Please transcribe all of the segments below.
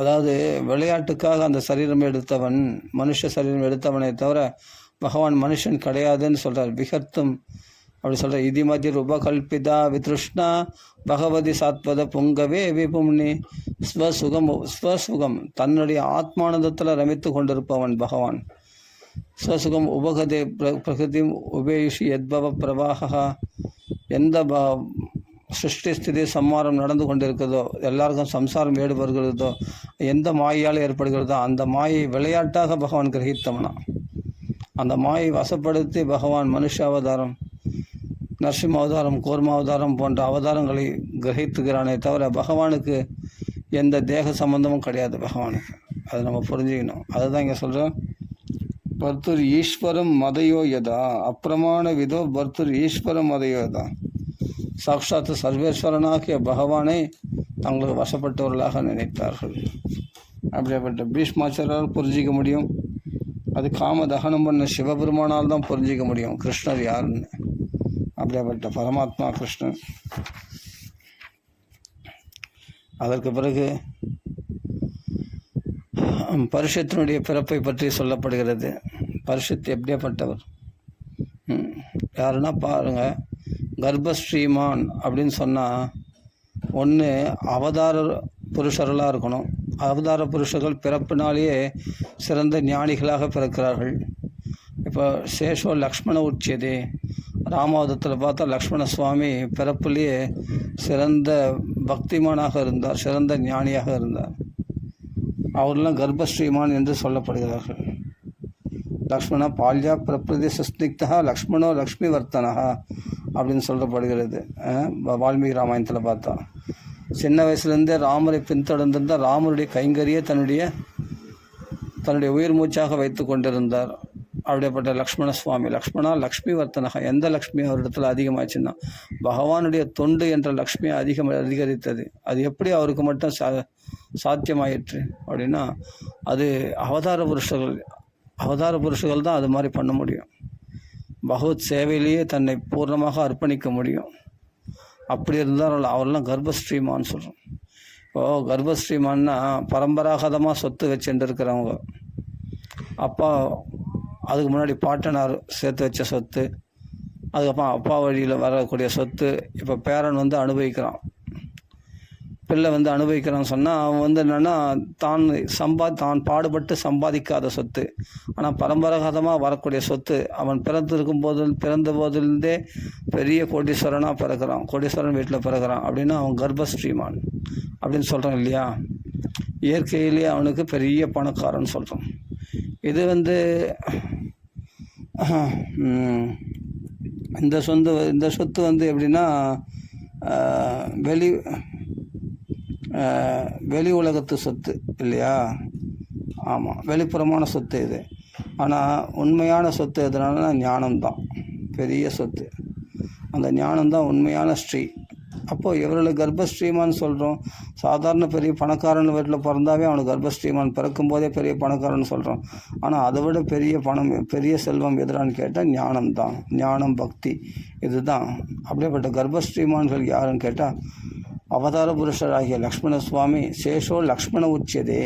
அதாவது விளையாட்டுக்காக அந்த சரீரம் எடுத்தவன், மனுஷ சரீரம் எடுத்தவனை தவிர பகவான் மனுஷன் கிடையாதுன்னு சொல்கிறார். விகர்த்தும் அப்படி சொல்கிறார். இதிமதிர் உபகல்பிதா வித்ருஷ்ணா பகவதி சாத்வத புங்கவே விபும்னி ஸ்வசுகம் தன்னுடைய ஆத்மானந்தத்தில் ரமித்து கொண்டிருப்பவன் பகவான். ஸ்வசுகம் உபகதே பிரகிருதி உபேஷி யத்பவ பிரவாகா. எந்த சிருஷ்டி ஸ்திதி சம்மாரம் நடந்து கொண்டிருக்கிறதோ, எல்லாருக்கும் சம்சாரம் ஏற்படுகிறதோ, எந்த மாயால் ஏற்படுகிறதோ அந்த மாயை விளையாட்டாக பகவான் கிரகித்தவனா. அந்த மாயை வசப்படுத்தி பகவான் மனுஷ அவதாரம், நரசிம்ம அவதாரம், கூர்ம அவதாரம் போன்ற அவதாரங்களை கிரகித்துக்கிறானே தவிர பகவானுக்கு எந்த தேக சம்பந்தமும் கிடையாது பகவானுக்கு. அதை நம்ம புரிஞ்சுக்கணும். அதுதான் இங்கே சொல்கிறேன். பர்த்துர் ஈஸ்வரம் மதையோ யதா அப்பிரமாண விதோ பர்த்துர் ஈஸ்வரம் மதையோ யதா. சாக்ஷாத் சர்வேஸ்வரனாகிய பகவானை தங்களுக்கு வசப்பட்டவர்களாக நினைத்தார்கள். அப்படிப்பட்ட பீஷ்மாச்சாரால் புரிஞ்சிக்க முடியும். அது காம தகனம் பண்ண சிவபெருமானால் தான் புரிஞ்சிக்க முடியும் கிருஷ்ணர் யாருன்னு. அப்படிப்பட்ட பரமாத்மா கிருஷ்ணன். அதற்கு பிறகு பரிஷத்தினுடைய பிறப்பை பற்றி சொல்லப்படுகிறது. பரிஷத் எப்படியாப்பட்டவர் யாருன்னா பாருங்கள். கர்ப்பஸ்ரீமான் அப்படின்னு சொன்னால் ஒன்று அவதார புருஷர்களாக இருக்கணும். அவதார புருஷர்கள் பிறப்பினாலேயே சிறந்த ஞானிகளாக பிறக்கிறார்கள். இப்போ சேஷோ லக்ஷ்மண உச்சியதே. ராமாவதத்தில் பார்த்தா லக்ஷ்மண சுவாமி பிறப்பிலேயே சிறந்த பக்திமானாக இருந்தார், சிறந்த ஞானியாக இருந்தார். அவரெல்லாம் கர்ப்பஸ்ரீமான் என்று சொல்லப்படுகிறார்கள். லக்ஷ்மண பால்யா பிரபிரதேச ஸ்னிக்தா லக்ஷ்மணோ லக்ஷ்மி வர்த்தனா அப்படின்னு சொல்லப்படுகிறது வால்மீகி ராமாயணத்தில் பார்த்தா. சின்ன வயசுலேருந்தே ராமரை பின்தொடர்ந்திருந்தார். ராமருடைய கைங்கரியை தன்னுடைய உயிர் மூச்சாக வைத்து கொண்டிருந்தார். அப்படிப்பட்ட லக்ஷ்மண சுவாமி. லக்ஷ்மணா லக்ஷ்மி வர்த்தனகா. எந்த லக்ஷ்மி அவரிடத்தில் அதிகமாச்சுன்னா பகவானுடைய தொண்டு என்ற லக்ஷ்மி அதிகரித்தது. அது எப்படி அவருக்கு மட்டும் சாத்தியமாயிற்று அப்படின்னா அது அவதார புருஷர்கள் தான் அது மாதிரி பண்ண முடியும். பகவத் சேவையிலேயே தன்னை பூர்ணமாக அர்ப்பணிக்க முடியும். அப்படி இருந்தால் அவரெல்லாம் கர்ப்பஸ்ரீமான்னு சொல்கிறோம். இப்போது கர்ப்பஸ்ரீமான்னா பரம்பராகதமாக சொத்து வச்சுட்டு இருக்கிறவங்க. அப்பா அதுக்கு முன்னாடி பாட்டனார் சேர்த்து வச்ச சொத்து, அதுக்கப்புறம் அப்பா வழியில் வரக்கூடிய சொத்து இப்போ பேரன் அனுபவிக்கிறான். பிள்ளை அனுபவிக்கிறான்னு சொன்னால் அவன் என்னென்னா தான் பாடுபட்டு சம்பாதிக்காத சொத்து. ஆனால் பரம்பராகதமாக வரக்கூடிய சொத்து. அவன் பிறந்த போதிலிருந்தே பெரிய கோடீஸ்வரனாக பிறக்கிறான், கோடீஸ்வரன் வீட்டில் பிறக்கிறான் அப்படின்னா அவன் கர்ப்பஸ்ரீமான் அப்படின்னு சொல்கிறான் இல்லையா. இயற்கையிலேயே அவனுக்கு பெரிய பணக்காரன்னு சொல்கிறோம். இது இந்த சொத்து எப்படின்னா வெளி உலகத்து சொத்து இல்லையா. ஆமாம், வெளிப்புறமான சொத்து இது. ஆனால் உண்மையான சொத்து எதுனால ஞானம்தான் பெரிய சொத்து. அந்த ஞானம்தான் உண்மையான ஸ்ரீ. அப்போது இவர்களை கர்ப்பஸ்ரீமான்னு சொல்கிறோம். சாதாரண பெரிய பணக்காரன் வீட்டில் பிறந்தாவே அவனுக்கு கர்ப்பஸ்ரீமான், பிறக்கும்போதே பெரிய பணக்காரன்னு சொல்கிறோம். ஆனால் அதை விட பெரிய செல்வம் எதிரான்னு கேட்டால் ஞானம்தான். ஞானம், பக்தி, இதுதான். அப்படியேப்பட்ட கர்ப்பஸ்ரீமான்கள் யாருன்னு கேட்டால் அவதார புருஷராகிய லக்ஷ்மண சுவாமி. சேஷோ லக்ஷ்மண உச்சியதே.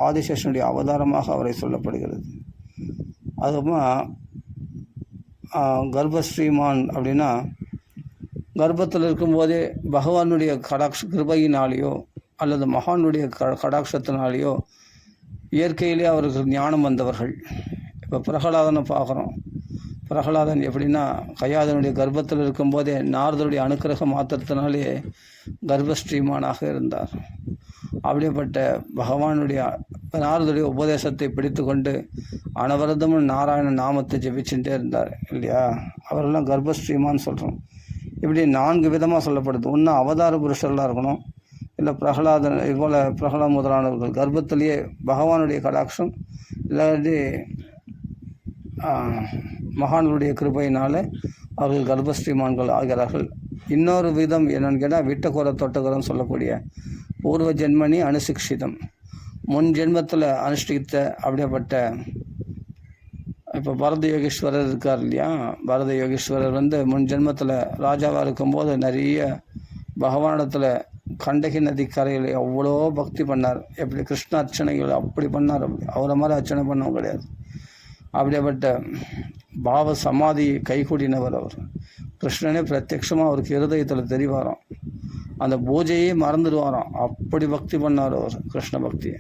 ஆதிசேஷனுடைய அவதாரமாக அவரை சொல்லப்படுகிறது. அதுக்கப்புறமா கர்ப்பஸ்ரீமான் அப்படின்னா கர்ப்பத்தில் இருக்கும்போதே பகவானுடைய கிருபையினாலேயோ அல்லது மகானுடைய கடாட்சத்தினாலேயோ இயற்கையிலே அவர்கள் ஞானம் வந்தவர்கள். இப்போ பிரகலாதனை பார்க்குறோம். பிரகலாதன் எப்படின்னா கயாதனுடைய கர்ப்பத்தில் இருக்கும்போதே நாரதருடைய அனுக்கிரக மாத்திரத்தினாலே கர்ப்பஸ்ரீமானாக இருந்தார். அப்படிப்பட்ட பகவானுடைய நாரதருடைய உபதேசத்தை பிடித்து கொண்டு அனவரதமும் நாராயண நாமத்தை ஜெபிச்சுட்டே இருந்தார் இல்லையா. அவரெல்லாம் கர்ப்பஸ்ரீமான்னு சொல்கிறோம். இப்படி 4 விதமாக சொல்லப்படுது. ஒன்று அவதார புருஷர்களாக இருக்கணும், இல்லை பிரகலாதன் இதுபோல் பிரகலாத முதலானவர்கள் கர்ப்பத்திலேயே பகவானுடைய கடாட்சம், இல்லாட்டி மகான்களுடைய கிருபையினால் அவர்கள் கர்ப்பஸ்ரீமான்கள் ஆகிறார்கள். இன்னொரு விதம் என்னன்னு கேட்டால் விட்டகோர தொட்டகோரம் சொல்லக்கூடிய பூர்வ ஜென்மனி அனுசிக்ஷிதம், முன் ஜென்மத்தில் அனுஷ்டித்த அப்படியேப்பட்ட. இப்போ பரத யோகேஸ்வரர் இருக்கார் இல்லையா. பரத யோகேஸ்வரர் முன் ஜென்மத்தில் ராஜாவாக இருக்கும்போது நிறைய பகவானிடத்தில் கண்டகி நதி கரையில் எவ்வளோ பக்தி பண்ணார். எப்படி கிருஷ்ண அர்ச்சனைகள் அப்படி பண்ணார். அப்படி அவரை மாதிரி அர்ச்சனை பண்ணவும் கிடையாது. அப்படியேப்பட்ட பாவ சமாதி கைகூடினவர் அவர். கிருஷ்ணனே பிரத்யட்சமாக அவருக்கு இருதயத்தில் தெரிவாராம். அந்த பூஜையே மறந்துடுவாராம். அப்படி பக்தி பண்ணார் அவர், கிருஷ்ண பக்தியை.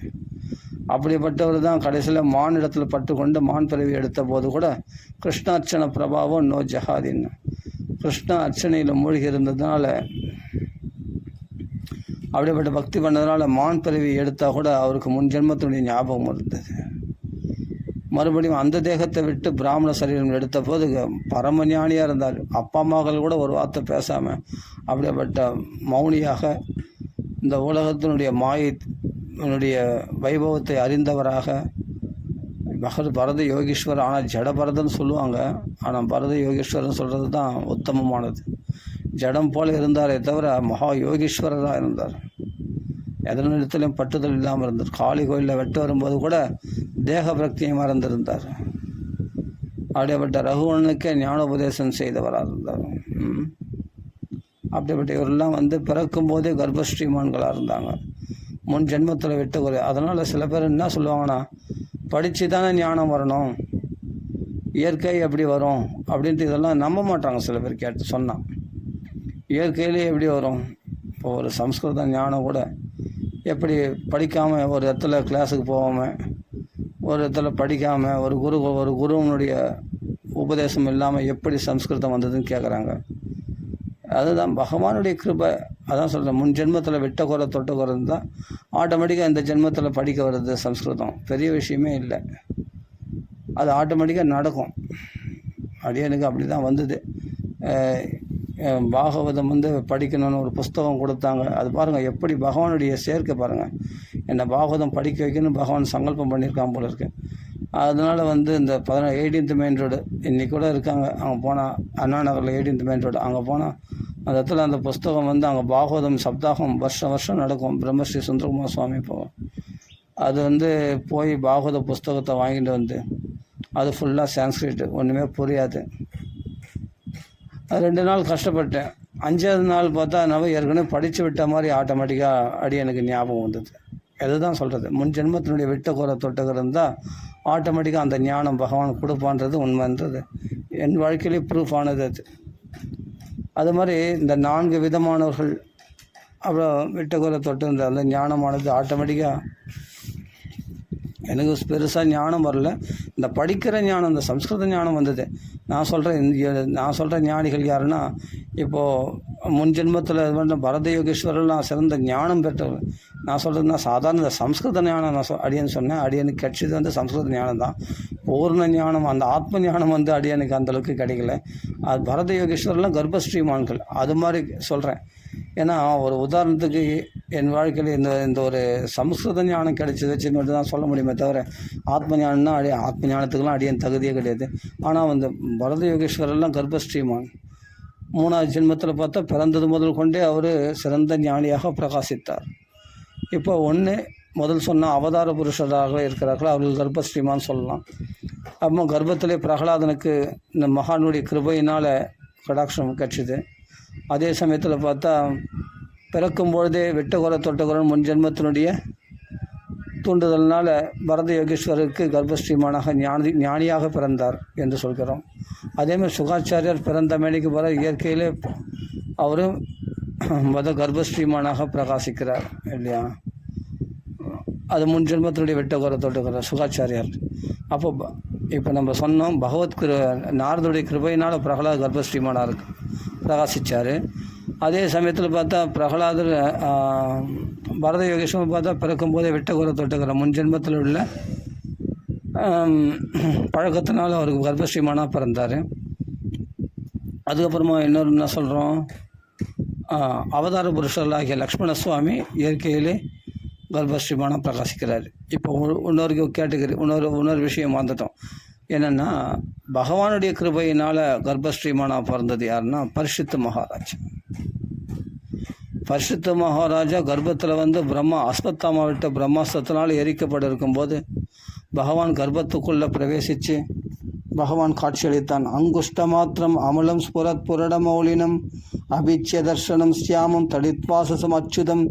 அப்படிப்பட்டவர் தான் கடைசியில் மான் இடத்துல பட்டு கொண்டு மான் பிறவி எடுத்த போது கூட கிருஷ்ணார்ச்சனை பிரபாவம் நோ ஜஹாதின்னு கிருஷ்ண அர்ச்சனையில் மூழ்கி இருந்ததுனால, அப்படிப்பட்ட பக்தி பண்ணதுனால மான் பிறவி எடுத்தால் கூட அவருக்கு முன் ஜென்மத்தினுடைய ஞாபகம் இருந்தது. மறுபடியும் அந்த தேகத்தை விட்டு பிராமண சரீரம் எடுத்த போது பரம ஞானியாக இருந்தார். அப்பா அம்மாக்கள் கூட ஒரு வார்த்தை பேசாமல் அப்படிப்பட்ட மௌனியாக இந்த உலகத்தினுடைய மாயினுடைய வைபவத்தை அறிந்தவராக பரத யோகீஸ்வரர். ஆனால் ஜட பரதன்னு சொல்லுவாங்க. ஆனால் பரத யோகீஸ்வரன் சொல்கிறது தான் உத்தமமானது. ஜடம் போல் இருந்தாரே தவிர மகா யோகீஸ்வரராக இருந்தார். எதனிடத்திலையும் பட்டுதல் இல்லாமல் இருந்தார். காளி கோயிலில் வெட்டு வரும்போது கூட தேக பக்தியை மறந்திருந்தார். அப்படிப்பட்ட ரகுவனுக்கே ஞானோபதேசம் செய்தவராக இருந்தார். அப்படிப்பட்ட இவரெல்லாம் பிறக்கும் போதே கர்ப்பஸ்ரீமான்களாக இருந்தாங்க. முன் ஜென்மத்தில் விட்டு குறை. அதனால் சில பேர் என்ன சொல்லுவாங்கன்னா, படித்து தானே ஞானம் வரணும், இயற்கை எப்படி வரும் அப்படின்ட்டு இதெல்லாம் நம்ப மாட்டாங்க. சில பேர் கேட்டு சொன்னால், இயற்கையிலே எப்படி வரும்? இப்போ ஒரு சம்ஸ்கிருத ஞானம் கூட எப்படி படிக்காமல், ஒரு இடத்துல கிளாஸுக்கு போகாமல், ஒரு இடத்துல படிக்காமல், ஒரு குருவனுடைய உபதேசம் இல்லாமல் எப்படி சம்ஸ்கிருதம் வந்ததுன்னு கேட்குறாங்க. அதுதான் பகவானுடைய கிருபை. அதான் சொல்கிறேன், முன் ஜென்மத்தில் விட்ட குறை தொட்ட குறை தான் ஆட்டோமேட்டிக்காக இந்த ஜென்மத்தில் படிக்க வருது சம்ஸ்கிருதம். பெரிய விஷயமே இல்லை, அது ஆட்டோமேட்டிக்காக நடக்கும். அடியனுக்கு அப்படி தான் வந்தது. பாகவதம் படிக்கணும்னு ஒரு புஸ்தகம் கொடுத்தாங்க. அது பாருங்கள் எப்படி பகவானுடைய சேர்க்கை பாருங்கள். என்னை பாகவதம் படிக்க வைக்கணும்னு பகவான் சங்கல்பம் பண்ணியிருக்கான் போல இருக்கு. அதனால் இந்த 18th மெயின் ரோடு இன்றைக்கி கூட இருக்காங்க. அங்கே போனால் அண்ணா நகரில் 18th மெயின் ரோடு, அங்கே போனால் அந்த இடத்துல அந்த புஸ்தகம் அங்கே பாகவதம் சப்தாகம் வருஷம் நடக்கும். பிரம்மஸ்ரீ சுந்தரகுமார் சுவாமி போவோம். அது போய் பாகவத புஸ்தகத்தை வாங்கிட்டு அது ஃபுல்லாக சான்ஸ்கிரிட், ஒன்றுமே புரியாது. அது 2 நாள் கஷ்டப்பட்டேன். 5வது நாள் பார்த்தா நான் ஏற்கனவே படித்து விட்ட மாதிரி ஆட்டோமேட்டிக்காக எனக்கு ஞாபகம் வந்தது. எதுதான் சொல்கிறது, முன் ஜென்மத்தினுடைய விட்ட குறை தொட்டுக்கிறது இருந்தால் ஆட்டோமேட்டிக்காக அந்த ஞானம் பகவான் கொடுப்பான்றது உண்மைன்றது என் வாழ்க்கையிலே ப்ரூஃப் ஆனது. அது மாதிரி இந்த 4 விதமானவர்கள் அப்புறம் விட்ட குறை தொட்டு இருந்த அந்த ஞானமானது ஆட்டோமேட்டிக்காக எனக்கு பெருசாக ஞானம் வரல. இந்த படிக்கிற ஞானம், இந்த சம்ஸ்கிருத ஞானம் வந்தது. நான் சொல்கிற ஞானிகள் யாருன்னா, இப்போது முன் ஜென்மத்தில் பரத யோகேஸ்வரெல்லாம் சிறந்த ஞானம் பெற்றவர். நான் சொல்கிறதுனா சாதாரண இந்த சம்ஸ்கிருத ஞானம் அடியன்னு சொன்னேன். அடியனுக்கு கிடைச்சது சம்ஸ்கிருத ஞானம் தான். பூர்ண ஞானம், அந்த ஆத்ம ஞானம் அடியனுக்கு அந்தளவுக்கு கிடைக்கல. அது பரத யோகேஸ்வரெல்லாம் கர்ப்பஸ்ரீமான்கள் அது மாதிரி சொல்கிறேன். ஏன்னா ஒரு உதாரணத்துக்கு என் வாழ்க்கையில் இந்த ஒரு சம்ஸ்கிருத ஞானம் கிடைச்சது வச்சு மட்டும் தான் சொல்ல முடியுமே தவிர ஆத்ம ஞானம்னா ஆத்ம ஞானத்துக்கெல்லாம் அடியன் தகுதியே கிடையாது. ஆனால் பரத யோகேஸ்வரெல்லாம் கர்ப்பஸ்ரீமான். 3வது ஜென்மத்தில் பார்த்தா பிறந்தது முதல் கொண்டே அவர் சிறந்த ஞானியாக பிரகாசித்தார். இப்போ முதல் சொன்ன அவதார புருஷராக இருக்கிறார்கள், அவர்கள் கர்ப்பஸ்ரீமான் சொல்லலாம். அப்போ கர்ப்பத்திலே பிரகலாதனுக்கு இந்த மகானுடைய கிருபையினால் கடாட்சம் கிடச்சிது. அதே சமயத்தில் பார்த்தா பிறக்கும்பொழுதே விட்ட குறை தொட்ட குறை முன் ஜென்மத்தினுடைய தூண்டுதல்னால் பரத யோகேஸ்வரருக்கு கர்ப்பஸ்ரீமானாக ஞானியாக பிறந்தார் என்று சொல்கிறோம். அதேமாதிரி சுகாச்சாரியர் பிறந்த மேனிக்கு போகிற இயற்கையிலே அவரும் கர்ப்பஸ்ரீமானாக பிரகாசிக்கிறார் இல்லையா. அது முன் ஜென்மத்தினுடைய விட்ட குறை தொட்டுக்கிறார் சுகாச்சாரியார். இப்போ நம்ம சொன்னோம் பகவத் நாரதுடைய கிருபையினால் பிரகலாத் கர்ப்பஸ்ரீமானாக பிரகாசித்தார். அதே சமயத்தில் பார்த்தா பிரகலாதர் பரத யோகேஸ்வரன் பார்த்தா பிறக்கும்போதே விட்ட குறை தொட்டுக்கிற முன் ஜென்மத்தில் உள்ள பழக்கத்தினால் அவருக்கு கர்ப்பஸ்ரீமானாக பிறந்தார். அதுக்கப்புறமா இன்னொரு என்ன சொல்கிறோம், அவதார புருஷர்களாகிய லக்ஷ்மண சுவாமி இயற்கையிலே கர்ப்பஸ்ரீமானாக பிரகாசிக்கிறார். இப்போ இன்னொரு கேட்டகரி இன்னொரு விஷயம் வந்துட்டோம். என்னென்னா பகவானுடைய கிருபையினால் கர்ப்பஸ்ரீமானாக பிறந்தது யாருன்னா பரிசுத்த மகாராஜா. பரிசுத்த மகாராஜா கர்ப்பத்தில் பிரம்மா அஸ்வத்தாமா விட்ட பிரம்மாஸ்திரத்தினால் எரிக்கப்பட இருக்கும்போது பகவான் கர்ப்பத்துக்குள்ளே பிரவேசித்து பகவான் காட்சியளித்தான். அங்குஷ்ட மாத்திரம் அமலம் ஸ்புரத் புரட மௌலினம் அபிச்சய தர்சனம் சியாமம் தடித்வாசசம் அச்சுதம்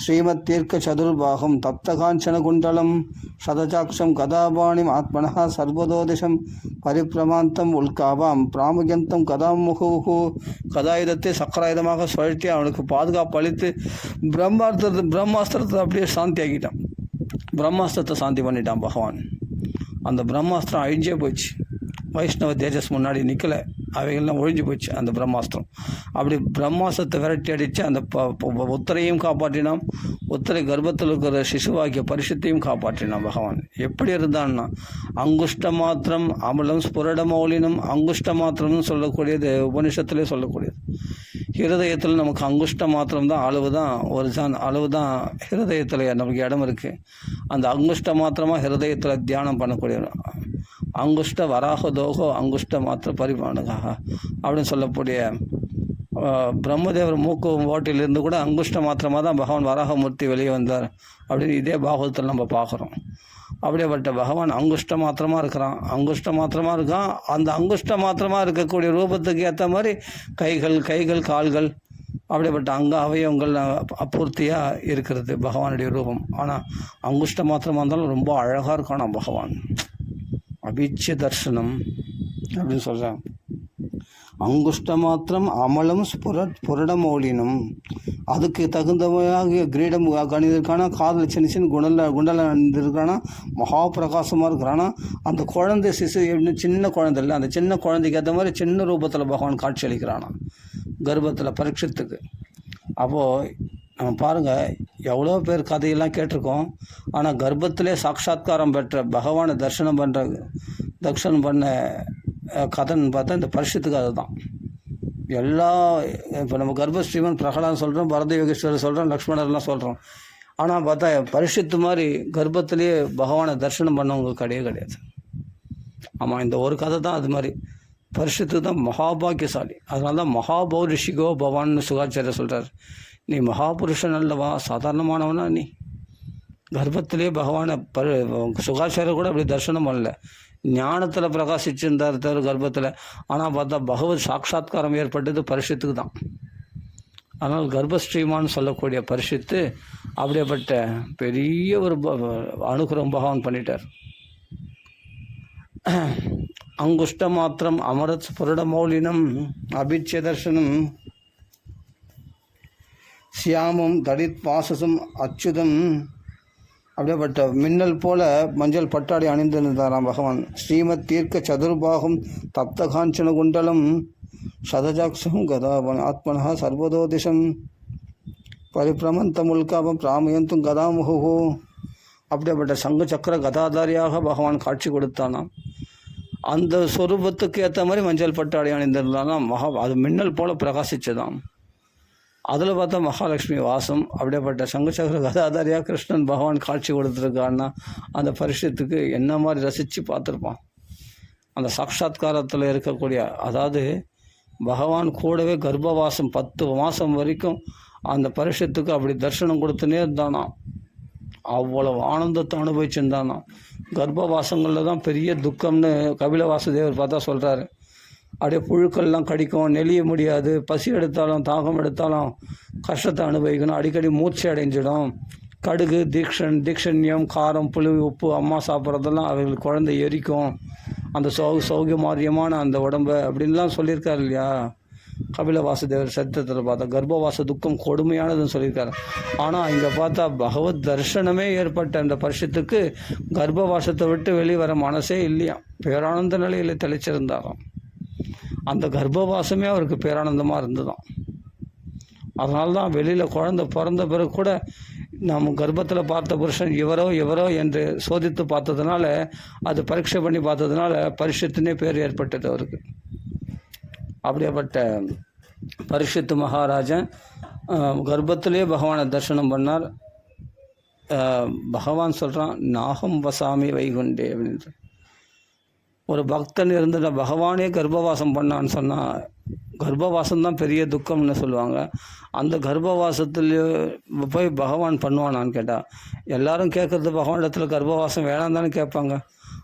ஸ்ரீமத் தீர்க்க சதுர்பாகம் தப்தகாஞ்சன குண்டலம் சதசாட்சம் கதாபாணிம் ஆத்மனः சர்வதோதிஷம் பரிப்பிரமாந்தம் உல்காவாம் பிராமுகந்தம் கதாமுகு கதாயுதத்தை சக்கராயுதமாக சுழற்றி அவனுக்கு பாதுகாப்பு அளித்து பிரம்மாஸ்திரத்தை அப்படியே சாந்தி ஆக்கிட்டான். பிரம்மாஸ்திரத்தை சாந்தி பண்ணிட்டான் பகவான். அந்த பிரம்மாஸ்திரம் அழிஞ்சே போச்சு. வைஷ்ணவ தேஜஸ் முன்னாடி நிற்கலை, அவைகள்லாம் ஒழிஞ்சு போச்சு அந்த பிரம்மாஸ்திரம். அப்படி பிரம்மாஸ்திரத்தை விரட்டி அடித்து அந்த உத்தரையும் காப்பாற்றினான். உத்தரை கர்ப்பத்தில் இருக்கிற சிசுவாக்கிய பரிசுத்தையும் காப்பாற்றினான் பகவான். எப்படி இருந்தான்னா அங்குஷ்ட மாத்திரம் அமலம் ஸ்புரட மௌலினம். அங்குஷ்ட மாத்திரம்னு சொல்லக்கூடியது உபனிஷத்துலேயே சொல்லக்கூடியது. ஹிருதயத்தில் நமக்கு அங்குஷ்ட மாத்திரம் தான் அளவு தான், ஒரு அளவு தான் ஹிருதயத்தில் நமக்கு இடம் இருக்குது. அந்த அங்குஷ்ட மாத்திரமாக ஹிருதயத்தில் தியானம் பண்ணக்கூடிய அங்குஷ்ட வராகதோகோ அங்குஷ்ட மாத்திர பரிமாணகாக அப்படின்னு சொல்லக்கூடிய பிரம்மதேவர் மூக்கு ஓட்டிலிருந்து கூட அங்குஷ்ட மாத்திரமாக தான் பகவான் வராகமூர்த்தி வெளியே வந்தார் அப்படின்னு இதே பாகவத்தில் நம்ம பார்க்குறோம். அப்படியேப்பட்ட பகவான் அங்குஷ்ட மாத்திரமாக இருக்கிறான். அங்குஷ்ட மாத்திரமாக இருக்கான். அந்த அங்குஷ்ட மாத்திரமாக இருக்கக்கூடிய ரூபத்துக்கு ஏற்ற மாதிரி கைகள் கால்கள் அப்படிப்பட்ட அவயவங்கள் அப்பூர்த்தியாக இருக்கிறது பகவானுடைய ரூபம். ஆனால் அங்குஷ்ட மாத்திரமாக இருந்தாலும் ரொம்ப அழகாக இருக்கானா பகவான். அபிச்சய தர்சனம் அப்படின்னு சொல்கிறான். அங்குஷ்ட மாத்திரம் அமலம் புரடமோலினம். அதுக்கு தகுந்தவையாக கிரீடம் கணிதற்கான காதில் சின்ன குண்டல அணிந்திருக்கானா, மகா பிரகாசமாக இருக்கிறானா. அந்த குழந்தை சிசு சின்ன குழந்தை இல்லை, அந்த சின்ன குழந்தைக்கு ஏற்ற மாதிரி சின்ன ரூபத்தில் பகவான் காட்சி அளிக்கிறானா கர்ப்பத்தில் பரீட்சத்துக்கு. அப்போது நம்ம பாருங்கள், எவ்வளோ பேர் கதையெல்லாம் கேட்டிருக்கோம். ஆனால் கர்ப்பத்திலே சாட்சாத்காரம் பெற்ற பகவானை தரிசனம் பண்ண கதைன்னு பார்த்தா இந்த பரிசுத்துக்கு அதுதான். இப்போ நம்ம கர்ப்பஸ்ரீமன் பிரகலாதன் சொல்கிறோம், பரத யோகேஸ்வரர் சொல்கிறோம், லக்ஷ்மணர்லாம் சொல்கிறோம். ஆனால் பார்த்தா பரிசுத்து மாதிரி கர்ப்பத்திலேயே பகவானை தரிசனம் பண்ணவங்க கிடையாது. ஆமாம், இந்த ஒரு கதை தான் அது மாதிரி. பரிசுத்து தான் மகாபாக்கியசாலி. அதனால தான் மகாபௌரிஷிகோ பவான்னு சுகாச்சாரியர் சொல்கிறார். நீ மகாபுருஷன் அல்லவா, சாதாரணமானவனா நீ. கர்ப்பத்திலே பகவானை சுகாச்சாரியர் கூட அப்படி தரிசனம் பண்ணல, ஞானத்தில் பிரகாசிச்சிருந்தார் தவிர கர்ப்பத்தில். ஆனால் பார்த்தா பகவத் சாட்சாத்காரம் ஏற்பட்டது பரிசுத்துக்கு தான். அதனால் கர்ப்பஸ்ரீமான்னு சொல்லக்கூடிய பரிசுத்து அப்படியேப்பட்ட பெரிய ஒரு அனுகிரகம் பகவான் பண்ணிட்டார். அங்குஷ்ட மாத்திரம் அமரத் ஸ்புரட மௌலினம் அபிச்சய தர்சனம் சியாமம் தடித் பாசசம் அச்சுதம். அப்படியேப்பட்ட மின்னல் போல மஞ்சள் பட்டாடை அணிந்திருந்தாராம் பகவான். ஸ்ரீமத் தீர்க்க சதுர்பாகம் தப்தகாஞ்சன குண்டலம் சதஜாட்சம் கதாபன் ஆத்மனः சர்வதோதிஷம் பரிப்பிரமந்தம் உல்காபம் பிராமயந்தும் கதாமுகு. அப்படியேப்பட்ட சங்கு சக்கர கதாதாரியாக பகவான் காட்சி கொடுத்தானாம். அந்த சொரூபத்துக்கு ஏற்ற மாதிரி மஞ்சள் பட்டாடை அணிந்திருந்தாலாம். அது மின்னல் போல பிரகாசிச்சதாம். அதில் பார்த்தா மகாலட்சுமி வாசம். அப்படியேப்பட்ட சங்கச்சக்கர கதாதாரியாக கிருஷ்ணன் பகவான் காட்சி கொடுத்துருக்கான்னா அந்த பரிசுத்துக்கு என்ன மாதிரி ரசித்து பார்த்துருப்பான். அந்த சாட்சாத்காரத்தில் இருக்கக்கூடிய, அதாவது பகவான் கூடவே கர்ப்பவாசம் 10 மாதம் வரைக்கும் அந்த பரிசுத்துக்கு அப்படி தரிசனம் கொடுத்துனே இருந்தானா. அவ்வளவு ஆனந்தத்தை அனுபவிச்சுருந்தானா. கர்ப்பவாசங்களில் தான் பெரிய துக்கம்னு கபில வாசுதேவர் பார்த்தா சொல்கிறாரு. அப்படியே புழுக்கள்லாம் கடிக்கும், நெளிய முடியாது, பசி எடுத்தாலும் தாகம் எடுத்தாலும் கஷ்டத்தை அனுபவிக்கணும், அடிக்கடி மூர்ச்சை அடைஞ்சிடும். கடுகு தீக்ஷண்யம் காரம் புளி உப்பு அம்மா சாப்பிட்றதெல்லாம் அவங்களுக்கு குழந்தை எரிக்கும், அந்த சௌகியமாரியமான அந்த உடம்பை அப்படின்லாம் சொல்லியிருக்காரு இல்லையா கபில வாசுதேவர் சரித்திரத்தில் பார்த்தா. கர்ப்பவாச துக்கம் கொடுமையானதுன்னு சொல்லியிருக்காரு. ஆனால் இங்கே பார்த்தா பகவத் தரிசனமே ஏற்பட்ட அந்த பரிசுத்துக்கு கர்ப்பவாசத்தை விட்டு வெளிவர மனசே இல்லையா, பேரானந்த நிலையில் தெளிச்சிருந்தாராம். அந்த கர்ப்பவாசமே அவருக்கு பேரானந்தமாக இருந்துதான். அதனால தான் வெளியில் குழந்தை பிறந்த பிறகு கூட நம்ம கர்ப்பத்தில் பார்த்த புருஷன் இவரோ என்று சோதித்து பார்த்ததுனால, அது பரீட்சை பண்ணி பார்த்ததுனால பரிசுத்துனே பேர் ஏற்பட்டது அவருக்கு. அப்படியேப்பட்ட பரிசுத்து மகாராஜன் கர்ப்பத்திலே பகவானை தரிசனம் பண்ணார். பகவான் சொல்கிறான், நாகம் வசாமி வைகுண்டே அப்படின்ட்டு. ஒரு பக்தன் இருந்த பகவானே கர்ப்பவாசம் பண்ணான்னு சொன்னால், கர்ப்பவாசம்தான் பெரிய துக்கம்னு சொல்லுவாங்க. அந்த கர்ப்பவாசத்தில் போய் பகவான் பண்ணுவானான்னு கேட்டால், எல்லாரும் கேட்குறது பகவான் இடத்துல கர்ப்பவாசம் வேணாம் தானே கேட்பாங்க.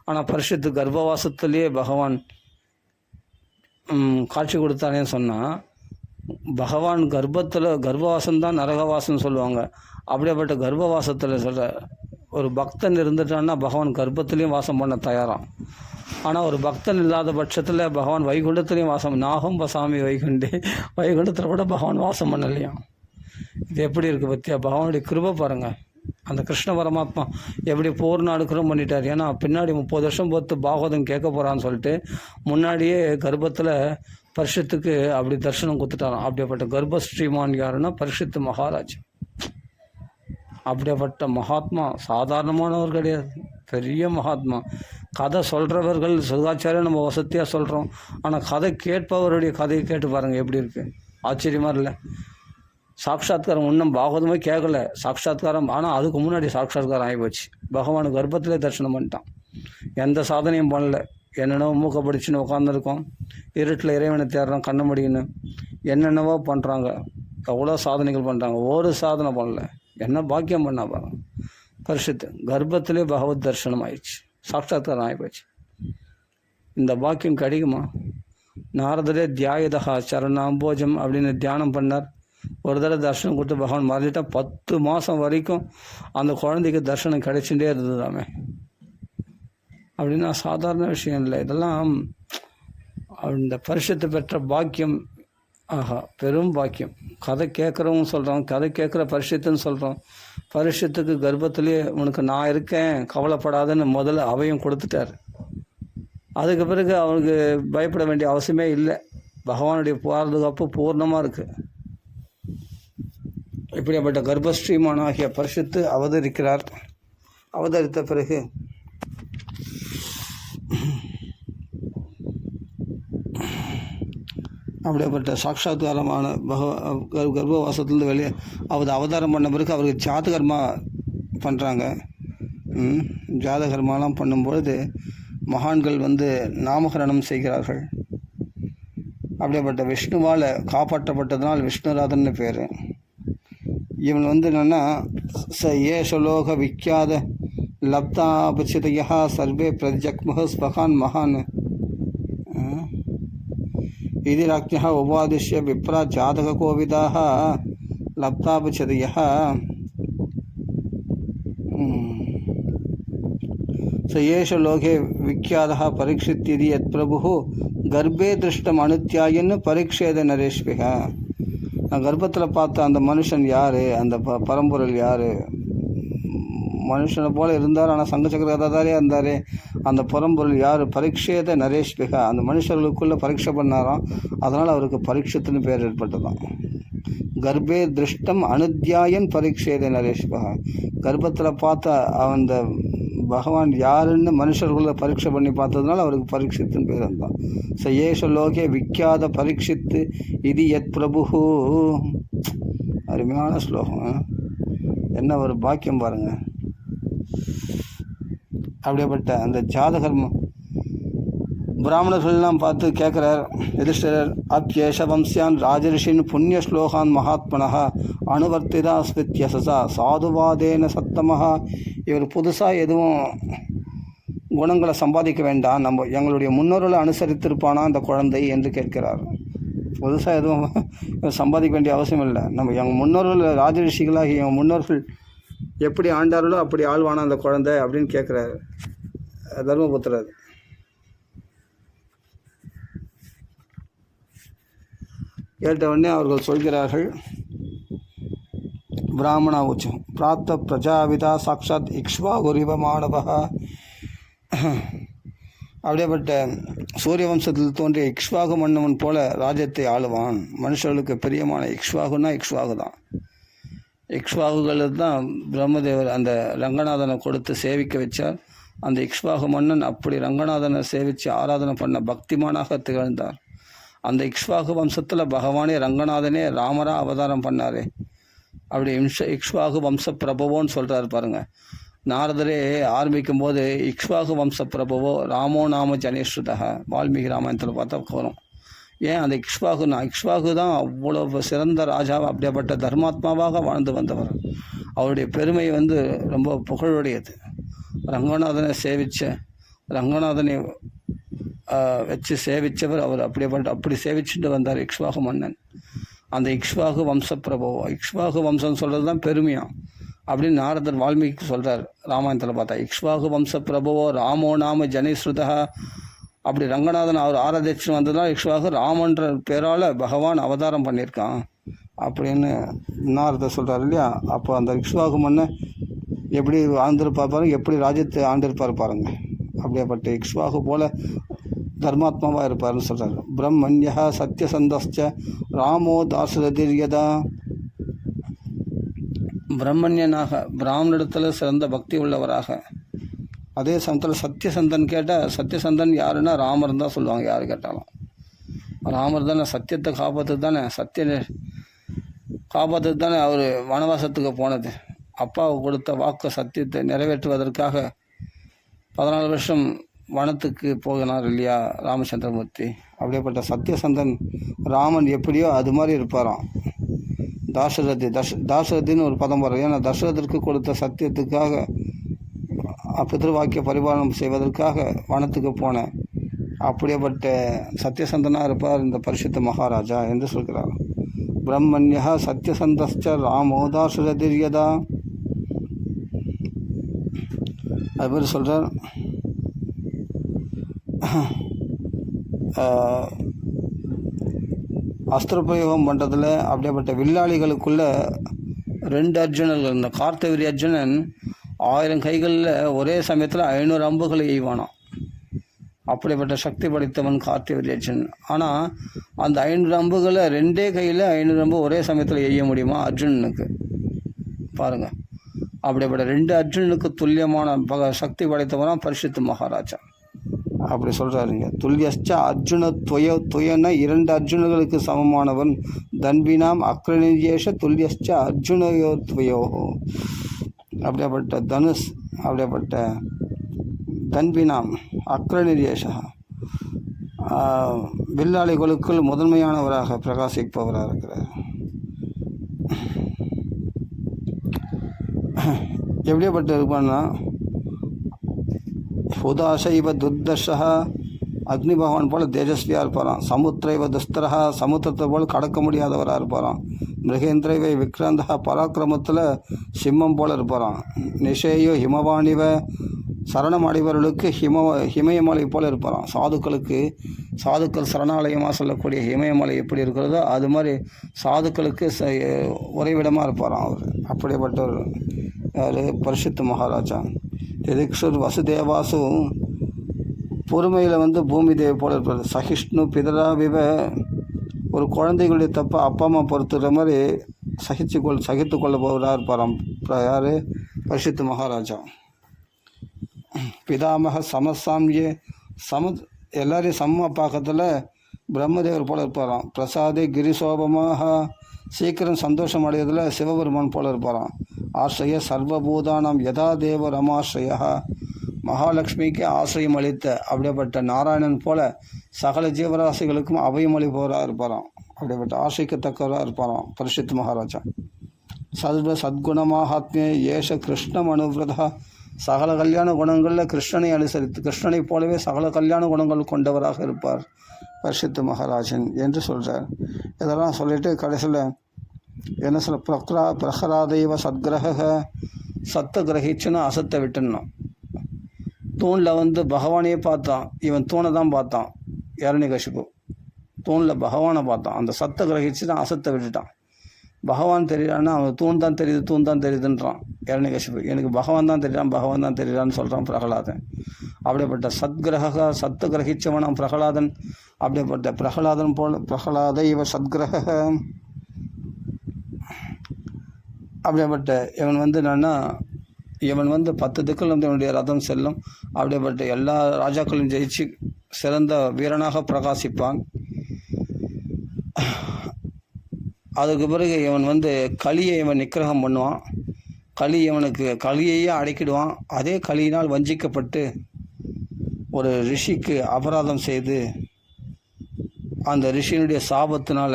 ஆனால் பரிசுத்து கர்ப்பவாசத்துலேயே பகவான் காட்சி கொடுத்தானேன்னு சொன்னால், பகவான் கர்ப்பவாசம்தான் நரகவாசம்னு சொல்லுவாங்க. அப்படியேப்பட்ட கர்ப்பவாசத்தில் சொல்கிற ஒரு பக்தன் இருந்துட்டான்னா பகவான் கர்ப்பத்துலேயும் வாசம் பண்ண தயாராம். ஆனால் ஒரு பக்தன் இல்லாத பட்சத்தில் பகவான் வைகுண்டத்துலேயும் வாசம், நாகம் பசாமி வைகுண்டே, வைகுண்டத்தில் கூட பகவான் வாசம் பண்ணலையாம். இது எப்படி இருக்குது பற்றியா? பகவானுடைய கிருபை பாருங்கள். அந்த கிருஷ்ண பரமாத்மா எப்படி பூர்ண அனுக்கிரகம் பண்ணிட்டார். ஏன்னா பின்னாடி 30 வருஷம் பொறுத்து பாகவதம் கேட்க போகிறான்னு சொல்லிட்டு முன்னாடியே கர்ப்பத்தில் பரிஷத்துக்கு அப்படி தரிசனம் கொடுத்துட்டாராம். அப்படியேப்பட்ட கர்ப்பஸ்ரீமான் யாருன்னா பரிஷத்து மகாராஜ். அப்படியேப்பட்ட மகாத்மா சாதாரணமானவர் கிடையாது, பெரிய மகாத்மா. கதை சொல்கிறவர்கள் சுகாச்சாரியம் நம்ம வசதியாக சொல்கிறோம், ஆனால் கதை கேட்பவருடைய கதையை கேட்டு பாருங்கள் எப்படி இருக்குது, ஆச்சரியமாக இல்லை? சாட்சாத்காரம் இன்னும் பாகவதமே கேட்கல, சாட்சாத்காரம். ஆனால் அதுக்கு முன்னாடி சாட்சாத்காரம் ஆகிப்போச்சு. பகவான் கர்ப்பத்திலே தரிசனம் பண்ணிட்டான், எந்த சாதனையும் பண்ணல. என்னென்னவோ மூக்க படிச்சுன்னு உட்காந்துருக்கோம், இருட்டில் இறைவனை தேடுறோம், கண்ண முடியுன்னு என்னென்னவோ பண்ணுறாங்க, எவ்வளோ சாதனைகள் பண்ணுறாங்க, ஒரு சாதனை பண்ணல. என்ன பாக்கியம் பண்ணா பாருங்க. பரிசுத்து கர்ப்பத்திலே பகவத் தரிசனம் ஆயிடுச்சு, சாட்சாத்காரம் ஆகிப்போச்சு. இந்த பாக்கியம் கிடைக்குமா? நாரதரே தியாயதா சரணாம்போஜம் அப்படின்னு தியானம் பண்ணார். ஒரு தடவை தரிசனம் கொடுத்து பகவான் மறந்துட்டா 10 மாதம் வரைக்கும் அந்த குழந்தைக்கு தரிசனம் கிடைச்சுட்டே இருந்ததாமே. அப்படின்னா சாதாரண விஷயம் இல்லை. இதெல்லாம் இந்த பரிசுத்தை பெற்ற பாக்கியம். ஆஹா, பெரும் பாக்கியம். கதை கேட்குறவங்க சொல்கிறோம், கதை கேட்குற பரிசுத்துன்னு சொல்கிறோம். பரிசுத்துக்கு கர்ப்பத்திலேயே உனக்கு நான் இருக்கேன் கவலைப்படாதுன்னு முதல்ல அவையும் கொடுத்துட்டார். அதுக்கு பிறகு அவனுக்கு பயப்பட வேண்டிய அவசியமே இல்லை. பகவானுடைய பாதுகாப்பு பூர்ணமாக இருக்குது. இப்படிப்பட்ட கர்ப்பஸ்ரீமான் ஆகிய பரிசுத்து அவதரிக்கிறார். அவதரித்த பிறகு அப்படிப்பட்ட சாட்சாத்காரமான கர்ப்பவாசத்துலேருந்து வெளியே அவதாரம் பண்ண பிறகு அவருக்கு ஜாதகர்மா பண்ணுறாங்க. ஜாதகர்மாலாம் பண்ணும்பொழுது மகான்கள் நாமகரணம் செய்கிறார்கள். அப்படிப்பட்ட விஷ்ணுவால் காப்பாற்றப்பட்டதுனால் விஷ்ணுராதன்னு பேர். இவன் என்னென்னா ஏஷலோக விக்கியாத லப்தாபச்சிதையா சர்வே பிரஜக்முக ஸ்வகான் மகான் இது ராஜ்யா உபாதிஷ்ய விப்ரா ஜாதக கோவிதாக லப்தாபச்சிதையா ஏஷ லோகே விக்கியாத பரீட்சித் யத் பிரபு கர்ப்பே திருஷ்டம் அனுத்தியாயன்னு பரீட்சேத நரேஷ்பிகா. நான் கர்ப்பத்தில் பார்த்த அந்த மனுஷன் யார், அந்த பரம்பொருள் யார்? மனுஷனை போல் இருந்தார், ஆனால் சங்கச்சக்கரதாரியே இருந்தார். அந்த பரம்பொருள் யார்? பரீட்சேத நரேஷ்பிகா. அந்த மனுஷர்களுக்குள்ளே பரீட்சை பண்ணாராம், அதனால் அவருக்கு பரீட்சத்துன்னு பேர் ஏற்பட்டதான். கர்ப்பே திருஷ்டம் அனுத்தியாயன் பரீட்சேத நரேஷ்பிகா. கர்ப்பத்தில் பார்த்த அந்த பகவான் யாருன்னு மனுஷர்களை பரீட்சை பண்ணி பார்த்ததுனால அவருக்கு பரீட்சித்துன்னு பேர் இருந்தான். ஏஷ லோகே விக்கியாத பரீட்சித்து இது யத் பிரபு. அருமையான ஸ்லோகம், என்ன ஒரு பாக்கியம் பாருங்க. அப்படியேப்பட்ட அந்த ஜாதகர் பிராமணர்கள்லாம் பார்த்து கேட்குறார் யுதிஷ்டிரர், அப்யேஷ வம்சியான் ராஜரிஷின் புண்ணிய ஸ்லோகான் மகாத்மனஹா அனுவர்த்திதா ஸ்மித்யசா சாதுவாதேன சத்தமஹா. இவர் புதுசாக எதுவும் குணங்களை சம்பாதிக்க வேண்டாம், நம்ம எங்களுடைய முன்னோர்களை அனுசரித்திருப்பானா அந்த குழந்தை என்று கேட்கிறார். புதுசாக எதுவும் சம்பாதிக்க வேண்டிய அவசியம் இல்லை. நம்ம எங்கள் முன்னோர்கள் ராஜரிஷிகளாகி எங்கள் முன்னோர்கள் எப்படி ஆண்டார்களோ அப்படி ஆழ்வானா அந்த குழந்தை அப்படின்னு கேட்குறாரு தர்மபுத்திரர். கேட்டவுடனே அவர்கள் சொல்கிறார்கள், பிராமணா உச்சம் பிராப்த பிரஜாவிதா சாட்சாத் இக்ஷ்வாகுரிவ மாணவா. அப்படியேப்பட்ட சூரிய வம்சத்தில் தோன்றிய இக்ஷ்வாகு மன்னவன் போல ராஜ்யத்தை ஆளுவான். மனுஷர்களுக்கு பிரியமான இக்ஷ்வாகுன்னா இக்ஷ்வாகு தான். இக்ஷ்வாகுகள் தான் பிரம்மதேவர் அந்த ரங்கநாதனை கொடுத்து சேவிக்க வச்சார். அந்த இக்ஷ்வாகு மன்னன் அப்படி ரங்கநாதனை சேவித்து ஆராதனை பண்ண பக்திமானாக திகழ்ந்தார். அந்த இக்ஷ்வாகு வம்சத்தில் பகவானே ரங்கநாதனே ராமராக அவதாரம் பண்ணார். அப்படி இக்ஷ்வாகு வம்ச பிரபவோன்னு சொல்கிறார் பாருங்கள். நாரதரே ஆரம்பிக்கும் போது இக்ஷ்வாகு வம்ச பிரபவோ ராமோ நாம ஜனேஸ்ருதக வால்மீகி ராமாயணத்தில் பார்த்தா வரும். ஏன் அந்த இக்ஷ்வாகு தான் அவ்வளோ சிறந்த ராஜாவை, அப்படியேப்பட்ட தர்மாத்மாவாக வாழ்ந்து வந்தவர். அவருடைய பெருமை ரொம்ப புகழுடையது. ரங்கநாதனை ரங்கநாதனை வச்சு சேவித்தவர் அவர். அப்படி சேவிச்சுட்டு வந்தார் இக்ஷ்வாகு மன்னன். அந்த இக்ஷ்வாகு வம்சப்பிரபோ, இக்ஷ்வாகு வம்சம் சொல்கிறது தான் பெருமையாக அப்படின்னு நாரதர் வால்மீகி சொல்கிறார் ராமாயணத்தில் பார்த்தா. இக்ஷ்வாகு வம்சப்பிரபோ ராமோ நாம ஜனிஸ்ருதா, அப்படி ரங்கநாதன் அவர் ஆராதிச்சு வந்ததுனால் இக்ஷ்வாகு ராமன்ற பேரால் பகவான் அவதாரம் பண்ணியிருக்கான் அப்படின்னு நாரதர் சொல்கிறார் இல்லையா. அப்போ அந்த இக்ஷ்வாகு மன்ன எப்படி ஆண்டிருப்பார் பாருங்க, எப்படி ராஜ்யத்தை ஆண்டிருப்பார் பாருங்க. அப்படியேப்பட்ட இக்ஷ்வாகு போல தர்மாத்மாவாக இருப்பார்னு சொல்கிறார். பிரம்மண்யா சத்யசந்தஸ்ச ராமோ தாசரதிர்யதா, பிரம்மண்யனாக பிராமணிடத்தில் சிறந்த பக்தி உள்ளவராக, அதே சமயத்தில் சத்யசந்தன் கேட்டால் சத்யசந்தன் யாருன்னா ராமர் தான் சொல்லுவாங்க. யார் கேட்டாலும் ராமர் தானே சத்தியத்தை காப்பாற்றுறது தானே, காப்பாற்றுறது தானே அவர் வனவாசத்துக்கு போனது. அப்பாவுக்கு கொடுத்த வாக்கு சத்தியத்தை நிறைவேற்றுவதற்காக 14 வருஷம் வனத்துக்கு போகினார் இல்லையா ராமச்சந்திரமூர்த்தி. அப்படியேப்பட்ட சத்யசந்தன் ராமன் எப்படியோ அது மாதிரி இருப்பாராம். தாசரதின்னு ஒரு பதம் வரும். ஏன்னா தசரதற்கு கொடுத்த சத்தியத்துக்காக பித்ருவாக்கிய பரிபாலனம் செய்வதற்காக வனத்துக்கு போனேன். அப்படியேப்பட்ட சத்யசந்தனாக இருப்பார் இந்த பரிசுத்த மகாராஜா என்று சொல்கிறார். பிரம்மண்யா சத்யசந்தஸ்ச ராமோ தாசரதிர்யதா, அது மாதிரி சொல்கிறார். அஸ்திர பிரயோகம் பண்ணுறதுல அப்படியேப்பட்ட வில்லாளிகளுக்குள்ள 2 அர்ஜுனர்கள், இந்த கார்த்தவீரி அர்ஜுனன் 1000 கைகளில் ஒரே சமயத்தில் 500 அம்புகளை எய்வானான். அப்படிப்பட்ட சக்தி படைத்தவன் கார்த்தவீரி அர்ஜுனன். ஆனால் அந்த 500 அம்புகளை 2 கையில் 500 அம்பு ஒரே சமயத்தில் எய்ய முடியுமா அர்ஜுனனுக்கு? பாருங்கள், அப்படிப்பட்ட 2 அர்ஜுனனுக்கு துல்லியமான சக்தி படைத்தவனாக பரிசுத்த மகாராஜா. அப்படி சொல்கிறாருங்க. துல்லியஸ்ச அர்ஜுன துயன 2 அர்ஜுனர்களுக்கு சமமானவன். தன்பினாம் அக்ரநிஜேஷ துல்லியஸ்ச அர்ஜுனயோ துவயோ, அப்படியேப்பட்ட தனுஷ், அப்படியேப்பட்ட தன்பினாம் அக்ரநிஜேஷா, வில்லாளிகளுக்குள் முதன்மையானவராக பிரகாசிப்பவராக இருக்கிறார். எப்படியேப்பட்ட இருப்பான்னா உதாசைவ துர்தர்ஷா, அக்னி பகவான் போல் தேஜஸ்வியாக இருப்பாராம். சமுத்திரைவ துஸ்தரா, சமுத்திரத்தை போல் கடக்க முடியாதவராக இருப்பாராம். மிருகேந்திரைவை விக்ராந்தா, பராக்கிரமத்தில் சிம்மம் போல் இருப்பாராம். நிஷேயோ ஹிமவாணிவ, சரணம் அடைவர்களுக்கு ஹிமயமலை போல் இருப்பாராம். சாதுக்கள் சரணாலயமாக சொல்லக்கூடிய ஹிமயமலை எப்படி இருக்கிறதோ அது மாதிரி சாதுக்களுக்கு உறைவிடமாக இருப்பாராம் அவர். அப்படிப்பட்டவர் யார்? பரிசுத்த மகாராஜா. திதிக்ஷுர் வசுதேவாசு, பொறுமையில் பூமி தேவி போல இருப்பார். சகிஷ்ணு பிதரா விவ, ஒரு குழந்தைகளுடைய தப்பை அப்பா அம்மா பொறுத்துற மாதிரி சகித்து கொள்ள போவதாக இருப்பாராம். யார்? பரிசுத்த மகாராஜா. பிதாமக சமசாமியே, எல்லாரையும் சம பாக்கத்தில் பிரம்மதேவர் போல இருப்பாராம். பிரசாதே கிரிசோபமாக, சீக்கிரம் சந்தோஷம் அடையதில் சிவபெருமான் போல இருப்பாராம். ஆசிரிய சர்வபூதானம் யதா தேவ ரமாஸ்ரயா, மகாலட்சுமிக்கு ஆசிரியம் அளித்த அப்படிப்பட்ட நாராயணன் போல சகல ஜீவராசிகளுக்கும் அபயம் அளிப்பவராக இருப்பாராம். அப்படிப்பட்ட ஆசைக்கத்தக்கவராக இருப்பாராம் பரிசுத்த மகாராஜா. சத்குணமாகாத்மிய ஏஷ கிருஷ்ணம் அனுவிரதா, சகல கல்யாண குணங்களில் கிருஷ்ணனை அனுசரித்து கிருஷ்ணனை போலவே சகல கல்யாண குணங்கள் கொண்டவராக இருப்பார் பரிசுத்த மகாராஜன் என்று சொல்கிறார். இதெல்லாம் சொல்லிட்டு கடைசியில் என்ன சொல்ல, பிரகராதைவ சத்கிரக, சத்தை கிரகிச்சுன்னா அசத்தை விட்டுணும். தூணில் பகவானையே பார்த்தான், இவன் தூணை தான் பார்த்தான் இரணிகசிபு. தூணில் பகவானை பார்த்தான், அந்த சத்தை கிரகிச்சு தான் அசத்தை விட்டுட்டான். பகவான் தெரியான்னா அவன் தூண் தான் தெரியுதுன்றான் இரணிகசிபு. எனக்கு பகவான் தான் தெரியுறான்னு சொல்கிறான் பிரகலாதன். அப்படிப்பட்ட சத்து கிரகிச்சவனாம் பிரகலாதன். அப்படிப்பட்ட பிரகலாதன் போல பிரகலாத இவ சத்கிரக, அப்படிப்பட்ட இவன் என்னன்னா இவன் 10 திக்கில் இவனுடைய ரதம் செல்லும். அப்படிப்பட்ட எல்லா ராஜாக்களையும் ஜெயிச்சு சிறந்த வீரனாக பிரகாசிப்பான். அதுக்கு பிறகு இவன் கலியை இவன் நிக்கிரகம் பண்ணுவான். கலியையே அடக்கிடுவான். அதே கலியினால் வஞ்சிக்கப்பட்டு ஒரு ரிஷிக்கு அபராதம் செய்து அந்த ரிஷியினுடைய சாபத்தினால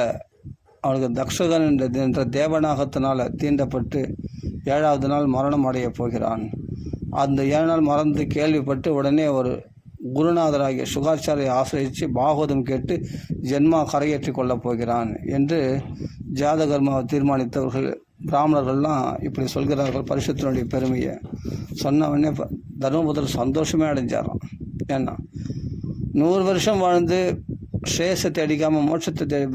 அவனுக்கு தக்ஷகன் என்ற தேவநாகத்தினால் தீண்டப்பட்டு 7வது நாள் மரணம் அடைய போகிறான். அந்த 7 நாள் மறந்து கேள்விப்பட்டு உடனே ஒரு குருநாதராகிய சுகாச்சாரியை ஆசிரியித்து பாகவதம் கேட்டு ஜென்மா கரையேற்றி கொள்ளப் போகிறான் என்று ஜாத கர்மாவை தீர்மானித்தவர்கள் பிராமணர்கள்லாம் இப்படி சொல்கிறார்கள் பரிசுத்தினுடைய பெருமையை. சொன்ன உடனே தர்மபுத்திரர் சந்தோஷமே அடைஞ்சாராம். ஏன்னா 100 வருஷம் வாழ்ந்து ஸ்ரேயசத்தை அடிக்காமல் மோட்சத்தை தேடி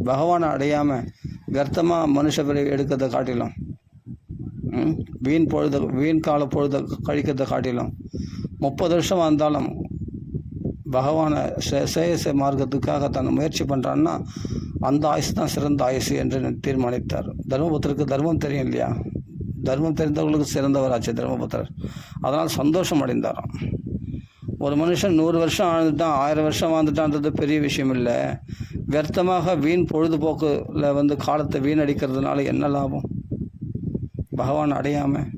பகவானை அடையாமல் வியர்த்தமாக மனுஷ பிறவி எடுக்கிறத காட்டிலும் வீண் கால பொழுத கழிக்கிறத காட்டிலும் 30 வருஷம் வந்தாலும் பகவானை சேயச மார்க்கத்துக்காக தன் முயற்சி பண்ணுறான்னா அந்த ஆயுசு தான் சிறந்த ஆயுசு என்று தீர்மானித்தார். தர்மபுத்திரருக்கு தர்மம் தெரியும் இல்லையா, தர்மம் தெரிந்தவர்களுக்கு சிறந்தவராச்சு தர்மபுத்திரர். அதனால் சந்தோஷம் அடைந்தாராம். ஒரு மனுஷன் 100 வருஷம் வாழ்ந்துட்டான், 1000 வருஷம் வாழ்ந்துட்டான்றது பெரிய விஷயம் இல்லை. வியர்த்தமாக வீண் பொழுதுபோக்கில் காலத்தை வீணடிக்கிறதுனால என்ன லாபம் பகவான் அடையாமல்?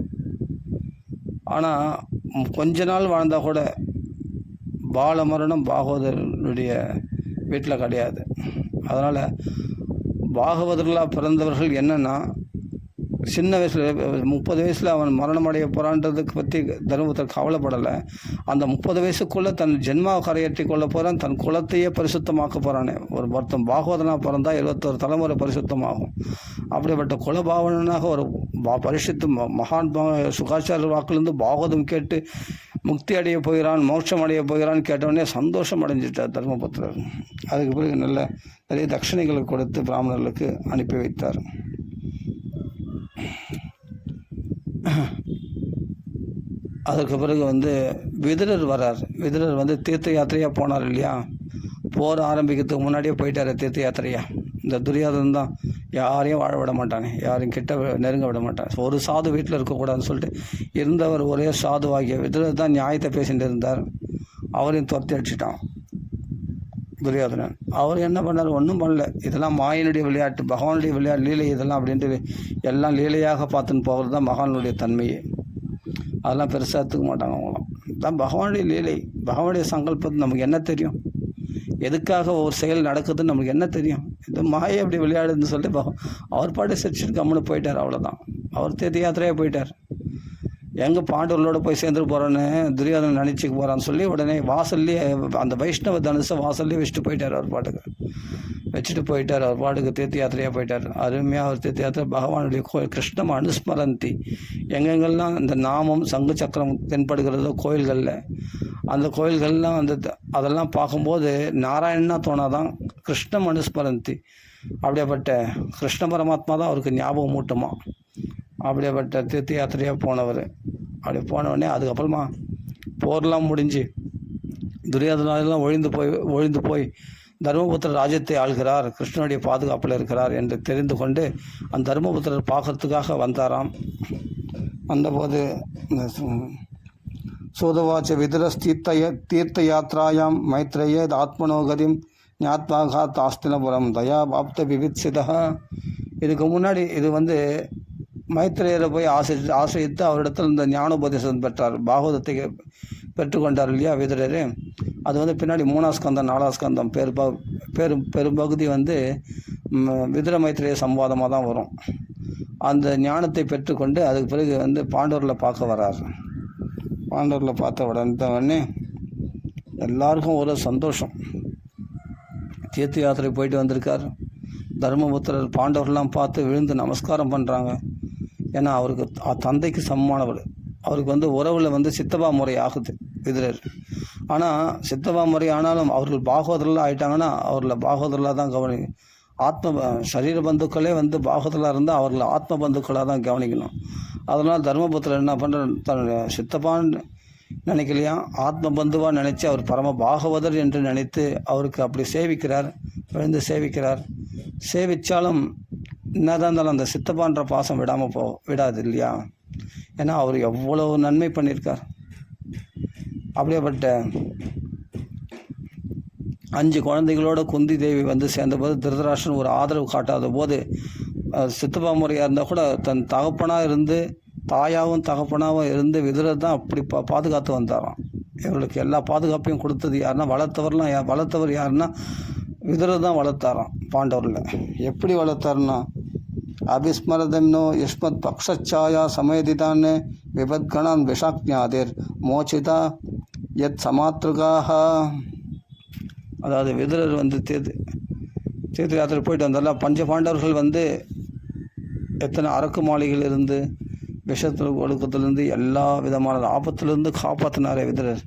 ஆனால் கொஞ்ச நாள் வாழ்ந்தால் கூட பால மரணம் பாகவதருடைய வீட்டில் கிடையாது. அதனால் பாகவதர்களாக பிறந்தவர்கள் என்னென்னா, சின்ன வயசில் 30 வயசில் அவன் மரணம் அடைய போகிறான்றதுக்கு பற்றி தர்மபுத்திரர் கவலைப்படலை. அந்த 30 வயசுக்குள்ளே தன் ஜென்மாவை கரையேற்றி கொள்ள போகிறான், தன் குலத்தையே பரிசுத்தமாக்க போகிறானே. ஒருத்தன் பாகவதனாக பிறந்தால் 71 தலைமுறை பரிசுத்தமாகும். அப்படிப்பட்ட குலபாவனாக ஒரு பரிசுத்த மகான் சுகாச்சார வாக்குலேருந்து பாகவதம் கேட்டு முக்தி அடைய போகிறான், மோட்சம் அடைய போகிறான்னு கேட்டவுடனே சந்தோஷம் அடைஞ்சிட்டார் தர்மபுத்திரர். அதுக்கு பிறகு நிறைய தட்சணைகளை கொடுத்து பிராமணர்களுக்கு அனுப்பி வைத்தார். அதற்கு பிறகு விதுரர் வரார். விதுரர் தீர்த்த யாத்திரையாக போனார் இல்லையா, போர் ஆரம்பிக்கிறதுக்கு முன்னாடியே போயிட்டார் தீர்த்த யாத்திரையா. இந்த துரியோதனன் தான் யாரையும் வாழ விட மாட்டானே, யாரையும் கிட்ட நெருங்க விட மாட்டான். ஒரு சாது வீட்டில் இருக்கக்கூடாதுன்னு சொல்லிட்டு இருந்தவர் ஒரே சாதுவாகிய விதுரர் தான் நியாயத்தை பேசிட்டு இருந்தார். அவரையும் துரத்தி அடிச்சிட்டான் துரியோதனன். அவர் என்ன பண்ணார்? ஒன்றும் பண்ணல. இதெல்லாம் மாயனுடைய விளையாட்டு, பகவானுடைய விளையாட்டு, லீலை இதெல்லாம் அப்படின்ட்டு எல்லாம் லீலையாக பார்த்துன்னு போகிறது தான் மகானுடைய தன்மையே. அதெல்லாம் பெருசாக எடுத்துக்க மாட்டாங்க அவங்களாம். தான் பகவானுடைய லீலை, பகவானுடைய சங்கல்பத்து நமக்கு என்ன தெரியும்? எதுக்காக ஒரு செயல் நடக்குதுன்னு நமக்கு என்ன தெரியும்? இது மாயை அப்படி விளையாடுதுன்னு சொல்லிட்டு அவர் பாட்டு சிரிச்சுட்டு கம்முன்னு போயிட்டார். அவ்வளோதான். அவர் தீர்த்த யாத்திரையாக போயிட்டார். எங்கே பாண்டவர்களோடு போய் சேர்ந்துட்டு போகிறோன்னு துரியோதனன் நினச்சிக்க போகிறான்னு சொல்லி உடனே வாசல்லையே அந்த வைஷ்ணவ தனுசை வாசல்லையே வச்சுட்டு போயிட்டார். அவர் பாட்டுக்கு வச்சுட்டு போயிட்டார். அவர் பாட்டுக்கு தீர்த்த யாத்திரையாக போயிட்டார். அருமையாக அவர் தீர்த்த யாத்திரை பகவானுடைய கோயில் கிருஷ்ணம் அனுஸ்மரந்தி. எங்கெங்கெல்லாம் இந்த நாமம் சங்கு சக்கரம் தென்படுகிறதோ கோயில்களில், அந்த கோயில்கள்லாம் அதெல்லாம் பார்க்கும்போது நாராயணனா தோணாதான், கிருஷ்ணம் அனுஸ்மரந்தி. அப்படியேப்பட்ட கிருஷ்ண பரமாத்மா தான் அவருக்கு ஞாபகம் மூட்டுமா. அப்படியேப்பட்ட தீர்த்த யாத்திரையாக போனவர். அப்படி போனவுடனே அதுக்கப்புறமா போர்லாம் முடிஞ்சு துரியோதனெல்லாம் ஒழிந்து போய் தர்மபுத்திரர் ராஜ்யத்தை ஆள்கிறார், கிருஷ்ணனுடைய பாதுகாப்பில் இருக்கிறார் என்று தெரிந்து கொண்டு அந்த தர்மபுத்திரர் பார்க்கறதுக்காக வந்தாராம். வந்தபோது சூதவாச்ச தீர்த்த யாத்திராயாம் மைத்ரேய ஆத்மனோகதிம் ஞாத்வாகா தாஸ்தினபுரம் தயா பாப்த விவித்சிதா. இதுக்கு முன்னாடி இது மைத்ரேயரை போய் ஆசிரித்து அவரிடத்தில் இந்த ஞானோபதேசம் பெற்றார், பாகவதத்தை பெற்றுக்கொண்டார் இல்லையா விதுரர். அது பின்னாடி 3ஆம் ஸ்கந்தம் 4ஆம் ஸ்கந்தம் பெரும்பகுதி விதுர மைத்ரேய சம்வாதமாக தான் வரும். அந்த ஞானத்தை பெற்றுக்கொண்டு அதுக்கு பிறகு பாண்டவர்களை பார்க்க வர்றார். பாண்டவர்களை பார்த்த உடனே எல்லாருக்கும் ஒரு சந்தோஷம். தீர்த்த யாத்திரை போயிட்டு வந்திருக்கார். தர்மபுத்திரர் பாண்டவர்கள்லாம் பார்த்து விழுந்து நமஸ்காரம் பண்ணுறாங்க. ஏன்னா அவருக்கு தந்தைக்கு சமமானவர். அவருக்கு உறவில் சித்தபா முறை ஆகுது விதுரர். ஆனால் சித்தபா முறை ஆனாலும் அவர்கள் பாகவதர்களாக ஆகிட்டாங்கன்னா அவர்களை பாகவதர்களாக தான் சரீர பந்துக்களே பாகவதர்களாக இருந்தால் அவர்களை ஆத்ம பந்துக்களாக தான் கவனிக்கணும். அதனால் தர்மபுத்திரர் என்ன பண்ணுற, தன்னுடைய சித்தப்பான்னு நினைக்கலையா, ஆத்ம பந்துவாக நினச்சி அவர் பரம பாகவதர் என்று நினைத்து அவருக்கு அப்படி சேவிக்கிறார், விழுந்து சேவிக்கிறார். சேவித்தாலும் என்னதான் இருந்தாலும் அந்த சித்தப்பான்ற பாசம் விடாது இல்லையா. ஏன்னா அவர் எவ்வளவு நன்மை பண்ணியிருக்கார். அப்படியேப்பட்ட 5 குழந்தைகளோட குந்தி தேவி சேர்ந்தபோது திருதராஷ்டிரன் ஒரு ஆதரவு காட்டாத போது சித்தப்பா முறையாக இருந்தால் கூட தன் தகப்பனாக இருந்து தாயாகவும் தகப்பனாகவும் இருந்து விதுரர் தான் அப்படி பாதுகாத்து வந்தாராம். இவர்களுக்கு எல்லா பாதுகாப்பையும் கொடுத்தது யாருன்னா வளர்த்தவர் யாருன்னா விதுரர் தான் வளர்த்தாராம். பாண்டவரில் எப்படி வளர்த்தாருன்னா அபிஸ்மரதம்னோ யுஷ்மத் பக்ஷாயா சமயதிதான் விபத்கணான் விஷாக்ஞாதிர் மோச்சிதா யத் சமாத்ருகாக. அதாவது விதுரர் தீர்த்த யாத்திரை போயிட்டு வந்தால பஞ்ச பாண்டவர்கள் வந்து எத்தனை அரக்கு மாளிகைகள் இருந்து விஷத்தில் ஒழுக்கத்துலேருந்து எல்லா விதமான ஆபத்துலேருந்து காப்பாற்றினாரே விதுரர்.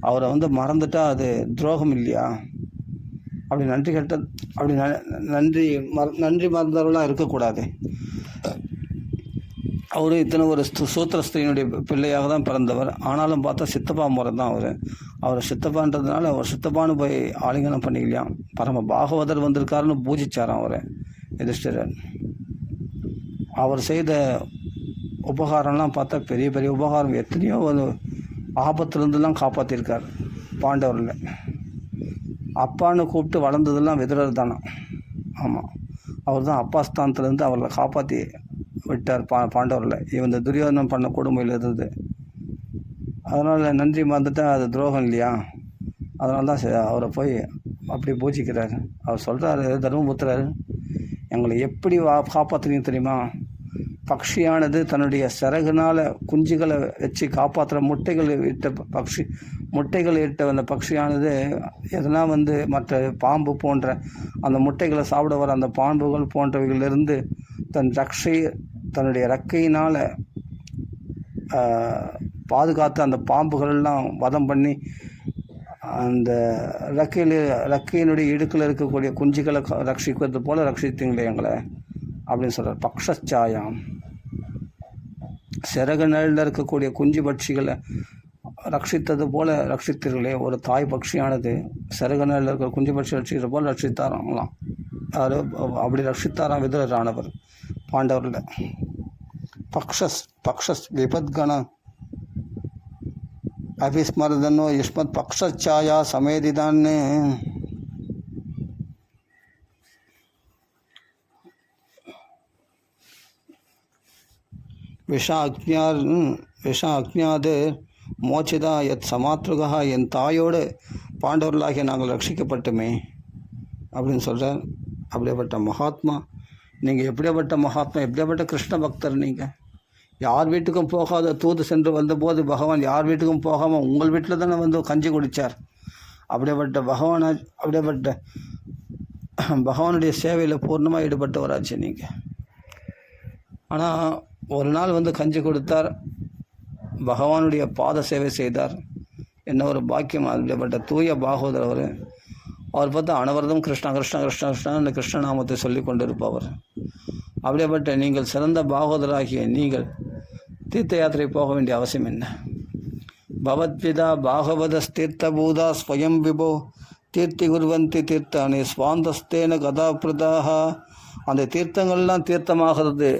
அவரை வந்து மறந்துட்டா அது துரோகம் இல்லையா? அப்படி நன்றி கட்ட அப்படி நன்றி மறந்தவர்களாக இருக்கக்கூடாது. அவர் இத்தனை ஒரு சூத்திர ஸ்திரீனுடைய பிள்ளையாக தான் பிறந்தவர். ஆனாலும் பார்த்தா சித்தப்பா முறை தான் அவர் சித்தப்பான்றதுனால அவர் சித்தப்பான்னு போய் ஆலிங்கனம் பண்ணிக்கலையாம். பரம பாகவதர் வந்திருக்காருன்னு பூஜிச்சாராம் அவரை யுதிஷ்டிரர். அவர் செய்த உபகாரம்லாம் பார்த்தா பெரிய பெரிய உபகாரம், எத்தனையோ ஒரு ஆபத்துலேருந்துலாம் காப்பாற்றிருக்கார் பாண்டவரில். அப்பான்னு கூப்பிட்டு வளர்ந்ததெல்லாம் விதுரர் தானே. ஆமாம், அவர் தான் அப்பா ஸ்தானத்துலேருந்து அவரை காப்பாற்றி விட்டார் பாண்டவரில். இந்த துரியோதனம் பண்ண கொடுமையில் இருந்தது. அதனால் நன்றி மறந்துட்டால் அது துரோகம் இல்லையா? அதனால தான் அவரை போய் அப்படி பூஜிக்கிறார். அவர் சொல்கிறாரு, தர்மபுத்திரர் எங்களை எப்படி காப்பாற்றுறீங்க தெரியுமா? பக்ஷியானது தன்னுடைய சிறகுனால் குஞ்சுகளை வச்சு காப்பாற்றுற முட்டைகள் இட்ட அந்த பக்ஷியானது எதனா வந்து மற்ற பாம்பு போன்ற அந்த முட்டைகளை சாப்பிட வர அந்த பாம்புகள் போன்றவைகளிலிருந்து தன்னுடைய ரெக்கையினால் பாதுகாத்து அந்த பாம்புகளெல்லாம் வதம் பண்ணி அந்த ரெக்கையினுடைய இடுக்கில் இருக்கக்கூடிய குஞ்சுகளை ரட்சிக்கிறது போல் ரட்சித்தீங்களே எங்களை அப்படின்னு சொல்கிறார். பக்ஷச்சாயாம், சிறகு நிழலில் இருக்கக்கூடிய குஞ்சு பட்சிகளை ரட்சித்தது போல் ரட்சித்தீர்களே. ஒரு தாய் பட்சியானது சிறகு நிழலில் இருக்கிற குஞ்சு பட்சி ரட்சிக்கிற போல் ரட்சித்தாராங்களாம். அப்படி ரட்சித்தாராம் விதுரரானவர் பாண்டவரில். பக்ஷஸ் விபத்கண அபிஸ்மரதனோ யுஷ்மத் பக்ஷச்சாயா சமேதிதான்னு விஷ அக்ஞாது மோச்சிதா எத் சமாத்ருகா, என் தாயோடு பாண்டவர்களாகிய நாங்கள் ரட்சிக்கப்பட்டுமே அப்படின்னு சொல்கிறார். அப்படியேப்பட்ட மகாத்மா நீங்கள், எப்படியாப்பட்ட மகாத்மா, எப்படியாப்பட்ட கிருஷ்ண பக்தர் நீங்கள். யார் வீட்டுக்கும் போகாத தூது சென்று வந்தபோது பகவான் யார் வீட்டுக்கும் போகாமல் உங்கள் வீட்டில் தானே வந்து கஞ்சி குடித்தார். அப்படியேப்பட்ட பகவானுடைய சேவையில் பூர்ணமாக ஈடுபட்டவராச்சு நீங்கள். ஆனால் ஒரு நாள் வந்து கஞ்சி கொடுத்தார், பகவானுடைய பாத சேவை செய்தார். என்ன ஒரு பாக்கியம்! அப்படிப்பட்ட தூய பாகவதர் அவர் பார்த்தா அனவரதம் கிருஷ்ணா கிருஷ்ணா கிருஷ்ணா கிருஷ்ணா இந்த கிருஷ்ணநாமத்தை சொல்லி கொண்டிருப்பவர். அப்படிப்பட்ட நீங்கள் சிறந்த பாகவதராகிய நீங்கள் தீர்த்த யாத்திரை போக வேண்டிய அவசியம் என்ன? பவத்விதா பாகவதஸ்தீர்த்தபூதா ஸ்வயம் விபோ தீர்த்தி குர்வந்தி தீர்த்தானி ஸ்வாந்தஸ்தேன கதாபிரதாக. அந்த தீர்த்தங்கள்லாம் தீர்த்தமாகிறது.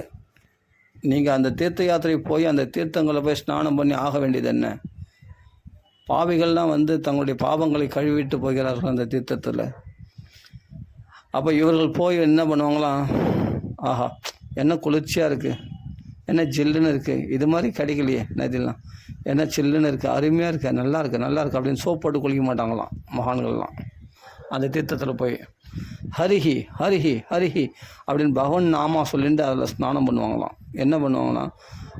நீங்கள் அந்த தீர்த்த யாத்திரை போய் அந்த தீர்த்தங்களை போய் ஸ்நானம் பண்ணி ஆக வேண்டியது என்ன? பாவிகள்லாம் வந்து தங்களுடைய பாவங்களை கழுவிட்டு போகிறார்கள் அந்த தீர்த்தத்தில். அப்போ இவர்கள் போய் என்ன பண்ணுவாங்களாம்? ஆஹா, என்ன குளிர்ச்சியாக இருக்குது, என்ன ஜில்லுன்னு இருக்குது, இது மாதிரி கிடைக்கலையே நதிலாம், என்ன சில்லுன்னு இருக்குது, அருமையாக இருக்குது, நல்லா இருக்குது அப்படின்னு சோப் போட்டு குளிக்க மாட்டாங்களாம் மகான்கள்லாம். அந்த தீர்த்தத்தில் போய் ஹரிஹி ஹரிஹி ஹரிஹி அப்படின்னு பகவான் நாமா சொல்லிட்டு அதில் ஸ்நானம் பண்ணுவாங்களாம். என்ன பண்ணுவாங்களாம்?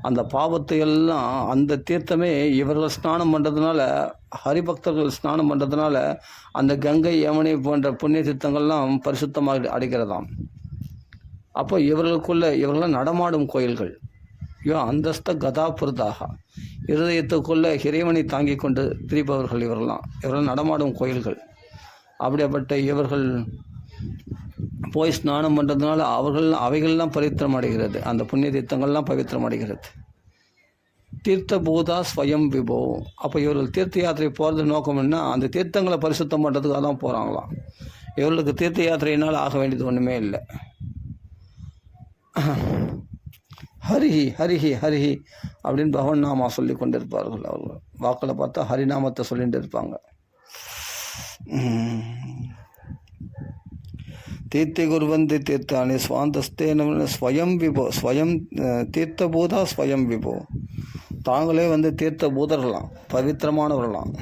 அந்த பாவத்தை எல்லாம் அந்த தீர்த்தமே இவர்கள் ஸ்நானம் பண்ணுறதுனால, ஹரிபக்தர்கள் ஸ்நானம் பண்ணுறதுனால அந்த கங்கை யமுனை போன்ற புண்ணிய தீர்த்தங்கள்லாம் பரிசுத்தமாக அடைக்கிறதாம். அப்போ இவர்களாம் நடமாடும் கோயில்கள். அந்தஸ்த கதாபிரதாக, இருதயத்துக்குள்ளே இறைவனை தாங்கி கொண்டு திரிப்பவர்கள் இவர்கள் நடமாடும் கோயில்கள். அப்படிப்பட்ட இவர்கள் போய் ஸ்நானம் பண்ணுறதுனால அவைகள்லாம் பவித்திரம் அடைகிறது, அந்த புண்ணிய தீர்த்தங்கள்லாம் பவித்திரம் அடைகிறது. தீர்த்த பூதா ஸ்வயம் விபோ. அப்போ இவர்கள் தீர்த்த யாத்திரை போகிறது நோக்கம் என்ன? அந்த தீர்த்தங்களை பரிசுத்தம் பண்ணுறதுக்காக தான் போகிறாங்களாம். இவர்களுக்கு தீர்த்த யாத்திரையினால் ஆக வேண்டியது ஒன்றுமே இல்லை. ஹரிஹி ஹரிஹி ஹரிஹி அப்படின்னு பகவான் நாமா சொல்லி கொண்டு இருப்பார்கள். அவர்கள் வாக்கில் பார்த்தா ஹரிநாமத்தை சொல்லிட்டு இருப்பாங்க. தீர்த்தி குர்வந்தி தீர்த்தானி ஸ்வாந்தஸ்தேன ஸ்வயம் விபோ. ஸ்வயம் தீர்த்தபூதா ஸ்வயம் விபோ. தாங்களே வந்து தீர்த்த பூதர்களாம், பவித்திரமானவர்களாம்.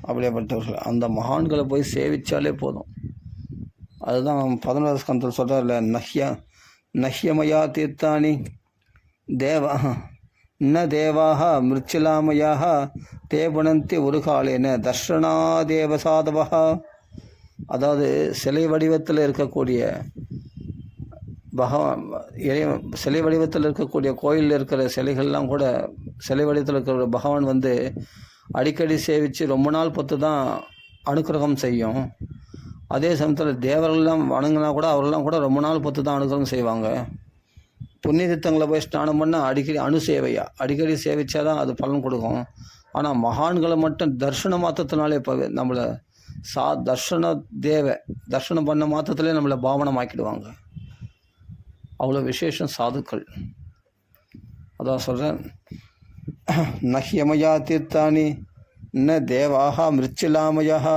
அப்படியேப்பட்டவர்கள் அந்த மகான்களை போய் சேவிச்சாலே போதும். அதுதான் 11வது ஸ்கந்தத்தில் சொல்கிறார்ல, நஹ்யமயா தீர்த்தானி தேவாக மிருச்சிலாமயாக தே புனந்தி ஒரு காலேன தர்ஷனாதேவ சாதவா. அதாவது சிலை வடிவத்தில் இருக்கக்கூடிய சிலை வடிவத்தில் இருக்கக்கூடிய கோயிலில் இருக்கிற சிலைகள்லாம் கூட சிலை வடிவத்தில் இருக்கிற பகவான் வந்து அடிக்கடி சேவித்து ரொம்ப நாள் பொறுத்து தான் அனுக்கிரகம் செய்யும். அதே சமயத்தில் தேவர்கள்லாம் வணங்கினா கூட அவரெல்லாம் கூட ரொம்ப நாள் பொறுத்து தான் அனுக்கிரகம் செய்வாங்க. புண்ணிய தீர்த்தங்களை போய் ஸ்நானம் பண்ணால் அடிக்கடி சேவிச்சா தான் அது பலன் கொடுக்கும். ஆனால் மகான்களை மட்டும் தர்ஷன மாத்திரத்தினாலே இப்போ நம்மளை தர்ஷனம் பண்ண மாத்திரத்திலே நம்மளை பாவனமாக்கிடுவாங்க. அவ்வளோ விசேஷம் சாதுக்கள். அதான் சொல்கிறேன், நஹ்யமயா தீர்த்தானி ந தேவாக மிருச்சிலாமயா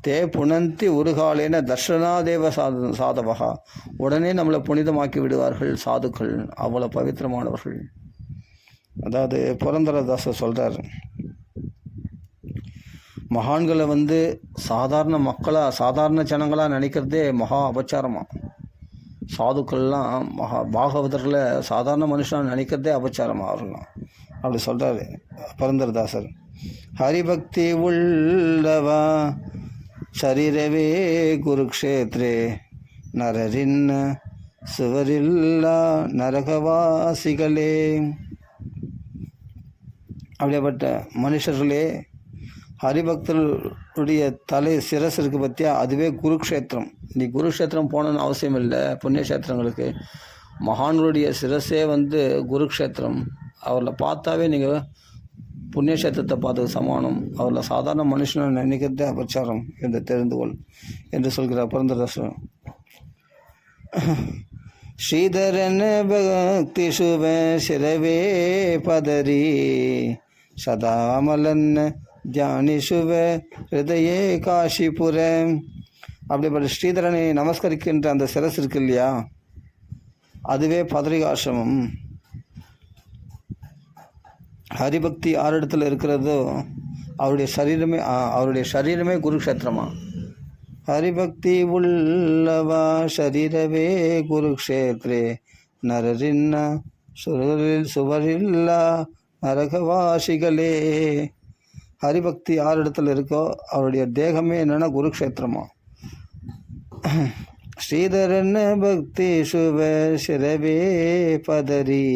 தே புனந்தி உருகாலேன தர்ஷனாதேவ சாதவகா. உடனே நம்மளை புனிதமாக்கி விடுவார்கள் சாதுக்கள், அவ்வளோ பவித்திரமானவர்கள். அதாவது புரந்தரதாசர் சொல்கிறார், மகான்களை வந்து சாதாரண ஜனங்களாக நினைக்கிறதே மகா அபச்சாரமாக. சாதுக்கள்லாம் பாகவதர்களை சாதாரண மனுஷனாக நினைக்கிறதே அபச்சாரமாக அவர்களாம். அப்படி சொல்கிறார் புரந்தரதாசர். ஹரிபக்தி உள்ளவா ಶರೀರವೇ ಕುರುಕ್ಷೇತ್ರೇ ನರರಿನ್ನ சுவரில்ல நரகவாசிகளே. அப்படிப்பட்ட மனுஷர்களே, ஹரிபக்தருடைய சிரஸ் இருக்குது பற்றியா, அதுவே குருக்ஷேத்திரம். நீ குருக்ஷேத்திரம் போகணுன்னு அவசியம் இல்லை. புண்ணியக்ஷேத்திரங்களுக்கு மகான்களுடைய சிரஸே வந்து குருக்ஷேத்திரம். அவர்களை பார்த்தாவே நீங்கள் புண்ணியக்ஷேத்திரத்தை பார்த்து சமானம். அவரில் சாதாரண மனுஷனை நினைக்கிறதே அபச்சாரம் என்று தெரிந்து கொள் என்று சொல்கிறார் புரந்தரதாசர். ஸ்ரீதரன் பக்தி சுப சிரவே பதரி சதாமலன் தியானி சுப ஹிருதயே காஷிபுர. அப்படிப்பட்ட ஸ்ரீதரனை நமஸ்கரிக்கின்ற அந்த சிரஸ் இருக்கு இல்லையா, அதுவே பதரிகாசிரமம். ஹரிபக்தி யாரிடத்தில் இருக்கிறதோ அவருடைய சரீரமே குருக்ஷேத்திரமா. ஹரிபக்தி உள்ளவா ஷரீரவே குருக்ஷேத்ரே நரரின்ன சுவரில்லா நரகவாசிகளே. ஹரிபக்தி யாரிடத்தில் இருக்கோ அவருடைய தேகமே என்னென்னா குருக்ஷேத்திரமா. ஸ்ரீதரன் பக்தி சுப சிரவே பதரி.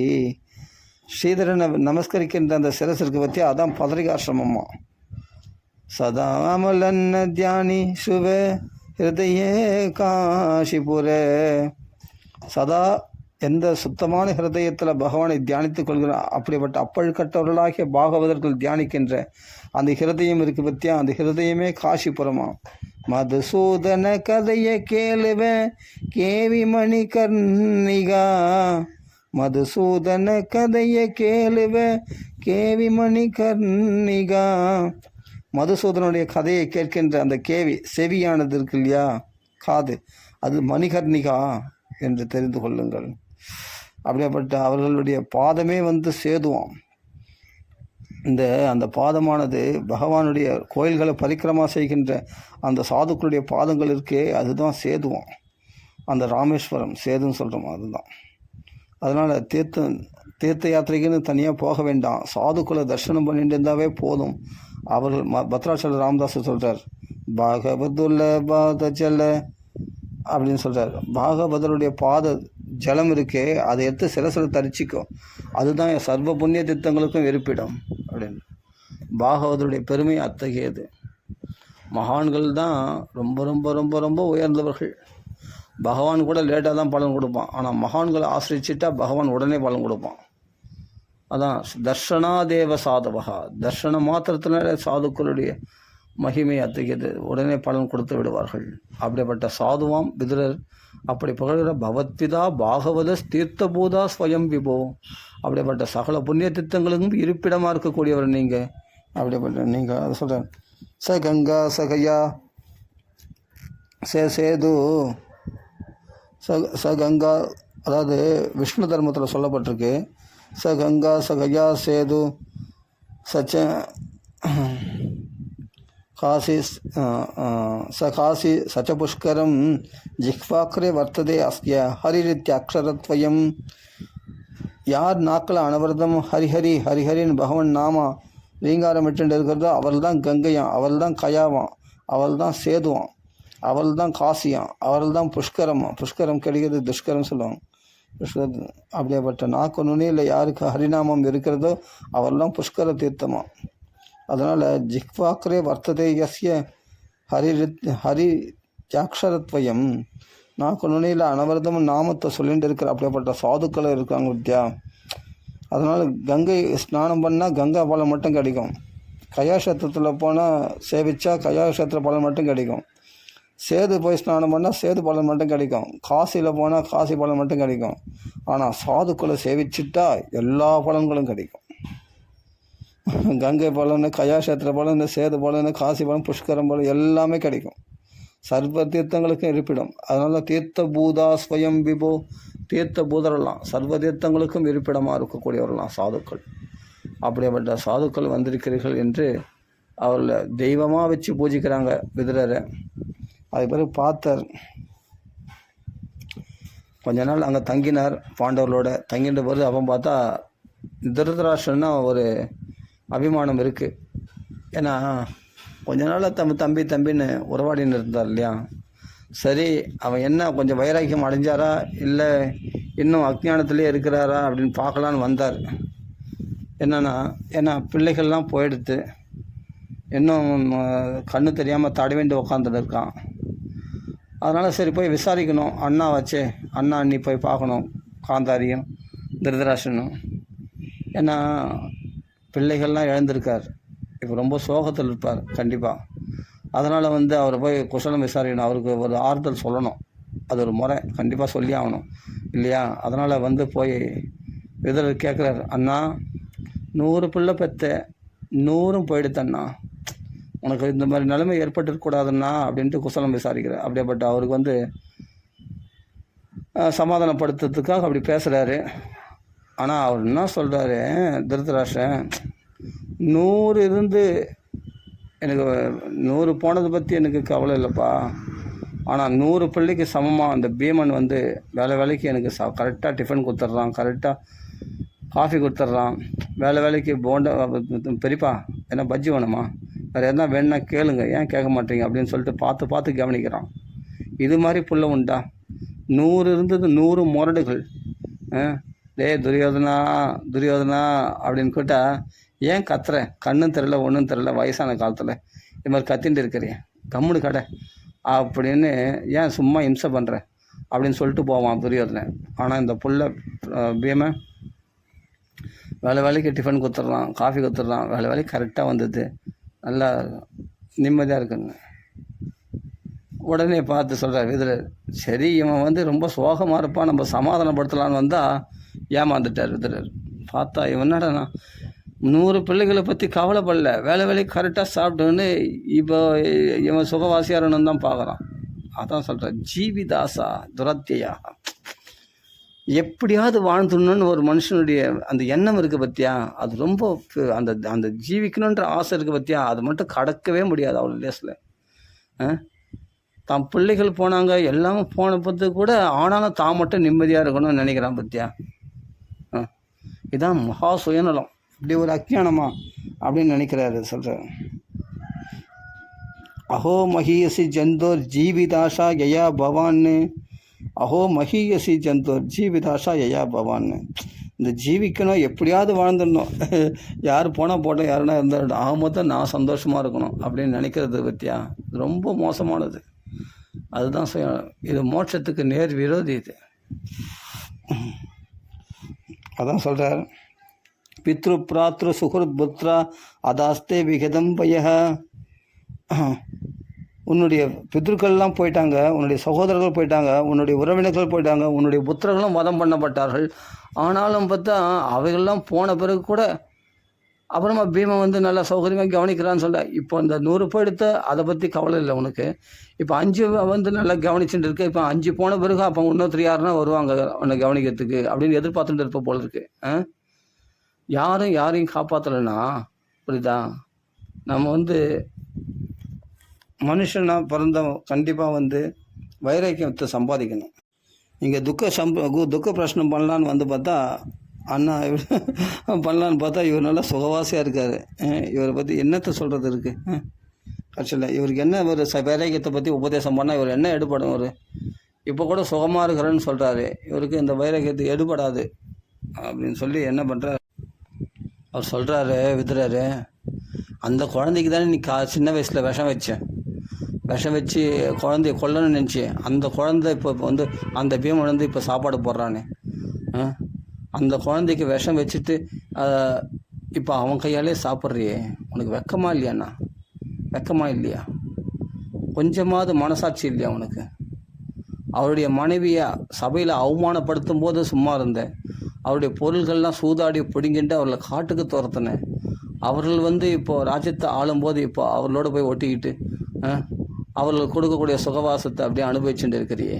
ஸ்ரீதரனை நமஸ்கரிக்கின்ற அந்த சிரசிற்கு பற்றி அதான் பதரிகாசிரமம்மா. சதாமலன் தியானி சுப ஹிருதயே காஷிபுர. சதா எந்த சுத்தமான ஹிருதயத்தில் பகவானை தியானித்துக் கொள்கிறார், அப்படிப்பட்ட அப்பழுக்கட்டவர்களாகிய பாகவதர்கள் தியானிக்கின்ற அந்த ஹிருதயம் இருக்கு பற்றியா, அந்த ஹிருதயமே காஷிபுரமா. மதுசூதன கதைய கேளுவ கேவி மணி கர்ணிகா. மதுசூதன கதைய கேளுவ கேவி மணி கர்ணிகா. மதுசூதனுடைய கதையை கேட்கின்ற அந்த கேவி செவியானது இருக்கு இல்லையா, காது, அது மணிகர்ணிகா என்று தெரிந்து கொள்ளுங்கள். அப்படிப்பட்ட அவர்களுடைய பாதமே வந்து சேதுவாம். அந்த பாதமானது பகவானுடைய கோயில்களை பரிக்கிரமா செய்கின்ற அந்த சாதுக்களுடைய பாதங்கள் இருக்கே, அதுதான் சேதுவாம். அந்த ராமேஸ்வரம் சேதுன்னு சொல்கிறோம், அதுதான். அதனால் தீர்த்த யாத்திரைக்குன்னு தனியாக போக வேண்டாம், சாதுக்களை தரிசனம் பண்ணிட்டு இருந்தாவே போதும். அவர்கள் பத்ராச்சல ராமதாஸ் சொல்கிறார், பாகவதுல்ல பாத ஜல அப்படின்னு சொல்கிறார். பாகவதருடைய பாத ஜலம் இருக்கே, அதை எடுத்து சிரசில் தரிச்சிக்கும், அதுதான் சர்வ புண்ணிய தீர்த்தங்களுக்கும் இருப்பிடம் அப்படின்னு. பாகவதருடைய பெருமை அத்தகையது. மகான்கள் தான் ரொம்ப ரொம்ப ரொம்ப ரொம்ப உயர்ந்தவர்கள். பகவான் கூட லேட்டாக தான் பலன் கொடுப்பான், ஆனால் மகான்களை ஆசிரிச்சிட்டா பகவான் உடனே பலன் கொடுப்பான். அதான் தர்ஷனாதேவ சாதவகா. தர்ஷன மாத்திரத்தினால சாதுக்களுடைய மகிமை அத்தகையது, உடனே பலன் கொடுத்து விடுவார்கள். அப்படிப்பட்ட சாதுவாம் விதுரர் அப்படி புகழ்கிற பவத்பிதா பாகவத தீர்த்தபூதா ஸ்வயம் விபோ. அப்படிப்பட்ட சகல புண்ணிய தீர்த்தங்களுக்கும் இருப்பிடமாக இருக்கக்கூடியவர் நீங்கள். அப்படிப்பட்ட நீங்கள் அதை சொல்கிறேன். ச கங்கா சகயா சேது ச கங்கா, அதாவது விஷ்ணு தர்மத்தில் சொல்லப்பட்டிருக்கு. ச கங்கா சகயா சேது சச்ச காசி சகாசி சச்ச புஷ்கரம் ஜிஹ்வாக்ரே வர்த்ததே அஸ்ய ஹரிரித்ய அக்ஷரத்வயம். யார் நாக்கில் அனவரதம் ஹரிஹரி ஹரிஹரின்னு பகவன் நாமா ரீங்காரம் விட்டு இருக்கிறதோ அவள் தான் கங்கையாம், அவள் தான் கயாவாம், அவள் தான் சேதுவான். அவள் தான் காசியம், அவள் தான் புஷ்கரமா. புஷ்கரம் கிடைக்கிறது துஷ்கரம் சொல்லுவாங்க. அப்படியேப்பட்ட நாக்கு நுனியில் யாருக்கு ஹரிநாமம் இருக்கிறதோ அவெல்லாம் புஷ்கர தீர்த்தமா. அதனால் ஜிஹ்வாக்ரே வர்த்ததே யஸ்ய ஹரி தியாக்ஷரத்வயம். நாக்கு நுனியில் அனவரதமும் நாமத்தை சொல்லிட்டு இருக்கிற அப்படியேப்பட்ட சாதுக்கள் இருக்காங்க வித்யா. அதனால் கங்கை ஸ்நானம் பண்ணால் கங்கா பலம் மட்டும் கிடைக்கும். கயாக்ஷேத்திரத்தில் போனால் சேவிச்சா கயாக்ஷேத்திர பலன் மட்டும் கிடைக்கும். சேது போய் ஸ்நானம் பண்ணால் சேது பலன் மட்டும் கிடைக்கும். காசியில் போனால் காசி பலன் மட்டும் கிடைக்கும். ஆனால் சாதுக்களை சேவிச்சிட்டா எல்லா பலன்களும் கிடைக்கும். கங்கை பலன், கயாக்ஷேத்திர பலன், சேது பலன், காசி பலன், புஷ்கரம் பலன் எல்லாமே கிடைக்கும். சர்வ தீர்த்தங்களுக்கும் இருப்பிடம். அதனால் தீர்த்த பூதா ஸ்வயம் விபோ, தீர்த்த பூதரெல்லாம் சர்வ தீர்த்தங்களுக்கும் இருப்பிடமாக இருக்கக்கூடியவர்களாம் சாதுக்கள். அப்படிப்பட்ட சாதுக்கள் வந்திருக்கிறீர்கள் என்று அவர்களை தெய்வமாக வச்சு பூஜிக்கிறாங்க விதுரரை. அது பிறகு பார்த்தார். கொஞ்ச நாள் அங்கே தங்கினார் பாண்டவர்களோட. தங்கின்ற போது அவன் பார்த்தா திருதராஷ்டிரன்னா ஒரு அபிமானம் இருக்குது. ஏன்னா கொஞ்ச நாள் தம்பின்னு உறவாடின்னு இருந்தார் இல்லையா. சரி, அவன் என்ன கொஞ்சம் வைராக்கியம் அடைஞ்சாரா இல்லை இன்னும் அஜ்ஞானத்திலே இருக்கிறாரா அப்படின்னு பார்க்கலான்னு வந்தார். ஏன்னா பிள்ளைகள்லாம் போயிடுத்து, இன்னும் கண்ணு தெரியாமல் தடவேண்டி உக்காந்துட்டு இருக்கான். அதனால் சரி போய் விசாரிக்கணும். அண்ணா வச்சே அண்ணா அண்ணி போய் பார்க்கணும், காந்தாரியும் திருதராஷ்டிரனும். ஏன்னா பிள்ளைகள்லாம் இழந்திருக்கார், இப்போ ரொம்ப சோகத்தில் இருப்பார் கண்டிப்பாக. அதனால் அவரை போய் குசலம் விசாரிக்கணும், அவருக்கு ஒரு ஆறுதல் சொல்லணும். அது ஒரு முறை, கண்டிப்பாக சொல்லி ஆகணும் இல்லையா. அதனால் போய் விதுரர் கேட்குறார், அண்ணா 100 பிள்ளை பெற்ற 100ம் போயிடுத்தண்ணா, உனக்கு இந்த மாதிரி நிலைமை ஏற்பட்டுருக்கூடாதுண்ணா அப்படின்ட்டு குசலம் விசாரிக்கிறார். அப்படியேப்பட்ட அவருக்கு சமாதானப்படுத்துறதுக்காக அப்படி பேசுகிறாரு. ஆனால் அவர் என்ன சொல்கிறாரு, திருதராஷ்டிரன் 100 இருந்து எனக்கு 100 போனதை பற்றி எனக்கு கவலை இல்லைப்பா. ஆனால் 100 பிள்ளைக்கு சமமாக அந்த பீமன் வேலைக்கு எனக்கு கரெக்டாக டிஃபன் கொடுத்துட்றான், கரெக்டாக காஃபி கொடுத்துட்றான், வேலைக்கு போண்டா பெரியப்பா என்ன பஜ்ஜி வேணுமா, வேறு எதனா வேணுன்னா கேளுங்க, ஏன் கேட்க மாட்டீங்க அப்படின்னு சொல்லிட்டு பார்த்து கவனிக்கிறான். இது மாதிரி புள்ள உண்டா? 100 இருந்தது 100 முரடுகள். துரியோதனா அப்படின்னு கேட்டால் ஏன் கத்துற, கண்ணும் தெரில ஒன்றும் தெரில, வயசான காலத்தில் இது மாதிரி கத்தின்ட்டு இருக்கிறேன், கம்முனு கடை அப்படின்னு ஏன் சும்மா இம்சை பண்ணுற அப்படின்னு சொல்லிட்டு போவான் துரியோதனன். ஆனால் இந்த புள்ள பீமன் வேலைக்கு டிஃபன் கொடுத்துட்றான், காஃபி கொடுத்துட்றான், வேலைக்கு கரெக்டாக வந்தது, நல்லா நிம்மதியாக இருக்குங்க. உடனே பார்த்து சொல்கிறார் விதுரர், சரி இவன் ரொம்ப சோகமாக இருப்பான், நம்ம சமாதானப்படுத்தலான்னு வந்தால் ஏமாந்துட்டார் விதுரர். பார்த்தா இவனடா 100 பிள்ளைகளை பற்றி கவலைப்படல, வேலைக்கு கரெக்டாக சாப்பிட்டுன்னு இப்போ இவன் சுகவாசியாரன்னு தான் பார்க்குறான். அதான் சொல்கிறேன், ஜீவிதாசா துரத்தியா, எப்படியாவது வாழ்ந்துடணுன்னு ஒரு மனுஷனுடைய அந்த எண்ணம் இருக்குது பற்றியா, அது ரொம்ப அந்த ஜீவிக்கணுன்ற ஆசை இருக்குது பற்றியா, அது மட்டும் கடக்கவே முடியாது அவ்வளோ லேஸில். தான் பிள்ளைகள் போனாங்க, எல்லாம் போன பற்றி கூட, ஆனாலும் தான் மட்டும் நிம்மதியாக இருக்கணும்னு நினைக்கிறான் பற்றியா. இதான் மகா சுயநலம், இப்படி ஒரு அஜ்ஞானமா அப்படின்னு நினைக்கிறாரு. சொல்கிறார், அஹோ மஹீயசி ஜந்தோர் ஜீவிதாஷா யயா பவான்னு, அஹோ மஹீயசி ஜந்தோர் ஜீவிதாஷா யயா பவான்னு. இந்த ஜீவிக்கணும், எப்படியாவது வாழ்ந்துடணும், யார் போனால் போட்டோம், யாருன்னா இருந்தால் ஆக மொத்தம் நான் சந்தோஷமாக இருக்கணும் அப்படின்னு நினைக்கிறது பற்றியா, ரொம்ப மோசமானது. அதுதான் இது மோட்சத்துக்கு நேர் விரோதி. இது அதான் சொல்கிறார், பித்ரு பிராத்ரு சுஹுத் புத்ரா அதாஸ்தே விகதம் பய. உன்னுடைய பித்ருக்கள்லாம் போயிட்டாங்க, உன்னுடைய சகோதரர்கள் போயிட்டாங்க, உன்னுடைய உறவினர்கள் போயிட்டாங்க, உன்னுடைய புத்திரர்களும் வதம் பண்ணப்பட்டார்கள். ஆனாலும் பார்த்தா அவைகள்லாம் போன பிறகு கூட அப்புறமா பீமன் நல்லா சௌகரியமாக கவனிக்கிறான்னு சொல்ல. இப்போ இந்த 100 போயிடுத்த அதை பற்றி கவலை இல்லை உனக்கு. இப்போ 5 நல்லா கவனிச்சுட்டு இருக்கு. இப்போ 5 போன பிறகு அப்போ இன்னொருத்தர் யாருன்னா வருவாங்க உன்னை கவனிக்கிறதுக்கு அப்படின்னு எதிர்பார்த்துட்டு இருப்ப போல இருக்கு. யாரையும் காப்பாற்றலைன்னா புரியுதா, நம்ம மனுஷனாக பிறந்த கண்டிப்பாக வைராக்கியத்தை சம்பாதிக்கணும். இங்கே துக்க பிரச்சனை பண்ணலான்னு பார்த்தா அண்ணா பண்ணலான்னு பார்த்தா இவர் நல்லா சுகவாசியாக இருக்கார். இவரை பற்றி என்னத்தை சொல்கிறது இருக்குது. ஆக்சுவலாக இவருக்கு என்ன ஒரு வைராக்கியத்தை பற்றி உபதேசம் பண்ணால் இவர் என்ன எடுபடும்? ஒரு இப்போ கூட சுகமாக இருக்கிறேன்னு சொல்கிறாரு, இவருக்கு இந்த வைராக்கியத்தை எடுபடாது அப்படின்னு சொல்லி என்ன பண்ணுறாரு, அவர் சொல்கிறாரு, வித்துறாரு, அந்த குழந்தைக்கு தானே நீ சின்ன வயசில் விஷம் வச்சு குழந்தைய கொல்லணும்னு நினச்சி, அந்த குழந்தை இப்போ வந்து அந்த பீமன் வந்து இப்போ சாப்பாடு போடுறானே, அந்த குழந்தைக்கு விஷம் வச்சுட்டு இப்போ அவன் கையாலே சாப்பிட்றியே, உனக்கு வெக்கமா இல்லையாண்ணா? வெக்கமா இல்லையா? கொஞ்சமாவது மனசாட்சி இல்லையா உனக்கு? அவருடைய மனைவியை சபையில் அவமானப்படுத்தும் போது சும்மா இருந்தேன், அவருடைய பொருள்கள்லாம் சூதாடி பிடிங்கிட்டு அவர்களை காட்டுக்கு துரத்தினேன், அவர்கள் வந்து இப்போது ராஜ்யத்தை ஆளும்போது இப்போ அவர்களோட போய் ஒட்டிக்கிட்டு அவர்களுக்கு கொடுக்கக்கூடிய சுகவாசத்தை அப்படியே அனுபவிச்சுட்டு இருக்கிறியே,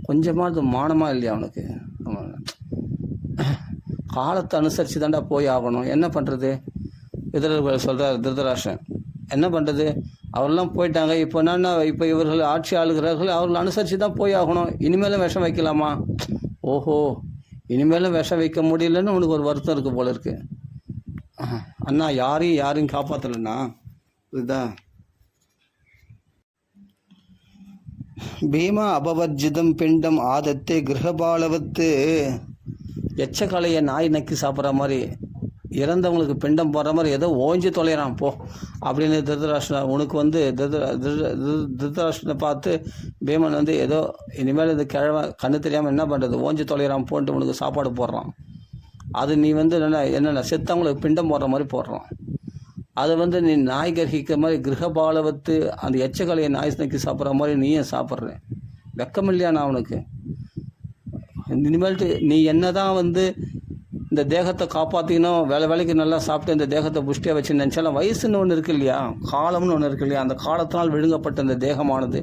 கொஞ்சமாவது மானமாக இல்லையா அவனுக்கு? காலத்தை அனுசரித்து தாண்டா போய் ஆகணும். என்ன பண்ணுறது? எதிரர்கள் சொல்கிறார் திருதராஷ்டிரன், என்ன பண்ணுறது? அவரெல்லாம் போயிட்டாங்க, இப்போ என்னென்னா இப்போ இவர்கள் ஆட்சி ஆளுகிறார்கள், அவர்கள் அனுசரித்து தான் போய் ஆகணும். இனிமேலும் விஷம் வைக்கலாமா? ஓஹோ, இனிமேலும் விஷம் வைக்க முடியலன்னு உனக்கு ஒரு வருத்தம் இருக்குது போல இருக்கு. அண்ணா யாரையும் காப்பாற்றலைண்ணா. இதுதான் பீமா அபவர்ஜிதம் பிண்டம் ஆதத்தே கிரகபாலவத்து. எச்சக்கலையை நாய் நக்கி சாப்பிட்ற மாதிரி, இறந்தவங்களுக்கு பிண்டம் போடுற மாதிரி ஏதோ ஓஞ்சி தொலைகிறான் போ அப்படின்னு திருதராஷ்டிரன் உனக்கு வந்து திருதராஷ்டிரனை பார்த்து பீமன் வந்து ஏதோ இனிமேல் இது கிழமை கண்ணு தெரியாமல் என்ன பண்ணுறது, ஓஞ்சி தொலைகிறான் போன்ட்டு உனக்கு சாப்பாடு போடுறான். அது நீ வந்து என்னென்ன செத்தவங்களுக்கு பிண்டம் போடுற மாதிரி போடுறான். அதை வந்து நீ நாய் கர்ஹிக்கிற மாதிரி கிரகபாலவத்து அந்த எச்சக்கலையை நாய் நக்கி சாப்பிட்ற மாதிரி நீயும் சாப்பிட்ற. வெக்கம் இல்லையா நான் அவனுக்கு? இனிமேல்ட்டு நீ என்ன தான் வந்து இந்த தேகத்தை காப்பாற்றிக்கணும், வேலைக்கு நல்லா சாப்பிட்டு இந்த தேகத்தை புஷ்டியாக வச்சு நினச்சாலும் வயசுன்னு ஒன்று இருக்கு இல்லையா, காலம்னு ஒன்று இருக்கு இல்லையா, அந்த காலத்தினால் விழுங்கப்பட்ட இந்த தேகமானது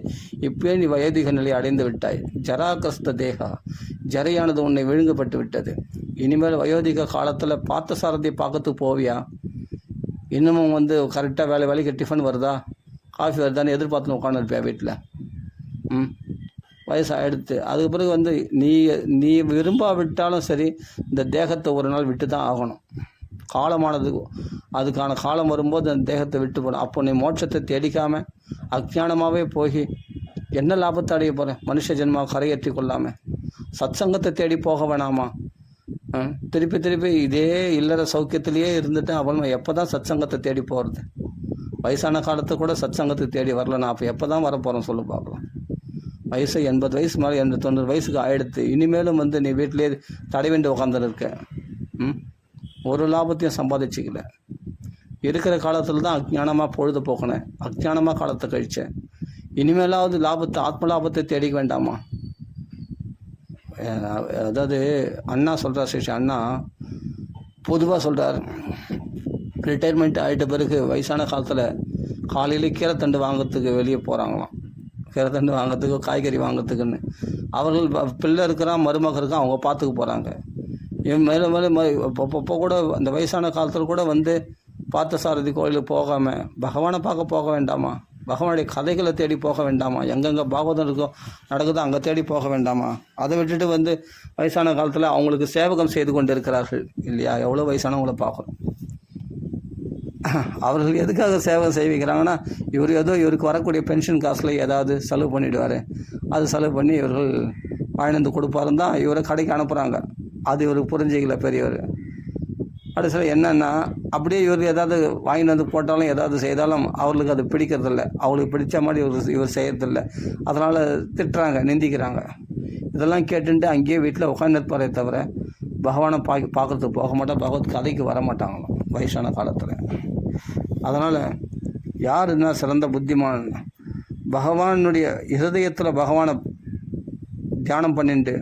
இப்போயே நீ வயோதிக நிலையை அடைந்து விட்டாய். ஜராகஸ்த தேகா, ஜரையானது உன்னை விழுங்கப்பட்டு விட்டது. இனிமேல் வயோதிக காலத்தில் பார்த்த சாரதியை பார்க்கறதுக்கு போவியா? இன்னமும் வந்து கரெக்டாக வேலைக்கு டிஃபன் வருதா, காஃபி வருதான்னு எதிர்பார்த்துன்னு உட்காந்துருப்பியா வீட்டில்? வயசாகிடுத்து. அதுக்கு பிறகு வந்து நீ விரும்பாவிட்டாலும் சரி இந்த தேகத்தை ஒரு நாள் விட்டு தான் ஆகணும். காலமானது அதுக்கான காலம் வரும்போது அந்த தேகத்தை விட்டு போகணும். அப்போ நீ மோட்சத்தை தேடிக்காமல் அஜ்ஞானமாகவே போய் என்ன லாபத்தை அடைய போகிறேன்? மனுஷ ஜென்மாவை கரையேற்றி கொள்ளாமல் சத்சங்கத்தை தேடி போக வேணாமா? திருப்பி இதே இல்லற சௌக்கியத்திலேயே இருந்துட்டு அப்புறமா எப்போ தான் சத்சங்கத்தை தேடி போகிறது? வயசான காலத்தை கூட சத்சங்கத்துக்கு தேடி வரல, நான் அப்போ எப்போ தான் வரப்போகிறேன் சொல்லு பார்க்கலாம். வயசு 80 வயசு மேலே 80-90 வயசுக்கு ஆகிடுத்து. இனிமேலும் வந்து நீ வீட்டிலே தடவிண்டு உட்காந்துன்னு இருக்க, ஒரு லாபத்தையும் சம்பாதிச்சிக்கல. இருக்கிற காலத்தில் தான் அஜ்ஞானமாக பொழுது போக்கினேன், அஜ்ஞானமாக காலத்தை கழித்தேன். இனிமேலாவது லாபத்தை ஆத்ம லாபத்தை தேடிக்க வேண்டாமா? அதாவது அண்ணா சொல்கிறார், ஸ்ரீ அண்ணா பொதுவாக சொல்கிறார், ரிட்டையர்மெண்ட் ஆகிட்ட பிறகு வயசான காலத்தில் காலையில் கீரைத்தண்டு வாங்கிறதுக்கு வெளியே போகிறாங்களாம். கீரைத்தண்டு வாங்கிறதுக்கு, காய்கறி வாங்கிறதுக்குன்னு. அவர்கள் பிள்ளை இருக்கிறான், மருமக இருக்கான், அவங்க பார்த்துக்க போகிறாங்க. இவன் மேலும் இப்போ கூட அந்த வயசான காலத்தில் கூட வந்து பார்த்த சாரதி கோயிலுக்கு போகாமல் பகவானை பார்க்க போக வேண்டாமா? பகவானுடைய கதைகளை தேடி போக வேண்டாமா? எங்கெங்கே பாகவதம் இருக்கோ நடக்குதோ அங்கே தேடி போக வேண்டாமா? அதை விட்டுட்டு வந்து வயசான காலத்தில் அவங்களுக்கு சேவகம் செய்து கொண்டு இருக்கிறார்கள் இல்லையா? எவ்வளோ வயசானவங்களை பார்க்குறோம். அவர்கள் எதுக்காக சேவகம் செய்விக்கிறாங்கன்னா, இவருக்கு வரக்கூடிய பென்ஷன் காசில் ஏதாவது செலவு பண்ணிவிடுவார், அது செலவு பண்ணி இவர்கள் வாழ்ந்து கொடுப்பாருன்னு தான் இவரை கடைக்கு அனுப்புகிறாங்க. அது இவருக்கு புரிஞ்சிக்கல பெரியவர். கடைசியில் என்னென்னா, அப்படியே இவர் ஏதாவது வாங்கிட்டு வந்து போட்டாலும் ஏதாவது செய்தாலும் அவர்களுக்கு அது பிடிக்கிறதில்ல, அவங்களுக்கு பிடிச்ச மாதிரி இவர் செய்யறதில்ல. அதனால் திட்டுறாங்க, நிந்திக்கிறாங்க. இதெல்லாம் கேட்டுட்டு அங்கேயே வீட்டில் உட்காந்துருப்பாரே தவிர பகவானை பார்க்குறதுக்கு போக மாட்டான், பகவத் கதைக்கு வர மாட்டாங்களாம் வயசான காலத்தில். அதனால் யார் என்ன சிறந்த புத்திமான்? பகவானுடைய இருதயத்தில் பகவானை தியானம் பண்ணிட்டு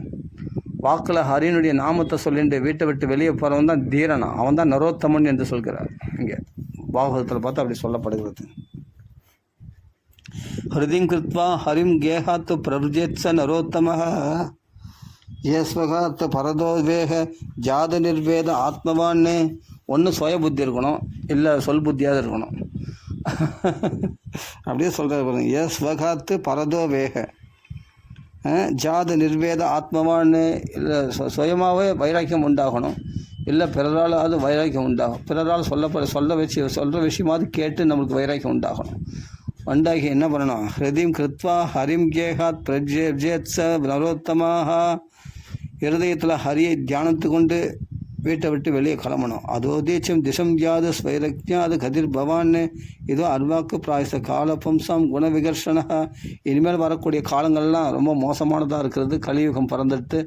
வாக்கில் ஹரினுடைய நாமத்தை சொல்லிட்டு வீட்டை விட்டு வெளியே போகிறவன் தான் தீரனா, அவன் தான் நரோத்தமன் என்று சொல்கிறார். இங்கே பாகவதத்தில் பார்த்தா அப்படி சொல்லப்படுகிறது. ஹிருதிம் கிருத்வா ஹரிம் கேகாத்து பிரபுஜேத்ஸ நரோத்தமஹ ஏஸ்வகாத்து பரதோவேக ஜாத நிர்வேத ஆத்மவான்னு. ஒன்று சுய புத்தி இருக்கணும், இல்லை சொல் புத்தியாவது இருக்கணும். அப்படியே சொல்கிறார் பாருங்க, ஏஸ்வகாத்து பரதோவேக ஜாத நிர்வேத ஆத்மவான்னு. இல்லை சுயமாகவே வைராக்கியம் உண்டாகணும், இல்லை பிறராலாவது வைராக்கியம் உண்டாகும். பிறரால் சொல்கிற விஷயமாவது கேட்டு நம்மளுக்கு வைராக்கியம் உண்டாகணும். வண்டாகி என்ன பண்ணணும்? ஹிருதிம் கிருத்வா ஹரிம் கேகாத் பிரஜேத்ஸ நரோத்தமாக, இருதயத்தில் ஹரியை தியானித்து கொண்டு வீட்டை விட்டு வெளியே கிளம்பணும். அதோதேச்சம் திசம் ஜாத ஸ்வைரஜாது கதிர் பவான்னு இதோ அர்வாக்கு பிராயச கால பும்சம் குணவிகர்ஷன. இனிமேல் வரக்கூடிய காலங்கள்லாம் ரொம்ப மோசமானதாக இருக்கிறது. கலியுகம் பறந்துட்டு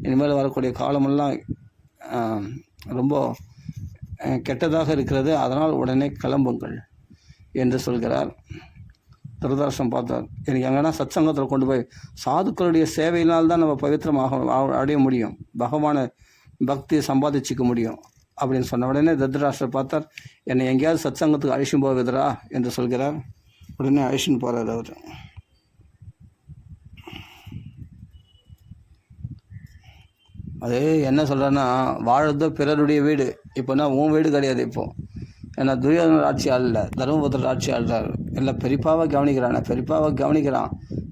இனிமேல் வரக்கூடிய காலமெல்லாம் ரொம்ப கெட்டதாக இருக்கிறது. அதனால் உடனே கிளம்புங்கள் என்று சொல்கிறார். திருதர்ஷனம் பார்த்தார், எனக்கு எங்கன்னா சத்சங்கத்தில் கொண்டு போய் சாதுக்களுடைய சேவையினால்தான் நம்ம பவித்திரமாக அடைய முடியும், பகவானை பக்தியை சம்பாதிச்சிக்க முடியும் அப்படின்னு சொன்ன உடனே திருதராஷ்டிரர் பார்த்தார், என்னை எங்கேயாவது சத்சங்கத்துக்கு அழிச்சும் போவதுரா என்று சொல்கிறார். உடனே அழிச்சுன்னு போகிறார் அவர். அது என்ன சொல்கிறேன்னா, வாழறதோ பிறருடைய வீடு. இப்போனா உன் வீடு கிடையாது. இப்போது ஏன்னா துரியோதன ஆட்சி ஆளல, தர்மபுத்திர ஆட்சி ஆள்றார். எல்லாம் பெரியப்பாவை கவனிக்கிறான்.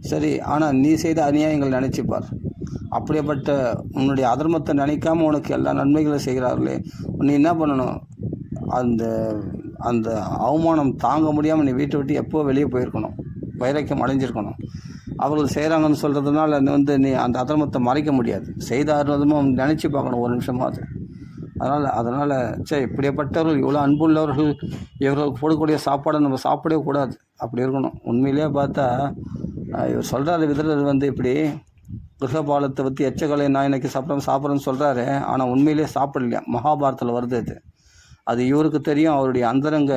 சரி, ஆனால் நீ செய்த அநியாயங்கள் நினச்சிப்பார். அப்படியேப்பட்ட உன்னுடைய அதர்மத்தை நினைக்காம உனக்கு எல்லா நன்மைகளும் செய்கிறார்களே, நீ என்ன பண்ணணும்? அந்த அந்த அவமானம் தாங்க முடியாமல் நீ வீட்டை விட்டு எப்போ வெளியே போயிருக்கணும், வைராக்கியம் அடைஞ்சிருக்கணும். அவர்கள் செய்கிறாங்கன்னு சொல்கிறதுனால நீ அந்த அதர்மத்தை மறைக்க முடியாது. செய்த அதர்மமும் நினச்சி பார்க்கணும் ஒரு நிமிஷமாவது. அதனால் சரி, இப்படியேப்பட்டவர்கள் இவ்வளோ அன்புள்ளவர்கள் இவர்களுக்கு போடக்கூடிய சாப்பாடை நம்ம சாப்பிடவே கூடாது. அப்படி இருக்கணும். உண்மையிலே பார்த்தா இவர் சொல்கிறாரு, விதரர் இப்படி கிரகபாலத்தை பற்றி எச்சக்கலை நான் இன்னைக்கு சாப்பிட்றேன்னு சொல்கிறாரு. ஆனால் உண்மையிலே சாப்பிடலையா. மகாபாரத்தில் வருது அது இவருக்கு தெரியும். அவருடைய அந்தரங்க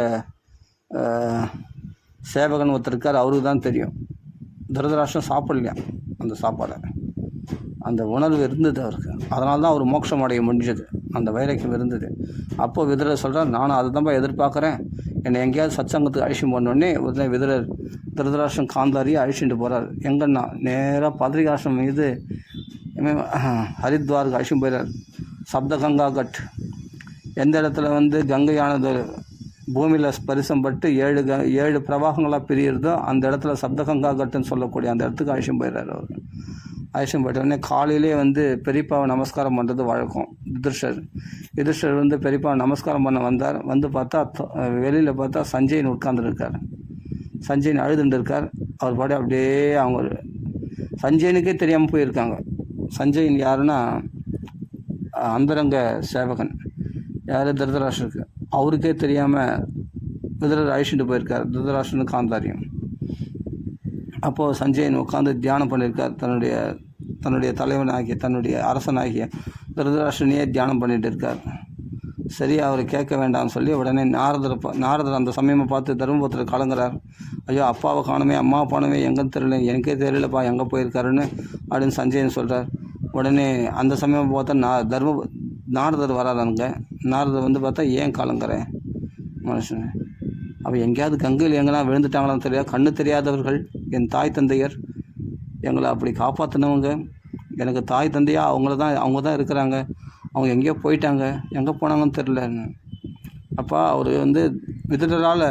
சேவகன் ஒருத்தர் இருக்கார், அவருக்கு தான் தெரியும். திருதராஷ்டிரம் சாப்பிடலையா அந்த சாப்பாடை. அந்த உணர்வு இருந்தது அவருக்கு. அதனால தான் அவர் மோட்சம் அடைய முடிஞ்சது. அந்த வைராக்கியம் இருந்தது. அப்போது விதரர் சொல்கிறார், நானும் அதை தான் எதிர்பார்க்குறேன், என்னை எங்கேயாவது சத்சங்கத்துக்கு அழிச்சும் போனோடனே உடனே விதரர் திருதராஷ்டிரம் காந்தாரியை அழிச்சுட்டு போகிறார். எங்கன்னா நேராக பத்ரிகாஷ்டிரம் மீது ஹரித்வாருக்கு அழிச்சும் போயிறார். சப்தகங்கா கட், எந்த இடத்துல கங்கையானது பூமியில் ஸ்பரிசம் பட்டு 7 பிரவாகங்களாக பிரியிறதோ அந்த இடத்துல சப்தகங்கா கட்டுன்னு சொல்லக்கூடிய அந்த இடத்துக்கு அழிச்சும் போயிடுறார் அவர். அழிச்சும் போயிட்ட உடனே காலையிலே பெரியப்பாவை நமஸ்காரம் பண்ணுறது வழக்கம். யுதிஷ்டர் பெரியப்பாவை நமஸ்காரம் பண்ண வந்தார். பார்த்தா வெளியில் பார்த்தா சஞ்சயன் உட்கார்ந்துருக்கார். சஞ்சயன் அழுதுண்டு இருக்கார். அவர் பாடி அப்படியே அவங்க சஞ்சயனுக்கே தெரியாமல் போயிருக்காங்க. சஞ்சயன் யாருன்னா அந்தரங்க சேவகன். யார்? திருதராஷ்டிரருக்கு. அவருக்கே தெரியாமல் விதரர் அழிச்சுட்டு போயிருக்கார், திருதராஷ்டிரன் காந்தாரியம். அப்போது சஞ்சயன் உட்காந்து தியானம் பண்ணியிருக்கார். தன்னுடைய தலைவனாகிய தன்னுடைய அரசனாகிய திருதராஷ்டிரனையே தியானம் பண்ணிட்டு இருக்கார். சரி, அவர் கேட்க வேண்டாம்னு சொல்லி உடனே நாரதர் அந்த சமயமாக பார்த்து தர்மபுத்திரர் கலங்குறார். ஐயோ, அப்பாவை காணுமே, அம்மாவை காணுமே, எங்கன்னு தெரியல, எனக்கே தெரியலப்பா எங்கே போயிருக்காருன்னு அப்படின்னு சஞ்சயன் சொல்கிறார். உடனே அந்த சமயம் பார்த்தா நாரதர் வராதானுங்க. நாரதர் பார்த்தா ஏன் கலங்குறேன் மனுஷன், அப்போ எங்கேயாவது கங்கையில் எங்கன்னா விழுந்துட்டாங்களான்னு தெரியாது. கண்ணு தெரியாதவர்கள் என் தாய் தந்தையர், எங்களை அப்படி காப்பாற்றினவங்க, எனக்கு தாய் தந்தையாக அவங்க தான் இருக்கிறாங்க, அவங்க எங்கேயோ போயிட்டாங்க, எங்கே போனாங்கன்னு தெரில. அப்போ அவர் விதரால்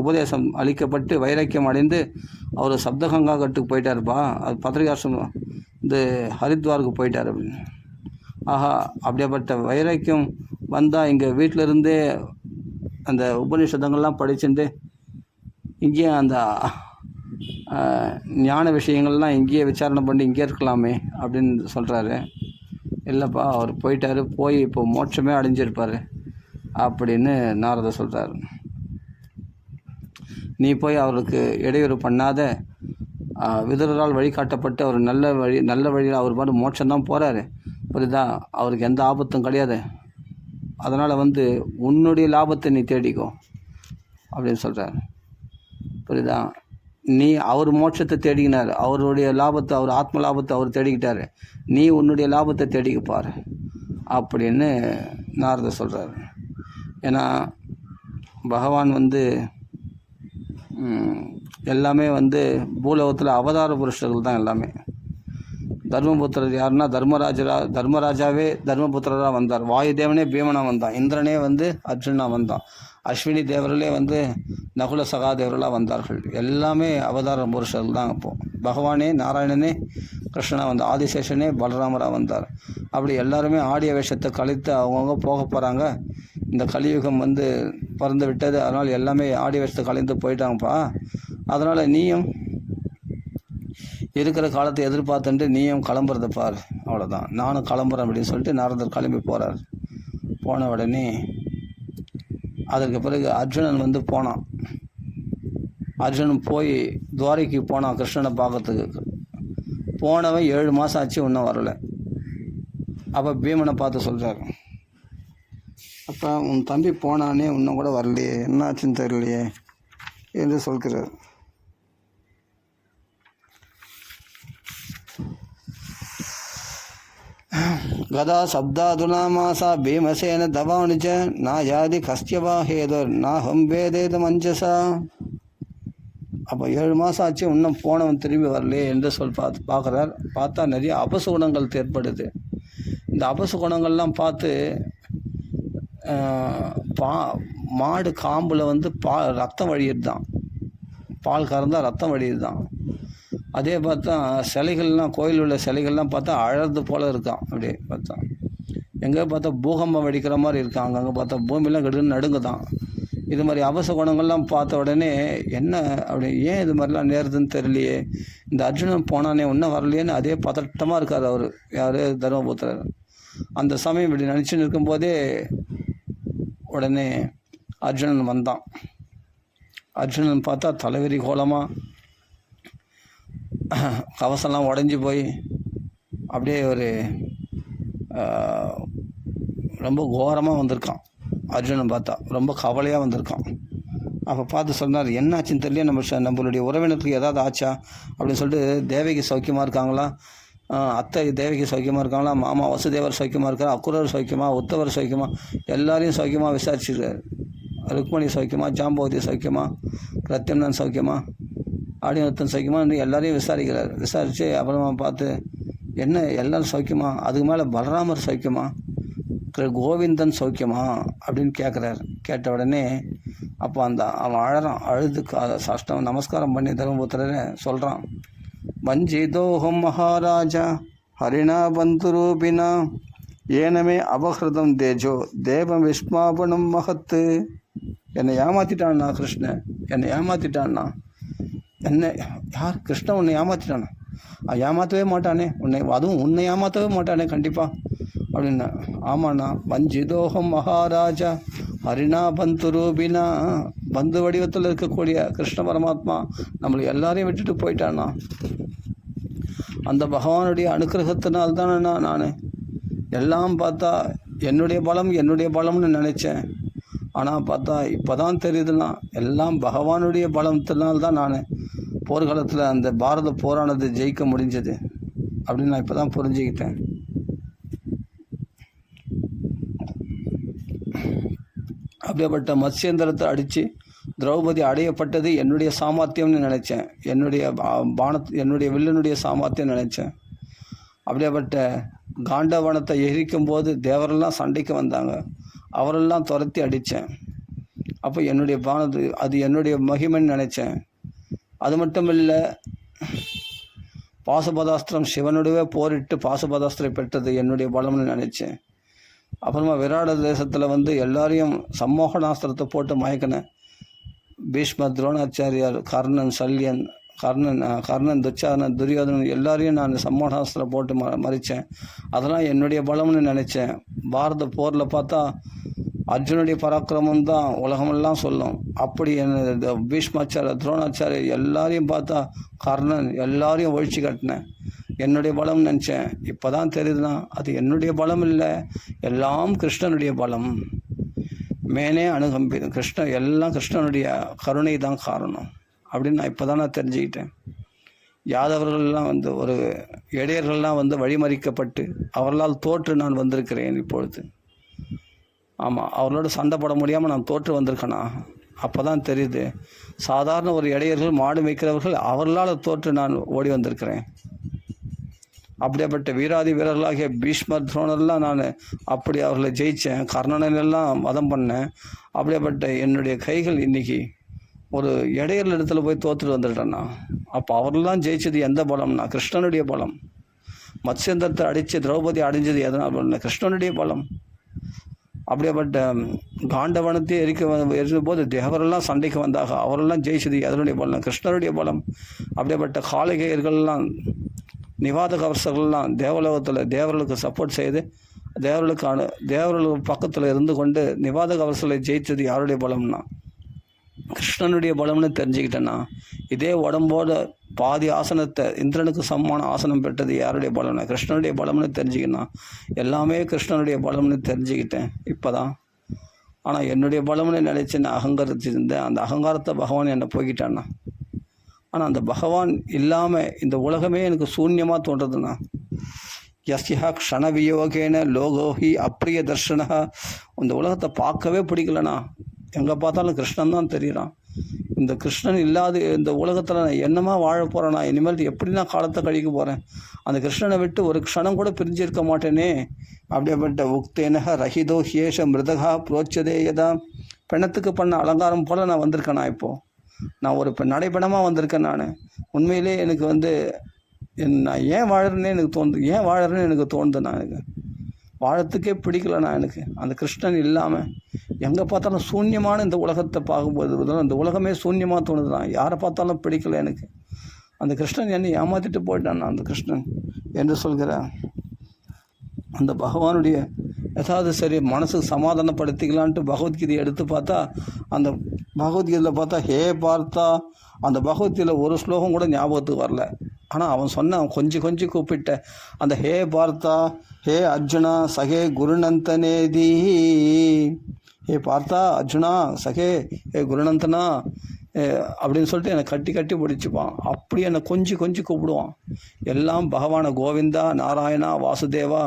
உபதேசம் அளிக்கப்பட்டு வைராக்கியம் அடைந்து அவர் சப்தகங்கா கட்டுக்கு போயிட்டாருப்பா. அது பத்ரிகாஷ்டிரம் ஹரித்வாருக்கு போயிட்டார் அப்படின்னு. ஆஹா, அப்படியேப்பட்ட வைராக்கியம் வந்தால் இங்கே வீட்டிலருந்தே அந்த உபநிஷதங்கள்லாம் படிச்சுட்டு இங்கேயே அந்த ஞான விஷயங்கள்லாம் இங்கேயே விசாரணை பண்ணி இங்கே இருக்கலாமே அப்படின்னு சொல்கிறாரு. இல்லைப்பா, அவர் போயிட்டார், போய் இப்போ மோட்சமே அடைஞ்சிருப்பார் அப்படின்னு நாரதர் சொல்கிறார். நீ போய் அவருக்கு இடையூறு பண்ணாத, விதரால் வழிகாட்டப்பட்டு அவர் நல்ல வழியில் அவர் பாட்டு மோட்சம்தான் போகிறாரு, புரியுதா? அவருக்கு எந்த ஆபத்தும் கிடையாது. அதனால் உன்னுடைய லாபத்தை நீ தேடிக்கோ அப்படின்னு சொல்கிறார், புரியுதா? நீ அவர் மோட்சத்தை தேடிக்கினார், அவருடைய லாபத்தை, அவர் ஆத்ம லாபத்தை அவர் தேடிக்கிட்டார், நீ உன்னுடைய லாபத்தை தேடிக்கப்பார் அப்படின்னு நாரதர் சொல்கிறார். ஏன்னா பகவான் எல்லாமே பூலோகத்தில் அவதார புருஷர்கள் தான் எல்லாமே. தர்மபுத்திரர் யாருன்னா தர்மராஜாவே தர்மபுத்திரராக வந்தார். வாயுதேவனே பீமனாக வந்தான். இந்திரனே அர்ஜுனாக வந்தான். அஸ்வினி தேவர்களே நகுல சகாதேவர்களாக வந்தார்கள். எல்லாமே அவதார புருஷர்கள் தான். அப்போது பகவானே நாராயணனே கிருஷ்ணனாக வந்தார். ஆதிசேஷனே பலராமராக வந்தார். அப்படி எல்லாருமே ஆடிய வேஷத்தை கழித்து அவங்கவுங்க போக போகிறாங்க. இந்த கலியுகம் பிறந்து விட்டது. அதனால் எல்லாமே ஆடிய வேஷத்தை கழிந்து போயிட்டாங்கப்பா. அதனால் நீயும் இருக்கிற காலத்தை எதிர்பார்த்துட்டு நீயும் கிளம்புறத பார், அவ்வளோதான், நானும் கிளம்புறேன் அப்படின்னு சொல்லிட்டு நாரதர் கிளம்பி போகிறார். போன உடனே அதற்கு பிறகு அர்ஜுனன் போனான். அர்ஜுனன் போய் துவாரைக்கு போனான் கிருஷ்ணனை பார்க்கறதுக்கு. போனவன் 7 மாதம் ஆச்சு, இன்னும் வரலை. அப்போ பீமனை பார்த்து சொல்கிறார், அப்போ உன் தம்பி போனானே இன்னும் கூட வரலையே, என்ன ஆச்சுன்னு தெரியலையே என்று சொல்கிறார். கதா சப்தாதுனா மாசா பீமசேன தவானுஜ நா யாதி கஸ்யவா ஹேதர் நாஹம் வேதேத மஞ்சசா. அப்போ 7 மாதம் ஆச்சு, இன்னும் போனவன் திரும்பி வரலையே என்று பார்க்குறார். பார்த்தா நிறைய அபசுகுணங்கள் ஏற்படுது. இந்த அபசுகுணங்கள்லாம் பார்த்து மாடு காம்பில் ரத்தம் வழியுது தான், பால் கறந்தால் ரத்தம் வழியுது தான். அதே பார்த்தா சிலைகள்லாம், கோயில் உள்ள சிலைகள்லாம் பார்த்தா அழறது போல் இருக்கான். அப்படியே பார்த்தா எங்கே பார்த்தா பூகம்பம் வெடிக்கிற மாதிரி இருக்கான். அங்கங்கே பார்த்தா பூமியெல்லாம் கெடுன்னு நடுங்கு தான். இது மாதிரி குணங்கள்லாம் பார்த்த உடனே என்ன அப்படி ஏன் இது மாதிரிலாம் நேருதுன்னு தெரியலையே, இந்த அர்ஜுனன் போனானே இன்னும் வரலையேன்னு அதே பதட்டமாக இருக்கார் அவர், யார், தர்மபுத்திரர். அந்த சமயம் இப்படி நினச்சின்னு இருக்கும்போதே உடனே அர்ஜுனன் வந்தான். அர்ஜுனன் பார்த்தா தலைவரி கோலமாக கவசம்லாம் உடஞ்சி போய் அப்படியே ஒரு ரொம்ப கோரமாக வந்திருக்கான். அர்ஜுனன் பார்த்தா ரொம்ப கவலையாக வந்திருக்கான். அப்போ பார்த்து சொன்னார், என்ன ஆச்சுன்னு தெரியல, நம்மளுடைய உறவினருக்கு ஏதாவது ஆச்சா அப்படின்னு சொல்லிட்டு, தேவகி சௌக்கியமாக இருக்காங்களா, அத்தை தேவகி சௌக்கியமாக இருக்காங்களா, மாமா வசுதேவர் சௌக்கியமாக இருக்கார், அக்குரர் சௌக்கியமா, உத்தவர் சௌக்கியமா, எல்லாரையும் சௌக்கியமாக விசாரிச்சுருக்கார். ருக்மணி சௌக்கியமா, ஜாம்பவதி சௌக்கியமா, பிரத்யம்னன் சௌக்கியமா, ஆடினத்தன் சௌக்கியமா, எல்லாரையும் விசாரிக்கிறார். விசாரித்து அப்புறமா பார்த்து என்ன எல்லாரும் சௌக்கியமா, அதுக்கு மேலே பலராமர் சௌக்கியமா, கோவிந்தன் சௌக்கியமா அப்படின்னு கேட்குறாரு. கேட்ட உடனே அப்போ அவன் அழறான். அழுது சாஷ்டம் நமஸ்காரம் பண்ணி தர்மபுத்திரரை சொல்கிறான், வஞ்சிதோஹம் மகாராஜா ஹரிணா பந்துரூபினா ஏனமே அபகிருதம் தேஜோ தேவம் விஸ்மாபனம் மகத்து. என்னை ஏமாற்றிட்டான்னா கிருஷ்ணன், என்னை ஏமாற்றிட்டான்னா. என்ன யார்? கிருஷ்ணன் உன்னை ஏமாற்றிட்டானா? ஏமாற்றவே மாட்டானே உன்னை, அதுவும் உன்னை ஏமாற்றவே மாட்டானே கண்டிப்பாக அப்படின்னா. ஆமாண்ணா, வஞ்சிதோகம் மகாராஜா ஹரிணா பந்து ரூபினா, பந்து வடிவத்தில் இருக்கக்கூடிய கிருஷ்ண பரமாத்மா நம்மளை எல்லாரையும் விட்டுட்டு போயிட்டானா. அந்த பகவானுடைய அனுக்கிரகத்தினால்தானே நான் எல்லாம் பார்த்தா என்னுடைய பலம்னு நினச்சேன். ஆனால் பார்த்தா இப்போ தான் தெரியுதுன்னா எல்லாம் பகவானுடைய பலத்தினால்தான் நான் போர்க்காலத்தில் அந்த பாரத போரானது ஜெயிக்க முடிஞ்சது அப்படின்னு நான் இப்போ தான் புரிஞ்சுக்கிட்டேன். அப்படியேப்பட்ட மத்ஸ்யேந்திரத்தை அடித்து திரௌபதி அடையப்பட்டது என்னுடைய சாமர்த்தியம்னு நினச்சேன், என்னுடைய வில்லனுடைய சாமர்த்தியம் நினச்சேன். அப்படியேப்பட்ட காண்டவனத்தை எரிக்கும் போது தேவரெல்லாம் சண்டைக்கு வந்தாங்க, அவரெல்லாம் துரத்தி அடித்தேன். அப்போ என்னுடைய அது என்னுடைய மகிமைன்னு நினச்சேன். அது மட்டும் இல்லை, பாசுபதாஸ்திரம் சிவனுடைய போரிட்டு பாசுபதாஸ்திரம் பெற்றது என்னுடைய பலம்னு நினச்சேன். அப்புறமா விராட தேசத்தில் எல்லாரையும் சம்மோகனாஸ்திரத்தை போட்டு மயக்கினேன். பீஷ்மர், துரோணாச்சாரியார், கர்ணன், சல்யன், கர்ணன், துச்சாதனன், துரியோதனன் எல்லாரையும் நான் சம்மோகனாஸ்திரம் போட்டு மறித்தேன். அதெல்லாம் என்னுடைய பலம்னு நினச்சேன். பாரத போரில் பார்த்தா அர்ஜுனுடைய பராக்கிரமம் தான் உலகமெல்லாம் சொல்லும். அப்படி பீஷ்மாச்சாரியர், துரோணாச்சாரியர் எல்லாரையும் பார்த்தா கர்ணன் எல்லாரையும் ஒழிச்சு கட்டினேன். என்னுடைய பலம் நினச்சேன். இப்போ தான் தெரியுதுன்னா அது என்னுடைய பலம் இல்லை, எல்லாம் கிருஷ்ணனுடைய பலம். மேனே அணுகம்பி எல்லாம் கிருஷ்ணனுடைய கருணை தான் காரணம் அப்படின்னு நான் இப்போ தான் நான் தெரிஞ்சுக்கிட்டேன். யாதவர்கள்லாம் ஒரு இடையர்கள்லாம் வழிமறிக்கப்பட்டு அவர்களால் தோற்று நான் வந்திருக்கிறேன் இப்பொழுது. ஆமாம், அவர்களோட சண்டை போட முடியாமல் நான் தோற்று வந்திருக்கேனா? அப்போ தான் தெரியுது, சாதாரண ஒரு இடையர்கள், மாடு மேய்க்கிறவர்கள், அவர்களால் தோற்று நான் ஓடி வந்திருக்கிறேன். அப்படியேப்பட்ட வீராதி வீரர்களாகிய பீஷ்மர், துரோணர்லாம் நான் அப்படி அவர்களை ஜெயித்தேன். கர்ணனெல்லாம் வதம் பண்ணேன். அப்படியேப்பட்ட என்னுடைய கைகள் இன்றைக்கி ஒரு இடையர்கள் இடத்துல போய் தோற்றுட்டு வந்துட்டேன்னா, அப்போ அவர்களெலாம் ஜெயிச்சது எந்த பலம்னா கிருஷ்ணனுடைய பலம். மத்ஸ்யேந்திரத்தை அடித்து திரௌபதி அடைஞ்சது எதனால் பலம்? கிருஷ்ணனுடைய பலம். அப்படியேப்பட்ட காண்டவனத்தை எரிக்கும் போது தேவரெல்லாம் சண்டைக்கு வந்தாக, அவரெல்லாம் ஜெயிச்சது அதனுடைய பலம், கிருஷ்ணருடைய பலம். அப்படியேப்பட்ட காளிகையர்கள்லாம் நிவாத கவசங்கள்லாம் தேவர்களுக்கு சப்போர்ட் செய்து தேவர்களுக்கு பக்கத்தில் இருந்து கொண்டு நிவாத கவசங்களை ஜெயித்தது யாருடைய பலம்னா கிருஷ்ணனுடைய பலம்னு தெரிஞ்சுக்கிட்டேன்னா, இதே உடம்போட பாதி ஆசனத்தை இந்திரனுக்கு சமமான ஆசனம் பெற்றது யாருடைய பலம்னா கிருஷ்ணனுடைய பலம்னு தெரிஞ்சுக்கினா, எல்லாமே கிருஷ்ணனுடைய பலம்னு தெரிஞ்சுக்கிட்டேன் இப்போ தான். ஆனால் என்னுடைய பலம்னு நினச்சி நான் அகங்காரத்திருந்தேன். அந்த அகங்காரத்தை பகவான் என்னை போய்கிட்டான்னா. ஆனால் அந்த பகவான் இல்லாமல் இந்த உலகமே எனக்கு சூன்யமாக தோன்றதுண்ணா. யஸ்யா க்ஷணவியோகேன லோகோஹி அப்பிரிய தர்ஷனா. இந்த உலகத்தை பார்க்கவே பிடிக்கலண்ணா. எங்கே பார்த்தாலும் கிருஷ்ணன் தான் தெரியுறான். இந்த கிருஷ்ணன் இல்லாத இந்த உலகத்தில் நான் என்னமா வாழ போகிறேன்னா, இனிமேல் எப்படி நான் காலத்தை கழிக்க போகிறேன்? அந்த கிருஷ்ணனை விட்டு ஒரு க்ஷணம் கூட பிரிஞ்சிருக்க மாட்டேனே. அப்படியேப்பட்ட உக்தேனக ரஹிதோ ஹேஷ மிருதகா புரோச்சதேயதா. பிணத்துக்கு பண்ண அலங்காரம் போல் நான் வந்திருக்கேண்ணா. இப்போது நான் ஒரு நடைபெணமாக வந்திருக்கேன். நான் உண்மையிலே எனக்கு நான் ஏன் வாழறேன்னு எனக்கு தோணுது. நான் எனக்கு வாழத்துக்கே பிடிக்கலண்ணா. எனக்கு அந்த கிருஷ்ணன் இல்லாமல் எங்கே பார்த்தாலும் சூன்யமான இந்த உலகத்தை பார்க்கும்போது இந்த உலகமே சூன்யமாக தோணுதுண்ணா. யாரை பார்த்தாலும் பிடிக்கல எனக்கு. அந்த கிருஷ்ணன் என்னை ஏமாற்றிட்டு போயிட்டான்னா அந்த கிருஷ்ணன் என்று சொல்கிறேன். அந்த பகவானுடைய ஏதாவது சரி மனசுக்கு சமாதானப்படுத்திக்கலான்ட்டு பகவத்கீதையை எடுத்து பார்த்தா, அந்த பகவத்கீதையில் பார்த்தா ஹே பார்த்தா அந்த பகவத்கீதையில் ஒரு ஸ்லோகம் கூட ஞாபகத்துக்கு வரல. ஆனால் அவன் கொஞ்சம் கூப்பிட்ட அந்த ஹே பார்த்தா ஹே அர்ஜுனா சகே குருநந்தனேதி, ஹே பார்த்தா அர்ஜுனா சகே ஹே குருநந்தனா அப்படின்னு சொல்லிட்டு என்னை கட்டி பிடிச்சிப்பான். அப்படி என்னை கொஞ்சம் கூப்பிடுவான். எல்லாம் பகவானை கோவிந்தா நாராயணா வாசுதேவா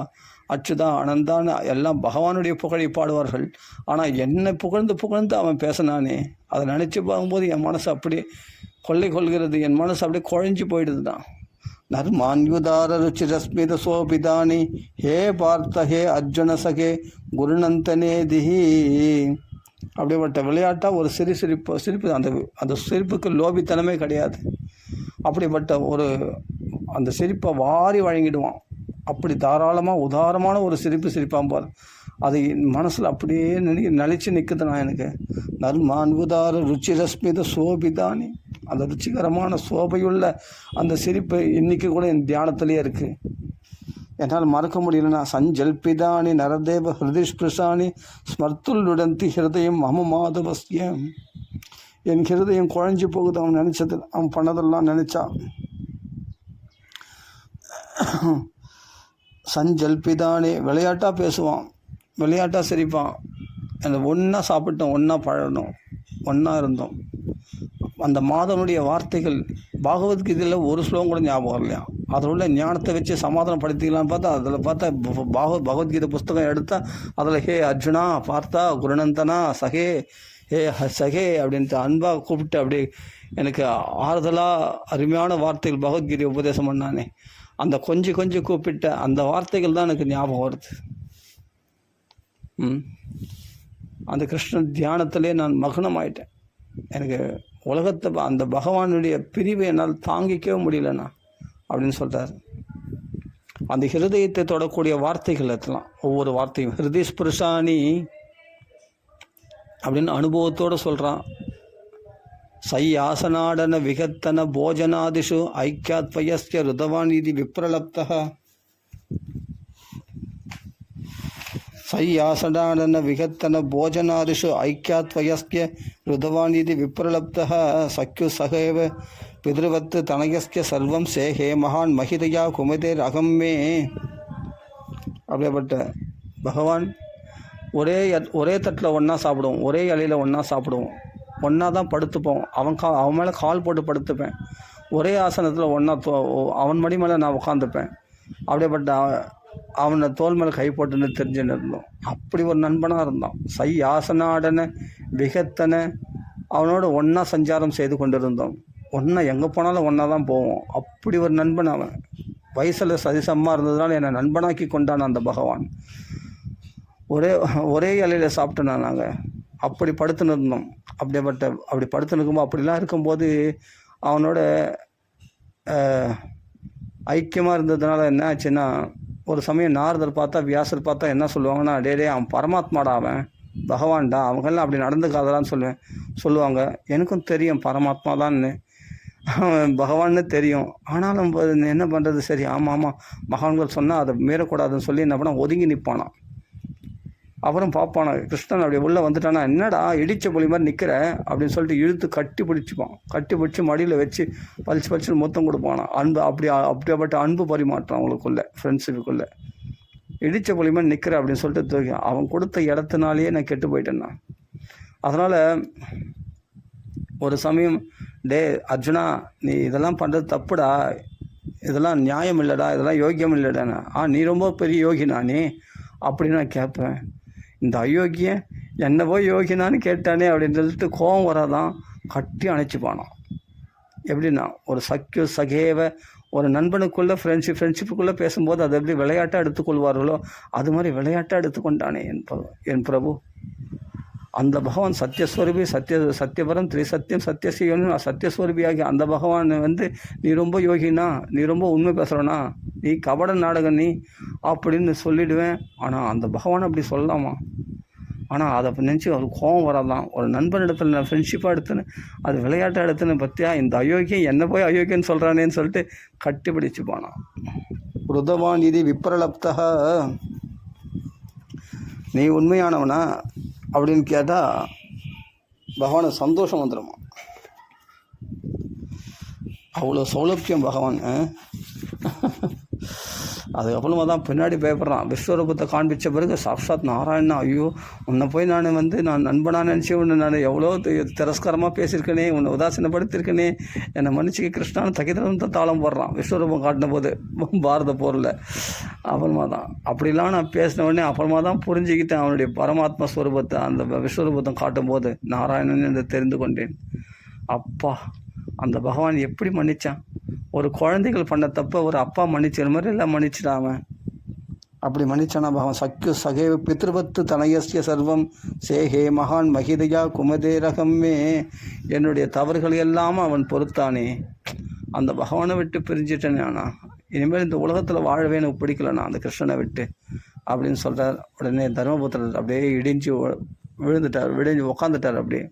அச்சுதா அனந்தான்னு எல்லாம் பகவானுடைய புகழை பாடுவார்கள். ஆனால் என்னை புகழ்ந்து அவன் பேசினானே, அதை நினச்சி பார்க்கும்போது என் மனசு அப்படியே கொள்கிறது. என் மனசு அப்படியே குழஞ்சி போயிடுது தான். நர்மான்யுதார ருச்சிரஸ்மித சோபிதானி ஹே பார்த்த ஹே அர்ஜுன சகே குருநந்தனே திஹி. அப்படிப்பட்ட விளையாட்டாக ஒரு சிரிப்பு அந்த சிரிப்புக்கு லோபித்தனமே கிடையாது. அப்படிப்பட்ட அந்த சிரிப்பை வாரி வழங்கிடுவான். அப்படி தாராளமாக உதாரமான ஒரு சிரிப்பான் பார். அது மனசில் அப்படியே நிலைச்சு நிற்குது. நான் எனக்கு நர்மான்வுதார ருச்சிரஸ்மித சோபிதானி, அந்த ருச்சிகரமான சோபையுள்ள அந்த சிரிப்பு இன்றைக்கி கூட என் தியானத்திலே இருக்குது. என்னால் மறக்க முடியலன்னா. சஞ்சல்பிதானி நரதேவ ஹிருதிஸ்பிருஷானி ஸ்மர்த்துல்லுடந்தி ஹிருதயம் மம மாதவஸ்யம். என் ஹிருதயம் குழஞ்சி போகுது அவன் நினச்சது, அவன் பண்ணதெல்லாம் நினச்சா. சஞ்சல்பிதானே விளையாட்டாக பேசுவான், விளையாட்டாக சிரிப்பான். அந்த ஒன்றா சாப்பிட்டோம், ஒன்றா பழகணும், ஒன்றா இருந்தோம். அந்த மாதவனுடைய வார்த்தைகள் பகவத்கீதையில் ஒரு ஸ்லோகம் கூட ஞாபகம் இல்லையா. அதில் உள்ள ஞானத்தை வச்சு சமாதானப்படுத்திக்கலான்னு பார்த்தா, அதில் பார்த்தா பகவத்கீதை புஸ்தகம் எடுத்தால் அதில் ஹே அர்ஜுனா பார்த்தா குருநந்தனா சகே ஹே சகே அப்படின்ட்டு அன்பாக கூப்பிட்டு அப்படி எனக்கு ஆறுதலாக அருமையான வார்த்தைகள் பகவத்கீதை உபதேசம் பண்ணானே. அந்த கொஞ்சம் கூப்பிட்ட அந்த வார்த்தைகள் தான் எனக்கு ஞாபகம் வருது. அந்த கிருஷ்ண தியானத்திலே நான் மக்னமாயிட்டேன். எனக்கு உலகத்தை அந்த பகவானுடைய பிரிவை என்னால் தாங்கிக்கவே முடியலண்ணா அப்படின்னு சொல்கிறார். அந்த ஹிருதயத்தை தொடக்கூடிய வார்த்தைகள் எல்லாம் ஒவ்வொரு வார்த்தையும் ஹிருதயஸ்பிருஷானி அப்படின்னு அனுபவத்தோடு சொல்கிறான். சையாசனாடன விகத்தன போஜனாதிஷு ஐக்கியாத்வயஸ்ய ருதவான் இது விப்ரலப்தः. சையாசனாடன விகத்தன போஜனாதிஷு ஐக்கியாத்வயஸ்ய ருதவான் இது விப்ரலப்தः. சக்யு சகேவ பிதிருவத்து தனயஸ்ய சர்வம் சேஹே மகான் மகிதையா குமதேர் அகம்மே. அப்படிப்பட்ட பகவான் ஒரே தட்டில் ஒன்றா சாப்பிடுவோம், ஒரே இலையில் ஒன்றா சாப்பிடுவோம், ஒன்றா தான் படுத்துப்போம். அவன் மேலே கால் போட்டு படுத்துப்பேன். ஒரே ஆசனத்தில் ஒன்றா அவன் மடி மேலே நான் உட்காந்துப்பேன். அப்படியேப்பட்ட அவனை தோல் மேலே கை போட்டுன்னு தெரிஞ்சுன்னு இருந்தோம். அப்படி ஒரு நண்பனாக இருந்தான். சை ஆசனாடன விகத்தனை அவனோட ஒன்றா சஞ்சாரம் செய்து கொண்டிருந்தோம். ஒன்றா எங்கே போனாலும் ஒன்றா தான் போவோம். அப்படி ஒரு நண்பன் அவன். வயசில் சதிசமாக இருந்ததுனால என்னை நண்பனாக்கி கொண்டான் அந்த பகவான். ஒரே இலையில் சாப்பிட்டோன்னா நாங்கள் அப்படி படுத்துன்னு இருந்தோம். அப்படி படுத்து நிற்கும்போது அப்படிலாம் இருக்கும்போது அவனோட ஐக்கியமாக இருந்ததுனால என்ன ஆச்சுன்னா, ஒரு சமயம் நாரதர் பார்த்தா வியாசர் பார்த்தா என்ன சொல்லுவாங்கன்னா, டே அவன் பரமாத்மாடா, அவன் பகவான்டா, அவங்கெல்லாம் அப்படி நடந்துக்காதடான்னு சொல்லுவாங்க. எனக்கும் தெரியும் பரமாத்மா தான்னு, அவன் பகவான்னு தெரியும். ஆனாலும் என்ன பண்ணுறது, சரி ஆமாம் மகான்கள் சொன்னால் அதை மீறக்கூடாதுன்னு சொல்லி என்ன பண்ண ஒதுங்கி நிற்பானான். அப்புறம் பார்ப்பானா கிருஷ்ணன் அப்படி உள்ளே வந்துட்டானா, என்னடா இடித்த புலி மாதிரி நிற்கிற அப்படின்னு சொல்லிட்டு இழுத்து கட்டி பிடிச்சி மடியில் வச்சு பளிச்சு மொத்தம் கொடுப்பானா. அன்பு அப்படியாப்பட்ட அன்பு பரிமாற்றம் அவங்களுக்குள்ள, ஃப்ரெண்ட்ஸுக்குள்ளே. இடித்த புலி மாதிரி நிற்கிற அப்படின்னு சொல்லிட்டு தூக்கி அவன் கொடுத்த இடத்துனாலேயே நான் கெட்டு போயிட்டேன்னா. அதனால் ஒரு சமயம், டே அர்ஜுனா, நீ இதெல்லாம் பண்ணுறது தப்புடா, இதெல்லாம் நியாயம் இல்லைடா, இதெல்லாம் யோக்கியம் இல்லைடாண்ணா. நீ ரொம்ப பெரிய யோகினா நீ அப்படின்னு நான் கேட்பேன். இந்த அயோக்கியன் என்ன போய் யோகினான்னு கேட்டானே அப்படின்னு சொல்லிட்டு கோபம் வராதான், கட்டி அணைச்சிப்பானான். எப்படின்னா, ஒரு சகேவ ஒரு நண்பனுக்குள்ளே ஃப்ரெண்ட்ஷிப்புக்குள்ளே பேசும்போது அதை எப்படி விளையாட்டாக எடுத்துக்கொள்வார்களோ அது மாதிரி விளையாட்டாக எடுத்துக்கொண்டானே என் பிரபு. அந்த பகவான் சத்தியஸ்வரூபி, சத்தியபரம் திரிசத்தியம் சத்தியசிவன் சத்தியஸ்வரூபியாகி அந்த பகவான் நீ ரொம்ப யோகினா, நீ ரொம்ப உண்மை பேசுகிறனா, நீ கபட நாடகம் நீ அப்படின்னு சொல்லிடுவேன். ஆனால் அந்த பகவான் அப்படி சொல்லலாமா? ஆனால் அதை நினச்சி அவருக்கு கோபம் வராதான். ஒரு நண்பன் இடத்துல நான் ஃப்ரெண்ட்ஷிப்பாக எடுத்துன்னு அது விளையாட்டாக எடுத்துன்னு பற்றியா இந்த அயோக்கியம் என்ன போய் அயோக்கியன்னு சொல்கிறானேன்னு சொல்லிட்டு கட்டி பிடிச்சு போனான். ருதவான் இது விப்ரலப்தா, நீ உண்மையானவனா அப்படின்னு கேட்டால் பகவானுக்கு சந்தோஷம் வந்துடுமா. அவ்வளோ சௌலபியம் பகவான். அதுக்கப்புறமா தான் பின்னாடி பயப்படுறான். விஸ்வரூபத்தை காண்பித்த பிறகு சாக்ஷாத் நாராயணா, ஐயோ உன்னை போய் நான் நண்பனாக நினச்சி உன்னை நான் எவ்வளோ திரஸ்காரமாக பேசியிருக்கேனே, உன்னை உதாசீனப்படுத்தியிருக்கேனே, என்னை மன்னிச்சிக்க கிருஷ்ணான்னு தகிதரத்தை தாளம் போடுறான் விஸ்வரூபம் காட்டின போது பாரத போரில். அப்புறமா தான் அப்படிலாம் நான் பேசின உடனே அப்புறமா தான் புரிஞ்சுக்கிட்டேன் அவனுடைய பரமாத்மா ஸ்வரூபத்தை. அந்த விஸ்வரூபத்தை காட்டும் போது நாராயணன் என்று தெரிந்து கொண்டேன். அப்பா, அந்த பகவான் எப்படி மன்னிச்சான். ஒரு குழந்தைகள் பண்ண தப்ப ஒரு அப்பா மன்னிச்சிற மாதிரி எல்லாம் மன்னிச்சிடாம அப்படி மன்னிச்சானா பகவான். சகேவ பித்ருபத்து தனயஸ்ய சர்வம் சேஹே மகான் மகிதையா குமதேரகமே, என்னுடைய தவறுகள் எல்லாம் அவன் பொறுத்தானே. அந்த பகவானை விட்டு பிரிஞ்சிட்டேனே, ஆனால் இனிமேல் இந்த உலகத்தில் வாழவே எனக்கு பிடிக்கலண்ணா அந்த கிருஷ்ணனை விட்டு அப்படின்னு சொல்கிறார். உடனே தர்மபுத்திரர் அப்படியே இடிஞ்சு உட்காந்துட்டார். அப்படியே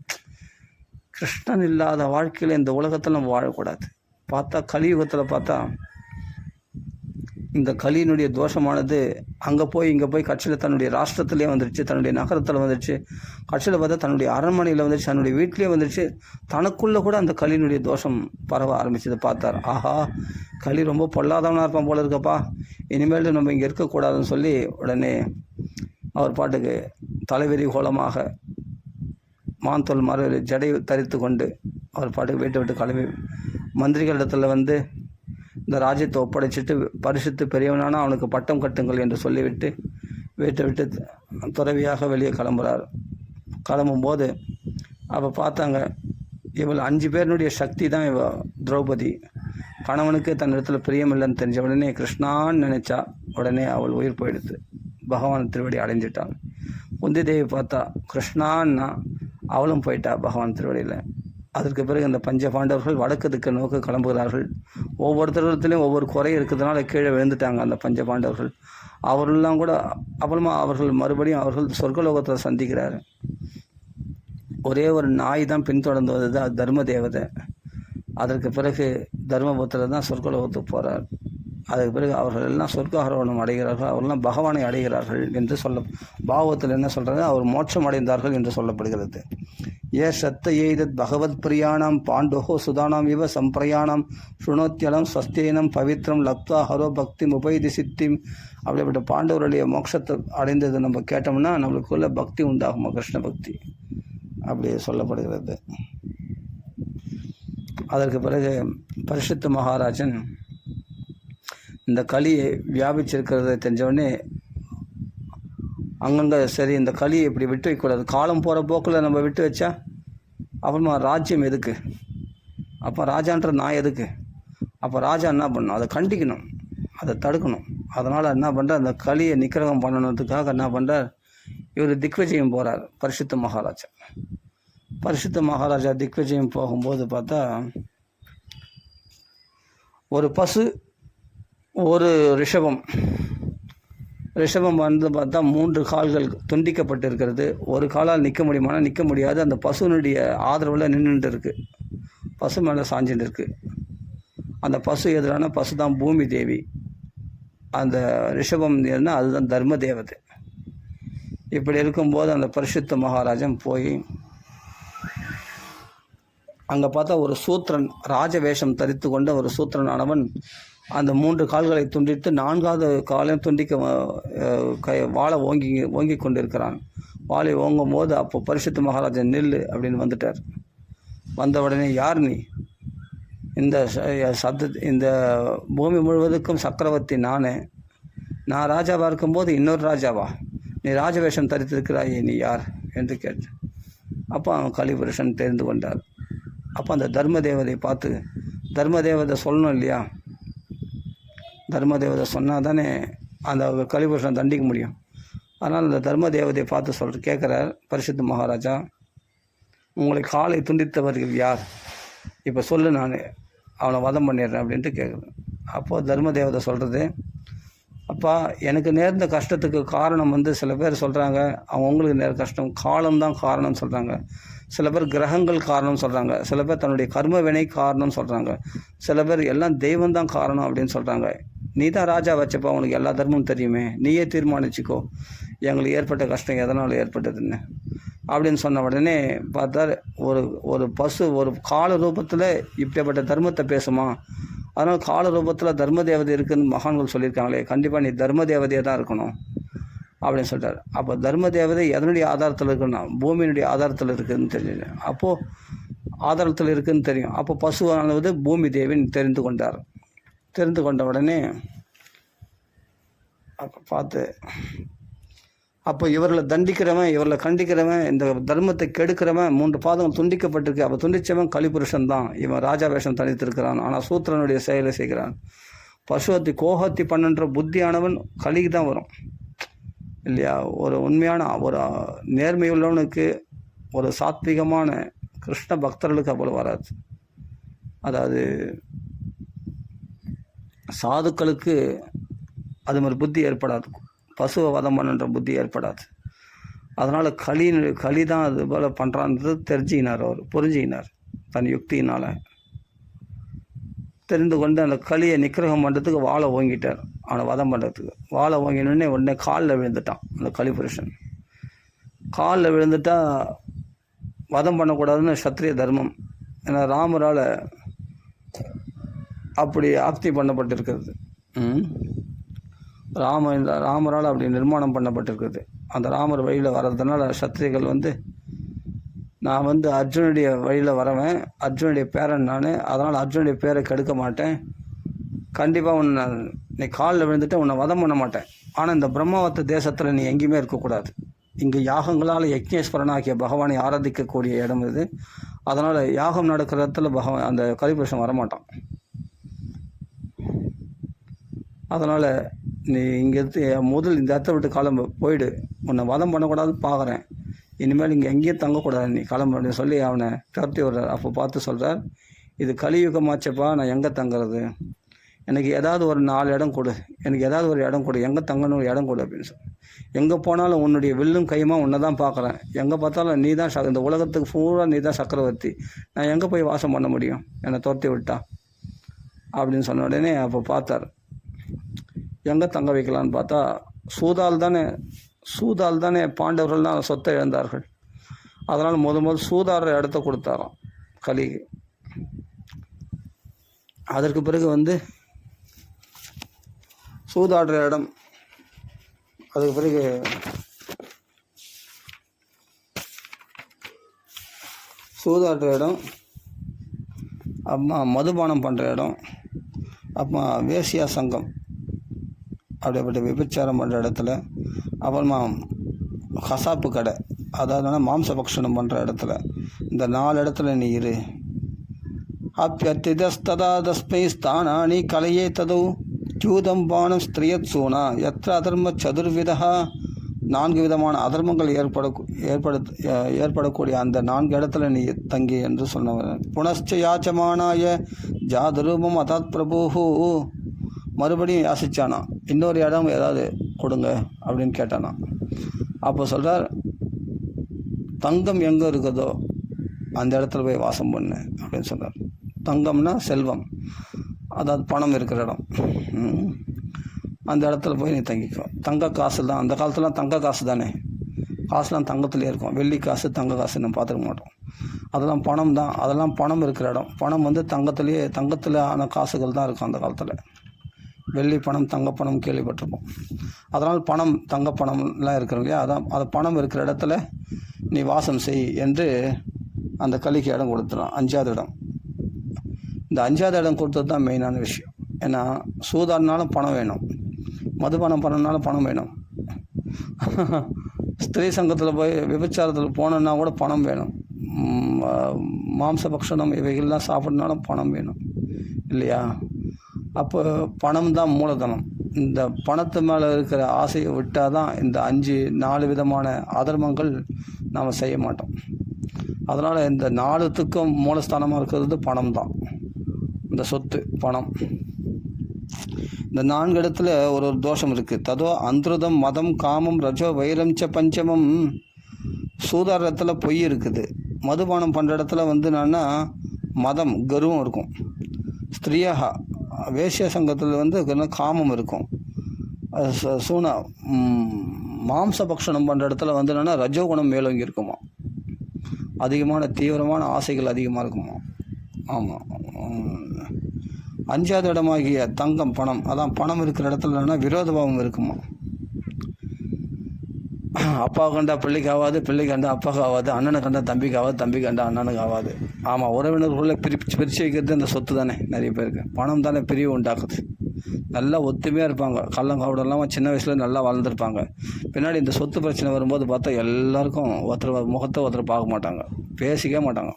கிருஷ்ணன் இல்லாத வாழ்க்கையில் இந்த உலகத்தில் நம்ம வாழக்கூடாது. பார்த்தா கலியுகத்தில் பார்த்தா இந்த கலியினுடைய தோஷமானது அங்கே போய் இங்கே போய் கட்சியில் தன்னுடைய ராஷ்டிரத்திலே வந்துடுச்சு, தன்னுடைய நகரத்தில் வந்துடுச்சு, கட்சியில் பார்த்தா தன்னுடைய அரண்மனையில் வந்துடுச்சு, தன்னுடைய வீட்டிலே வந்துடுச்சு. தனக்குள்ளே கூட அந்த கலியினுடைய தோஷம் பரவ ஆரம்பிச்சது. பார்த்தார், ஆஹா களி ரொம்ப பொல்லாதவனாக இருப்பான் போல இருக்கப்பா, இனிமேல் நம்ம இங்கே இருக்கக்கூடாதுன்னு சொல்லி உடனே அவர் பாட்டுக்கு தலைவெறி கோலமாக மாந்தோல் மறு ஜடை தரித்து கொண்டு அவர் பாட்டுக்கு வீட்டை விட்டு கிளம்பி மந்திரிகளிடத்தில் இந்த ராஜ்யத்தை ஒப்படைச்சிட்டு பரிசுத்து பெரியவனான அவனுக்கு பட்டம் கட்டுங்கள் என்று சொல்லிவிட்டு வீட்டை விட்டு துறவியாக வெளியே கிளம்பும்போது அப்போ பார்த்தாங்க, இவள் 5 பேருனுடைய சக்தி தான் இவ திரௌபதி. கணவனுக்கு தன்னிடத்தில் பிரியமில்லைன்னு தெரிஞ்ச உடனே கிருஷ்ணான்னு நினைச்சா, உடனே அவள் உயிர் போயிடுது, பகவான் திருவடி அடைஞ்சிட்டாள். குந்தி தேவி பார்த்தா கிருஷ்ணான்னா அவளும் போயிட்டா பகவான் திருவடியில். அதற்கு பிறகு இந்த பஞ்ச பாண்டவர்கள் வடக்கு திக்கு நோக்கி கிளம்புகிறார்கள். ஒவ்வொருத்தரத்துலேயும் ஒவ்வொரு குறை இருக்கிறதுனால கீழே விழுந்துட்டாங்க அந்த பஞ்ச பாண்டவர்கள். அவர்களெல்லாம் கூட அப்புறமா மறுபடியும் அவர்கள் சொர்க்கலோகத்தை சந்திக்கிறார். ஒரே ஒரு நாய் தான் பின்தொடர்ந்து வந்தது, அது தர்ம தேவதை. அதற்கு பிறகு தர்மபுத்திரர் தான் சொர்க்கலோகத்துக்கு போகிறார். அதுக்கு பிறகு அவர்கள் எல்லாம் சொர்க்காரோகணம் அடைகிறார்கள், அவர்களெல்லாம் பகவானை அடைகிறார்கள் என்று பாகவத்தில் என்ன சொல்கிறது, அவர் மோட்சம் அடைந்தார்கள் என்று சொல்லப்படுகிறது. ஏ சத்த எய்தத் பகவத் பிரியாணம் பாண்டோஹோ சுதானாம் இவ சம்பிரயாணம் சுணோத்தியலம் ஸ்வஸ்தேனம் பவித்ரம் லப்தா ஹரோ பக்தி உபைதி சித்திம். அப்படிப்பட்ட பாண்டவருடைய மோட்சத்தை அடைந்தது நம்ம கேட்டோம்னா நம்மளுக்குள்ள பக்தி உண்டாகுமா, கிருஷ்ண பக்தி அப்படி சொல்லப்படுகிறது. அதற்கு பிறகு பரிசுத்த மகாராஜன் இந்த களியை வியாபிச்சிருக்கிறத தெரிஞ்சவொடனே அங்கங்கே சரி இந்த களியை இப்படி விட்டு வைக்கக்கூடாது, காலம் போகிற போக்கில் நம்ம விட்டு வச்சா அப்புறமா ராஜ்யம் எதுக்கு, அப்போ ராஜான்ற நான் எதுக்கு, அப்போ ராஜா என்ன பண்ணணும், அதை கண்டிக்கணும், அதை தடுக்கணும். அதனால் என்ன பண்ணுறார், அந்த களியை நிக்கிரகம் பண்ணணுன்றதுக்காக என்ன பண்ணுறார், இவர் திக்விஜயம் போகிறார். பரிசுத்த மகாராஜா திக்விஜயம் போகும்போது பார்த்தா ஒரு பசு ஒரு ரிஷபம் ரிஷபம் வந்து பார்த்தா 3 கால்கள் துண்டிக்கப்பட்டு இருக்கிறது. ஒரு காலால் நிற்க முடியுமானா நிற்க முடியாது. அந்த பசுனுடைய ஆதரவில் நின்றுட்டு இருக்குது. பசு மேலே சாஞ்சுட்டு இருக்குது. அந்த பசு எதிரான பசு தான் பூமி தேவி. அந்த ரிஷபம் என்ன அதுதான் தர்ம தேவதை. இப்படி இருக்கும்போது அந்த பரிசுத்த மகாராஜன் போய் அங்கே பார்த்தா ஒரு சூத்திரன் ராஜவேஷம் தரித்து கொண்ட ஒரு சூத்திரனானவன் அந்த 3 கால்களை துண்டித்து 4வது காலையும் துண்டிக்க வாழை ஓங்கி கொண்டிருக்கிறான். வாழை ஓங்கும் போது அப்போ பரிசுத்த மகாராஜன் நில்லு அப்படின்னு வந்துட்டார். வந்த உடனே யார் நீ? இந்த பூமி முழுவதுக்கும் சக்கரவர்த்தி நானே. நான் ராஜாவாக இருக்கும்போது இன்னொரு ராஜாவா? நீ ராஜவேஷம் தரித்திருக்கிறாயே, நீ யார் என்று கேட்டு அப்போ அவன் கலிபுருஷன் தெரிந்து கொண்டார். அப்போ அந்த தர்ம தேவதை பார்த்து, தர்ம தேவதை சொல்லணும் இல்லையா, தர்ம தேவதை சொன்னால் தானே அந்த கலிபுருஷனை தண்டிக்க முடியும். அதனால் அந்த தர்ம தேவதையை பார்த்து கேட்குறார் பரிசுத்த மகாராஜா, உங்களை காலை துண்டித்தவர்கள் யார்? இப்போ சொல்லு, நான் அவனை வதம் பண்ணிடுறேன் அப்படின்ட்டு கேட்குறேன். அப்போது தர்ம தேவதை சொல்கிறது, அப்பா எனக்கு நேர்ந்த கஷ்டத்துக்கு காரணம் வந்து சில பேர் சொல்கிறாங்க அவங்களுக்கு நேர கஷ்டம் காலம்தான் காரணம்னு சொல்கிறாங்க. சில பேர் கிரகங்கள் காரணம் சொல்கிறாங்க. சில பேர் தன்னுடைய கர்ம வினை காரணம்னு சொல்கிறாங்க. சில பேர் எல்லாம் தெய்வம்தான் காரணம் அப்படின்னு சொல்கிறாங்க. நீ தான் ராஜா வச்சப்பா, உனக்கு எல்லா தர்மமும் தெரியுமே, நீயே தீர்மானிச்சிக்கோ எங்களுக்கு ஏற்பட்ட கஷ்டம் எதனால் ஏற்பட்டதுன்னு அப்படின்னு சொன்ன உடனே பார்த்தா ஒரு பசு ஒரு கால ரூபத்தில் இப்படிப்பட்ட தர்மத்தை பேசுமா? அதனால் கால ரூபத்தில் தர்ம தேவதை இருக்குதுன்னு மகான்கள் சொல்லியிருக்காங்களே, கண்டிப்பாக நீ தர்ம தேவதையாக தான் இருக்கணும் அப்படின்னு சொல்லிட்டார். அப்போ தர்ம தேவதை எதனுடைய ஆதாரத்தில் இருக்குன்னா பூமியினுடைய ஆதாரத்தில் இருக்குதுன்னு தெரிஞ்சு, அப்போது ஆதாரத்தில் இருக்குதுன்னு தெரியும். அப்போ பசுவானது பூமி தேவின்னு தெரிந்து கொண்டார். தெரிந்து கொண்ட உடனே அப்போ பார்த்து, அப்போ இவர்களை தண்டிக்கிறவன், இவர்களை கண்டிக்கிறவன், இந்த தர்மத்தை கெடுக்கிறவன் 3 பாதங்கள் துண்டிக்கப்பட்டிருக்கு. அப்போ துண்டித்தவன் கலிபுருஷன் தான். இவன் ராஜா வேஷம் தனித்திருக்கிறான், ஆனால் சூத்திரனுடைய செயலை செய்கிறான். பசுவத்தி கோஹத்தி பண்ணுன்ற புத்தியானவன் கலிக்கு தான் வரும் இல்லையா? ஒரு உண்மையான ஒரு நேர்மையுள்ளவனுக்கு, ஒரு சாத்விகமான கிருஷ்ண பக்தர்களுக்கு அவ்வளோ வராது. அதாவது சாதுக்களுக்கு அது மாதிரி புத்தி ஏற்படாது, பசுவை வதம் பண்ணுன்ற புத்தி ஏற்படாது. அதனால் களி தான் அது போல் பண்ணுறான்றது தெரிஞ்சிக்கினார். அவர் புரிஞ்சிக்கினார் தன் யுக்தியினால். தெரிந்து கொண்டு அந்த களியை நிக்கிரகம் பண்ணுறதுக்கு வாழை ஓங்கிட்டார். அவனை வதம் பண்ணுறதுக்கு வாழை ஓங்கினோடனே உடனே காலில் விழுந்துட்டான். அந்த கலிபுருஷன் காலில் விழுந்துட்டா வதம் பண்ணக்கூடாதுன்னு சத்திரிய தர்மம். ஏன்னா ராமரால் அப்படி ஆக்தி பண்ணப்பட்டிருக்கிறது. ராமரால் அப்படி நிர்மாணம் பண்ணப்பட்டிருக்குது. அந்த ராமர் வழியில் வர்றதுனால சத்திரிகள் வந்து, நான் வந்து அர்ஜுனுடைய வழியில் வரவேன், அர்ஜுனுடைய பேரன் நான், அதனால் அர்ஜுனுடைய பேரை கெடுக்க மாட்டேன், கண்டிப்பாக உன்னை நீ காலில் விழுந்துட்டு உன்னை வதம் பண்ண மாட்டேன். ஆனால் இந்த பிரம்மாவத்த தேசத்தில் நீ எங்கேயுமே இருக்கக்கூடாது. இங்கே யாகங்களால் யக்ஞேஸ்வரனாகிய பகவானை ஆராதிக்கக்கூடிய இடம் இது. அதனால் யாகம் நடக்கிற இடத்துல அந்த கலிபுருஷன் வரமாட்டான். அதனால் நீ இங்கேருந்து முதல் இந்த இடத்த விட்டு கிளம்பு, போயிடு, உன்னை வதம் பண்ணக்கூடாது பார்க்குறேன், இனிமேல் இங்கே எங்கேயும் தங்கக்கூடாது, நீ கிளம்பு அப்படின்னு சொல்லி அவனை துரத்தி விடுறார். அப்போ பார்த்து சொல்கிறார், இது கலியுகமாச்சப்பா, நான் எங்கே தங்குறது? எனக்கு ஏதாவது ஒரு 4 இடம் கொடு, எனக்கு ஏதாவது ஒரு இடம் கொடு, எங்கே தங்கணும் ஒரு இடம் கொடு அப்படின்னு சொல்லி. எங்கே போனாலும் உன்னுடைய வில்லும் கைமா உன்னை தான் பார்க்குறேன், எங்கே பார்த்தாலும் நீ தான் இந்த உலகத்துக்கு பூரா நீ தான் சக்கரவர்த்தி, நான் எங்கே போய் வாசம் பண்ண முடியும் என்னை துரத்தி விட்டா அப்படின்னு சொன்ன உடனே அப்போ பார்த்தார் எங்கே தங்க வைக்கலான்னு பார்த்தா, சூதால் தானே பாண்டவர்கள் தான் சொத்தை இழந்தார்கள். அதனால் முதல் சூதாடுற இடத்த கொடுத்தாராம் கலிக்கு. அதற்கு பிறகு வந்து சூதாடுற இடம், அதுக்கு பிறகு சூதாடுற இடம், அப்புறமா மதுபானம் பண்ணுற இடம், அப்புறமா வேசியா சங்கம் அப்படிப்பட்ட விபச்சாரம் பண்ணுற இடத்துல, அப்புறமா கசாப்பு கடை, அதாவது மாம்ச பக்ஷணம் பண்ணுற இடத்துல, இந்த 4 இடத்துல நீ இரு. அப்பியத்திதஸ்ததா தஸ்மை ஸ்தானானி கலையே ததோ ஜூதம் பானம் ஸ்திரியத் சூனா எத்த அதர்ம சதுர்விதா, 4 விதமான அதர்மங்கள் ஏற்படக்கூடிய அந்த 4 இடத்துல நீ தங்கி என்று சொன்னவர். புனச்ச யாச்சமானாய ஜாதரூபம் அதாத் பிரபு, மறுபடியும் யாசிச்சானா இன்னொரு இடம் ஏதாவது கொடுங்க அப்படின்னு கேட்டானா. அப்போ சொல்கிறார், தங்கம் எங்கே இருக்குதோ அந்த இடத்துல போய் வாசம் பண்ணு அப்படின்னு சொல்கிறார். தங்கம்னா செல்வம், அதாவது பணம் இருக்கிற இடம். அந்த இடத்துல போய் நீ தங்கிக்கோ. தங்க காசு தான், அந்த காலத்துலாம் தங்க காசு தானே, காசுலாம் தங்கத்துலேயே இருக்கும். வெள்ளி காசு தங்க காசு நம்ம பார்த்துக்க மாட்டோம். அதெல்லாம் பணம் தான், அதெல்லாம் பணம் இருக்கிற இடம். பணம் வந்து தங்கத்தில் ஆன காசுகள் தான் இருக்கும் அந்த காலத்தில். வெள்ளி பணம் தங்கப்பணம் கேள்விப்பட்டிருப்போம். அதனால் பணம் தங்கப்பணம்லாம் இருக்கிறோம் இல்லையா, அதான் அது பணம் இருக்கிற இடத்துல நீ வாசம் செய் என்று அந்த கலிக்கு இடம் கொடுத்துறான். 5வது இடம். இந்த 5வது இடம் கொடுத்தது தான் மெயினான விஷயம். ஏன்னா சூதாடினாலும் பணம் வேணும், மதுபானம் பண்ணனாலும் பணம் வேணும், ஸ்திரீ சங்கத்தில் போய் விபச்சாரத்தில் போனோன்னா கூட பணம் வேணும், மாம்சபக்ஷணம் இவைகள்லாம் சாப்பிட்னாலும் பணம் வேணும் இல்லையா. அப்போ பணம் தான் மூலதனம். இந்த பணத்து மேலே இருக்கிற ஆசையை விட்டால் தான் இந்த 4 விதமான அதர்மங்கள் நாம் செய்ய மாட்டோம். அதனால் இந்த 4த்துக்கும் மூலஸ்தானமாக இருக்கிறது பணம் தான், இந்த சொத்து பணம். இந்த 4 இடத்துல ஒரு தோஷம் இருக்குது. ததோ அந்திருதம் மதம் காமம் ரஜோ வைரம் ச பஞ்சமம். சூதாரத்தில் பொய் இருக்குது. மதுபானம் பண்ணுற இடத்துல வந்து என்னன்னா மதம் கர்வம் இருக்கும். ஸ்திரீயாக வேஷ்ய சங்கத்தில் வந்து காமம் இருக்கும். சூனா மாம்ச பக்ஷணம் பண்ணுற இடத்துல வந்து என்னென்னா ரஜோகுணம் மேலோங்கி இருக்குமா, அதிகமான தீவிரமான ஆசைகள் அதிகமாக இருக்குமா. ஆமாம். 5வது இடமாகிய தங்கம் பணம், அதான் பணம் இருக்கிற இடத்துல என்னென்னா விரோதபாவம் இருக்குமா. அப்பா கண்டா பிள்ளைக்கு ஆகாது, பிள்ளை கண்டா அப்பாவுக்கு ஆகாது, அண்ணனை கண்டா தம்பிக்கு ஆகாது, தம்பி கண்டா அண்ணனுக்கு ஆகாது. ஆமாம், உறவினர்களுக்குள்ளே பிரித்து வைக்கிறது இந்த சொத்து தானே. நிறைய பேருக்கு பணம் தானே பிரிவு உண்டாக்குது. நல்லா ஒத்துமையாக இருப்பாங்க, கள்ளங்காவடம் இல்லாமல் சின்ன வயசில் நல்லா வளர்ந்துருப்பாங்க. பின்னாடி இந்த சொத்து பிரச்சனை வரும்போது பார்த்தா எல்லாருக்கும் ஒருத்தர் முகத்தை ஒருத்தர் பார்க்க மாட்டாங்க, பேசிக்கவே மாட்டாங்க.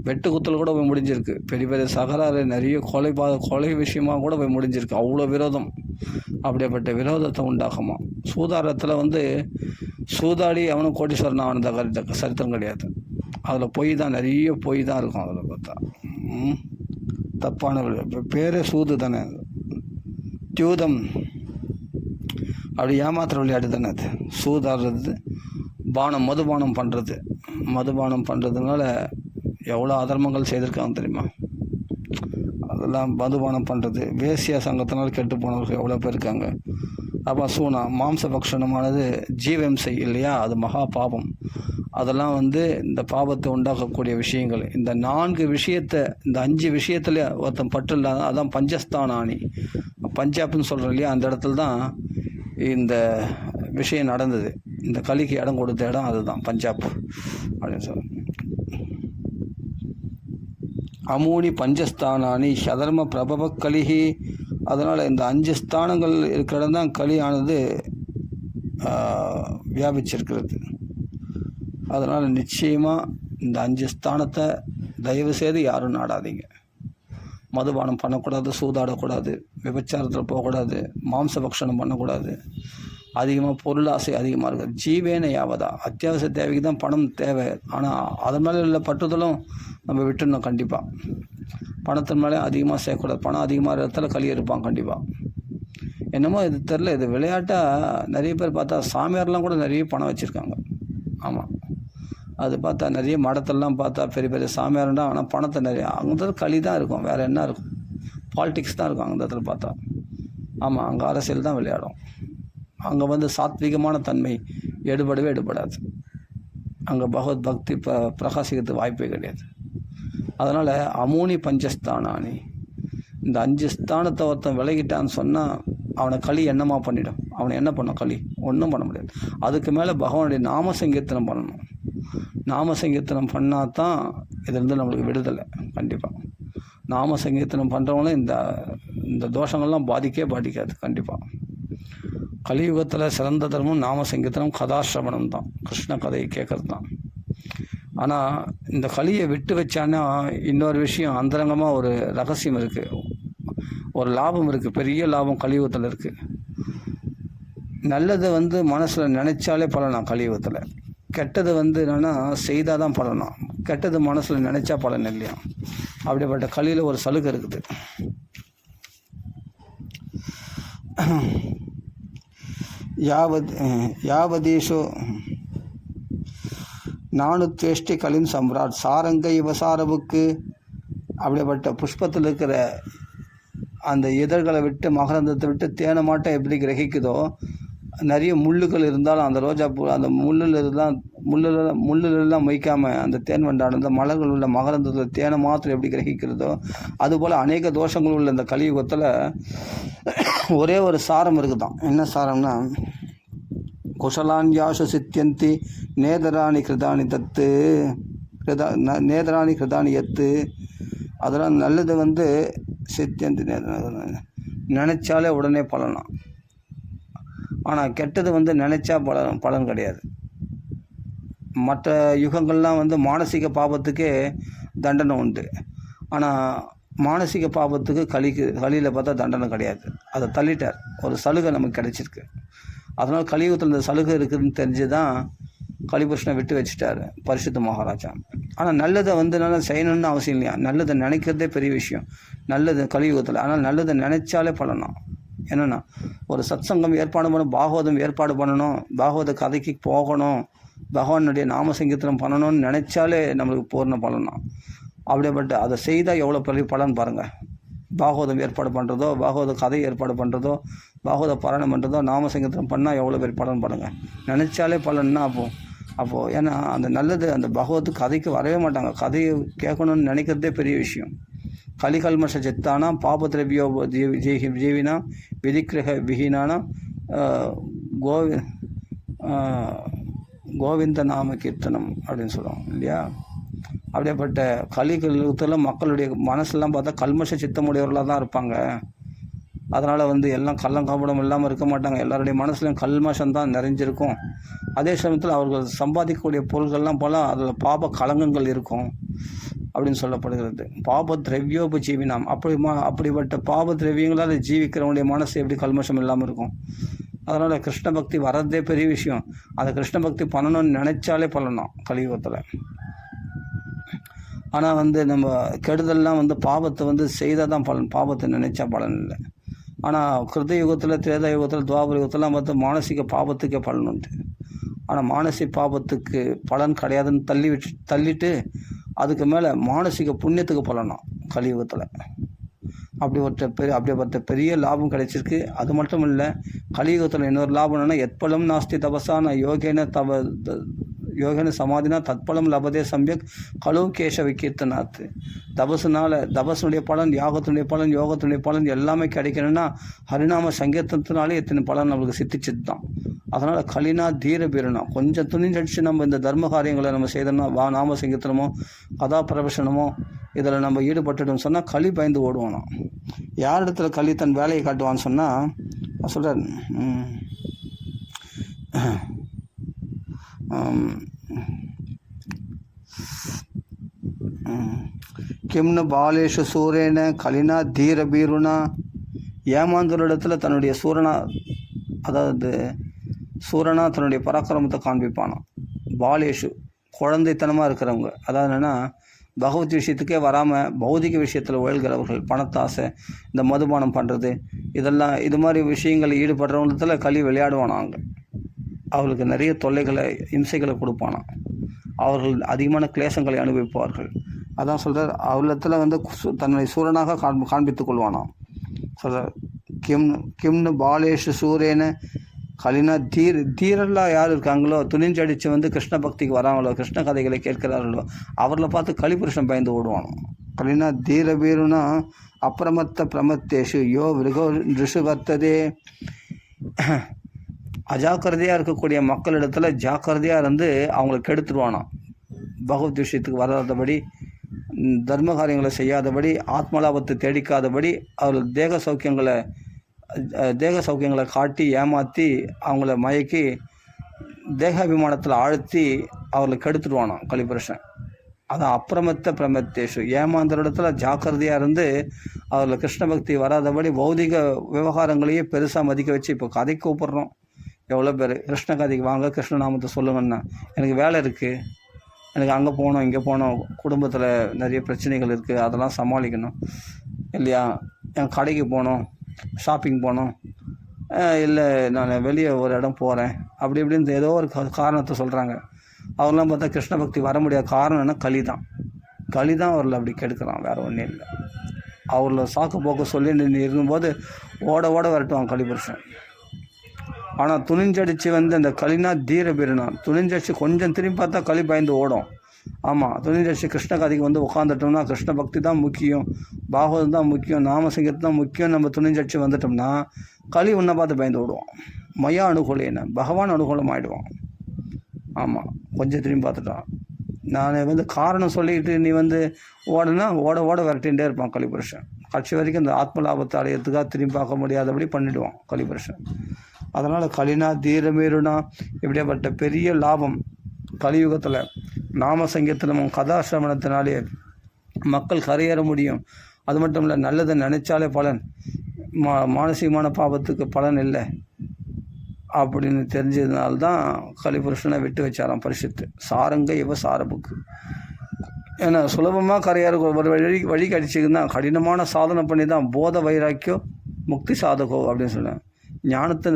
வெட்டு குத்தல் கூட போய் முடிஞ்சிருக்கு. பெரிய பெரிய சகராறு நிறைய கொலை விஷயமாக கூட போய் முடிஞ்சிருக்கு. அவ்வளோ விரோதம். அப்படிப்பட்ட விரோதத்தை உண்டாக்குமா. சூதாரத்தில் வந்து சூதாடி அவனும் கோட்டீஸ்வரன் ஆனதாக சரித்திரம் கிடையாது. அதில் பொய் தான், நிறைய பொய் தான் இருக்கும். அதில் பார்த்தா தப்பான பேரே சூது தானே, தியூதம், அப்படி ஏமாத்துற விளையாட்டு தானே அது. சூதாடுறது, மதுபானம் பண்ணுறதுனால எவ்வளோ அதர்மங்கள் செய்திருக்காங்க தெரியுமா. அதெல்லாம் மதுபானம் பண்ணுறது, வேசியா சங்கத்தினால் கெட்டு போனவர்கள் எவ்வளோ பேர் இருக்காங்க. அப்போ சூனா மாம்சபக்ஷணமானது ஜீவம்சை இல்லையா, அது மகா பாபம். அதெல்லாம் வந்து இந்த பாபத்தை உண்டாக்கக்கூடிய விஷயங்கள். இந்த 4 விஷயத்தை, இந்த 5 விஷயத்தில் ஒருத்தன் பற்று இல்லாத, அதான் பஞ்சஸ்தானானி, பஞ்சாப்னு சொல்கிறோம் இல்லையா, அந்த இடத்துல தான் இந்த விஷயம் நடந்தது. இந்த கலிக்கு இடம் கொடுத்த இடம் அதுதான் பஞ்சாப் அப்படின்னு சொல்ல. அமூனி பஞ்சஸ்தானானி சதர்ம பிரபவ கலிகி. அதனால் இந்த 5 ஸ்தானங்கள் இருக்கிற இடம் தான் கலியானது வியாபிச்சிருக்கிறது. அதனால் நிச்சயமாக இந்த 5 ஸ்தானத்தை தயவுசெய்து யாரும் நாடாதீங்க. மதுபானம் பண்ணக்கூடாது, சூதாடக்கூடாது, விபச்சாரத்தில் போகக்கூடாது, மாம்சபக்ஷணம் பண்ணக்கூடாது, அதிகமாக பொருளாசை அதிகமாக இருக்குது. ஜீவேன யாவதா, அத்தியாவசிய தேவைக்கு தான் பணம் தேவை. ஆனால் அதன் மேலே உள்ள பற்றுதலும் நம்ம விட்டுடணும். கண்டிப்பாக பணத்தின் மேலே அதிகமாக சேர்க்கக்கூடாது. பணம் அதிகமாக இடத்துல களி இருப்பான் கண்டிப்பாக. என்னமோ இது தெரில, இது விளையாட்டாக நிறைய பேர் பார்த்தா சாமியார்லாம் கூட நிறைய பணம் வச்சுருக்காங்க. ஆமாம், அது பார்த்தா நிறைய மடத்தெல்லாம் பார்த்தா பெரிய பெரிய சாமியார்ண்டா, ஆனால் பணத்தை நிறைய அங்கே களி தான் இருக்கும், வேறு என்ன இருக்கும், பாலிடிக்ஸ் தான் இருக்கும் அந்த இடத்துல பார்த்தா. ஆமாம், அங்கே அரசியல் தான் விளையாடும். அங்கே வந்து சாத்விகமான தன்மை எடுபடாது. அங்கே பகவத் பக்தி பிரகாசிக்கிறதுக்கு வாய்ப்பே கிடையாது. அதனால் அமூனி பஞ்சஸ்தானானி, இந்த 5 ஸ்தானத்தை ஒருத்தன் விலகிட்டான்னு சொன்னால் அவனை களி என்னமா பண்ணிடும். அவனை என்ன பண்ணும், களி ஒன்றும் பண்ண முடியாது. அதுக்கு மேலே பகவானுடைய நாம சங்கீர்த்தனம் பண்ணணும். நாம சங்கீர்த்தனம் பண்ணால் தான் இதுலேருந்து நம்மளுக்கு விடுதலை. கண்டிப்பாக நாம சங்கீர்த்தனம் பண்ணுறவங்களும் இந்த தோஷங்கள்லாம் பாதிக்காது. கண்டிப்பாக கலியுகத்தில் சிறந்த தர்மம் நாம சங்கீர்த்தனம், கதாசிரவணம் தான், கிருஷ்ண கதையை கேட்கறது தான். ஆனால் இந்த கலியை விட்டு வச்சான்னா இன்னொரு விஷயம், அந்தரங்கமாக ஒரு ரகசியம் இருக்குது, ஒரு லாபம் இருக்குது, பெரிய லாபம் கலியுகத்தில் இருக்குது. நல்லதை வந்து மனசில் நினைச்சாலே பலனாம் கலியுகத்தில். கெட்டது வந்து என்னென்னா செய்தால் தான் பலனாம். கெட்டது மனசில் நினைச்சா பலன் இல்லையா. அப்படிப்பட்ட கலியில் ஒரு சலுகை இருக்குது. யாவதீஷோ நானுத்வேஷ்டி கலிம் சம்ராட் சாரங்க இவசாரவுக்கு. அப்படிப்பட்ட புஷ்பத்தில் இருக்கிற அந்த இதழ்களை விட்டு மகரந்தத்தை விட்டு தேனை மாட்டம் எப்படி கிரகிக்குதோ, நிறைய முள்ளுகள் இருந்தாலும் அந்த ரோஜா பூ அந்த முள்ளுலெல்லாம் மொய்க்காமல் அந்த தேன் வண்டாடு அந்த மலர்கள் உள்ள மகரந்தத்தில் தேனை மாத்திரம் எப்படி கிரகிக்கிறதோ, அதுபோல் அநேக தோஷங்கள் உள்ள இந்த கலியுகத்தில் ஒரே ஒரு சாரம் இருக்குதான். என்ன சாரம்னா, குஷலான்யாஷு சித்தியந்தி நேதராணி கிருதானி தத்து நேதராணி கிருதானி எத்து. அதெல்லாம் நல்லது சித்தியந்தி நினைச்சாலே உடனே பலனாம். ஆனால் கெட்டது நினைச்சா பலன் கிடையாது. மற்ற யுகங்கள்லாம் மானசீக பாபத்துக்கே தண்டனை உண்டு. ஆனால் மானசீக பாபத்துக்கு கலியில் பார்த்தா தண்டனை கிடையாது. அதை தள்ளிட்டார். ஒரு சலுகை நமக்கு கிடைச்சிருக்கு. அதனால் கலியுகத்தில் இந்த சலுகை இருக்குதுன்னு தெரிஞ்சு தான் கலிபுருஷனை விட்டு வச்சுட்டார் பரிசுத்த மகாராஜா. ஆனால் நல்லதை நல்லா செய்யணும்னு அவசியம் இல்லையா. நல்லதை நினைக்கிறதே பெரிய விஷயம். நல்லது கலியுகத்தில். ஆனால் நல்லதை நினைச்சாலே பலனும். என்னென்னா, ஒரு சத்சங்கம் ஏற்பாடு பண்ணணும், பாகவதம் ஏற்பாடு பண்ணணும், பாகவத கதைக்கு போகணும், பகவானுடைய நாம சங்கீர்த்தனம் பண்ணணும்னு நினைச்சாலே நம்மளுக்கு பூர்ண பலன். அப்படிப்பட்ட அதை செய்தால் எவ்வளோ பெரிய பலன் பாருங்கள். பாகவதம் ஏற்பாடு பண்ணுறதோ, பாகவத கதை ஏற்பாடு பண்ணுறதோ, பாகவத பாராயணம் பண்ணுறதோ, நாம சங்கீர்த்தனம் பண்ணால் எவ்வளோ பெரிய பலன் பாருங்கள். நினச்சாலே பலன்னா அப்போது ஏன்னா அந்த நல்லது அந்த பகவத்து கதைக்கு வரவே மாட்டாங்க. கதையை கேட்கணும்னு நினைக்கிறதே பெரிய விஷயம். கலிகல்மஷ சித்தானா பாபத்ரவியோ ஜீவினா விதிக்கிரக விஹீனானா கோவிந்த நாம கீர்த்தனம் அப்படின்னு சொல்லுவாங்க இல்லையா. அப்படியேப்பட்ட கலியுகத்தில் மக்களுடைய மனசெல்லாம் பார்த்தா கல்மஷ சித்தமுடையவர்களாக தான் இருப்பாங்க. அதனால் எல்லாம் கள்ளங்காப்படம் இல்லாமல் இருக்க மாட்டாங்க. எல்லாருடைய மனசுலையும் கல்மஷம் தான் நிறைஞ்சிருக்கும். அதே சமயத்தில் அவர்கள் சம்பாதிக்கக்கூடிய பொருள்கள்லாம் போல அதில் பாப கலங்கங்கள் இருக்கும் அப்படின்னு சொல்லப்படுகிறது. பாப திரவியோபஜீவினாம். அப்படிப்பட்ட பாப திரவியங்களால் ஜீவிக்கிறவங்களுடைய மனசு எப்படி கல்மஷம் இல்லாமல் இருக்கும். அதனால் கிருஷ்ண பக்தி வர்றதே பெரிய விஷயம். அந்த கிருஷ்ண பக்தி பண்ணணும்னு நினைச்சாலே பலனும் கலியுகத்தில். ஆனால் நம்ம கெடுதல்லாம் பாவத்தை செய்தால் தான் பலன். பாவத்தை நினைச்சா பலன் இல்லை. ஆனால் கிருதயுகத்தில் திரேதா யுகத்தில் துவாபர யுகத்திலாம் மானசீக பாவத்துக்கே பலன் உண்டு. ஆனால் மானசீக பாவத்துக்கு பலன் கிடையாதுன்னு தள்ளிட்டு அதுக்கு மேலே மானசீக புண்ணியத்துக்கு பலனும் கலியுகத்தில். அப்படிப்பட்ட பெரிய லாபம் கிடைச்சிருக்கு. அது மட்டும் இல்லை, கலியுகத்தில் இன்னொரு லாபம் என்னென்னா, எத்பலம் நாஸ்தி தபசான யோகேன சமாதினா தத்பலம் லபதே சம்பியக் கலவு கேசவ கீர்த்தனாத்து. தபசுனுடைய பலன், யாகத்தினுடைய பலன், யோகத்தினுடைய பலன் எல்லாமே கிடைக்கணும்னா ஹரிநாம சங்கீர்த்தத்தினாலே எத்தனை பலன் நம்மளுக்கு சித்திச்சது தான். அதனால் கலினா தீர பீரனா கொஞ்சம் துணிஞ்சடிச்சு நம்ம இந்த தர்ம காரியங்களை நம்ம செய்தோம்னா, நாம சங்கீர்த்தனமோ கதா பிரவசனமோ இதில் நம்ம ஈடுபட்டுட்டோம்னு சொன்னால் களி பயந்து ஓடுவானோ. யார் இடத்துல களி தன் வேலையை காட்டுவான்னு சொன்னால் சொல்கிறார், கிம்னு பாலேஷு சூரேன கலினா தீர பீருனா. ஏமாந்தோரிடத்தில் தன்னுடைய சூரனா தன்னுடைய பராக்கிரமத்தை காண்பிப்பானோ. பாலேஷு குழந்தைத்தனமாக இருக்கிறவங்க, அதாவது என்னென்னா பகவத் விஷயத்துக்கே வராமல் பௌதிக விஷயத்தில் உழல்கிறவர்கள், பணத்தாசை, இந்த மதுபானம் பண்ணுறது, இதெல்லாம் இது மாதிரி விஷயங்களில் ஈடுபடுறவங்களத்தில் களி விளையாடுவானாங்க. அவர்களுக்கு நிறைய தொல்லைகளை இம்சைகளை கொடுப்பானான். அவர்கள் அதிகமான கிளேசங்களை அனுபவிப்பார்கள். அதான் சொல்கிறார், அவரிடத்தில் தன்னை சூரனாக காண்பித்துக் கொள்வானாம். சொல்கிறார், கிம்னு பாலேஷு சூரேன கலினா தீரெல்லாம் யார் இருக்காங்களோ, துணிஞ்சடித்து கிருஷ்ண பக்திக்கு வராங்களோ, கிருஷ்ண கதைகளை கேட்கிறார்களோ, அவர்களை பார்த்து கலிபுருஷன் பயந்து ஓடுவானோ. கலினா தீர பீருனா அப்பிரமத்த பிரமத்தேஷு யோ விருகோ ரிஷு வர்த்ததே. அஜாக்கிரதையாக இருக்கக்கூடிய மக்களிடத்தில் ஜாக்கிரதையாக இருந்து அவங்கள கெடுத்துருவானாம். பகவத் விஷயத்துக்கு வராதபடி, தர்ம காரியங்களை செய்யாதபடி, ஆத்மலாபத்தை தேடிக்காதபடி, அவர்கள் தேக சௌக்கியங்களை காட்டி ஏமாற்றி அவங்கள மயக்கி தேகாபிமானத்தில் ஆழ்த்தி அவர்களை கெடுத்துடுவானாம் கலிபுருஷன். அதான் அப்பிரமத்த பிரமத்தேஷு. ஏமாந்தரிடத்தில் ஜாக்கிரதையாக இருந்து அவர்கள் கிருஷ்ண பக்தி வராதபடி பௌதிக விவகாரங்களையே பெருசாக மதிக்க வச்சு, இப்போ கதைக்கு கூப்பிட்றோம் எவ்வளோ பேர், கிருஷ்ண கதைக்கு வாங்க, கிருஷ்ணநாமத்தை சொல்லுங்கன்னா, எனக்கு வேலை இருக்குது, எனக்கு அங்கே போகணும், இங்கே போகணும், குடும்பத்தில் நிறைய பிரச்சனைகள் இருக்குது, அதெல்லாம் சமாளிக்கணும் இல்லையா, என் கடைக்கு போகணும், ஷாப்பிங் போகணும், இல்லை நான் வெளியே ஒரு இடம் போகிறேன் அப்படி இப்படின்னு ஏதோ ஒரு காரணத்தை சொல்கிறாங்க. அவர்லாம் பார்த்தா கிருஷ்ண பக்தி வர முடியாத காரணம் என்ன? களி தான் அவரில் அப்படி கெடுக்கிறான், வேறு ஒன்றும் இல்லை. அவரில் சாக்கு போக்கு சொல்லி நின்று இருக்கும்போது ஓட விரட்டுவான் கலிபுருஷன். ஆனால் துணிஞ்சடிச்சு அந்த களினா தீர பீரனான். துணிஞ்சடிச்சு கொஞ்சம் திரும்பி பார்த்தா களி பயந்து ஓடும். ஆமாம், துணிஞ்சடிச்சு கிருஷ்ண கதைக்கு உட்காந்துட்டோம்னா கிருஷ்ண பக்தி தான் முக்கியம், பாகவதம் தான் முக்கியம், நாமசங்கீதம் தான் முக்கியம். நம்ம துணிஞ்சடிச்சு வந்துட்டோம்னா களி உன்னை பார்த்து பயந்து ஓடுவான். மயா அனுகூலம், பகவான் அனுகூலம் ஆகிடுவான். ஆமாம், கொஞ்சம் திரும்பி பார்த்துட்டான். நான் காரணம் சொல்லிக்கிட்டு நீ ஓடனா ஓட விரட்டிகிட்டே இருப்பான் கலிபுருஷன். கட்சி வரைக்கும் இந்த ஆத்ம லாபத்தை அடையிறதுக்காக திரும்பி பார்க்க முடியாதபடி பண்ணிவிடுவான் கலிபுருஷன். அதனால் களினா தீரமீருனா இப்படியாப்பட்ட பெரிய லாபம் கலியுகத்தில் நாம சங்கீதமும் கதாசிரமணத்தினாலே மக்கள் கரையேற முடியும். அது மட்டும் இல்லை, நல்லதை நினைச்சாலே பலன், மானசீகமான பாவத்துக்கு பலன் இல்லை அப்படின்னு தெரிஞ்சதுனால்தான் கலிபுருஷனை விட்டு வச்சாராம் பரிசுத்து. சாரங்க இவ சாரபுக்கு. ஏன்னா சுலபமாக கரையாறு ஒரு வழி கடிச்சிக்குன்னா கடினமான சாதனை பண்ணி தான் போத வைராக்கியோ முக்தி சாதகோ அப்படின்னு சொன்னேன். ஞானத்தை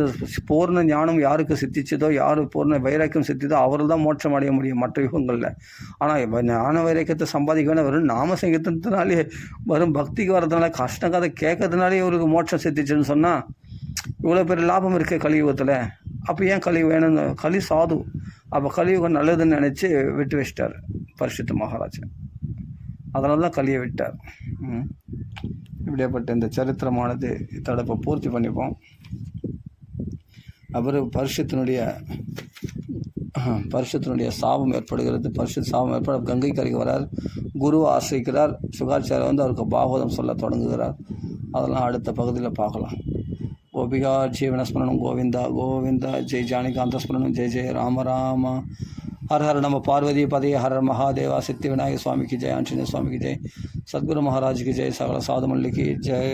பூர்ண ஞானம் யாருக்கு சித்திச்சதோ, யார் பூர்ண வைராக்கியம் சித்திதோ அவர்கள் தான் மோட்சம் அடைய முடியும் மற்ற யுகங்களில். ஆனால் ஞான வைராக்கியத்தை சம்பாதிக்க வேணா வெறும் நாம சங்கீதத்தினாலே வரும் பக்திக்கு வர்றதுனால கஷ்ட கதை கேட்கறதுனாலே இவருக்கு மோட்சம் சித்திச்சுன்னு சொன்னால் இவ்வளோ பெரிய லாபம் இருக்கே கலியுகத்தில். அப்போ ஏன் களி வேணுங்க? களி சாது. அப்போ கலியுகம் நல்லதுன்னு நினச்சி விட்டு வச்சிட்டார் பரிசுத்த மகாராஜா. அதனால தான் கலியை விட்டார். இப்படியாப்பட்ட இந்த சரித்திரமானது இதோட இப்போ பூர்த்தி பண்ணிப்போம். அப்புறம் பரிசுத்தினுடைய சாபம் ஏற்படுகிறது. பரிசுத்த சாபம் ஏற்பட கங்கை கரைக்கு வரார், குருவை ஆசிரிக்கிறார். சுகாச்சாரியர் அவருக்கு பாகவதம் சொல்ல தொடங்குகிறார். அதெல்லாம் அடுத்த பகுதியில் பார்க்கலாம். गोपिका जीवनस्मरणं गोविंदा गोविंदा, जय जानिकांतस्मरणं जय जय राम राम। हर हर नमः पार्वती पदे, हर हर महादेवा। सिद्धि विनायक स्वामी की जय, आंजनेय स्वामी की जय, सद्गुरु महाराज की जय, सकल साधु मंडली की जय।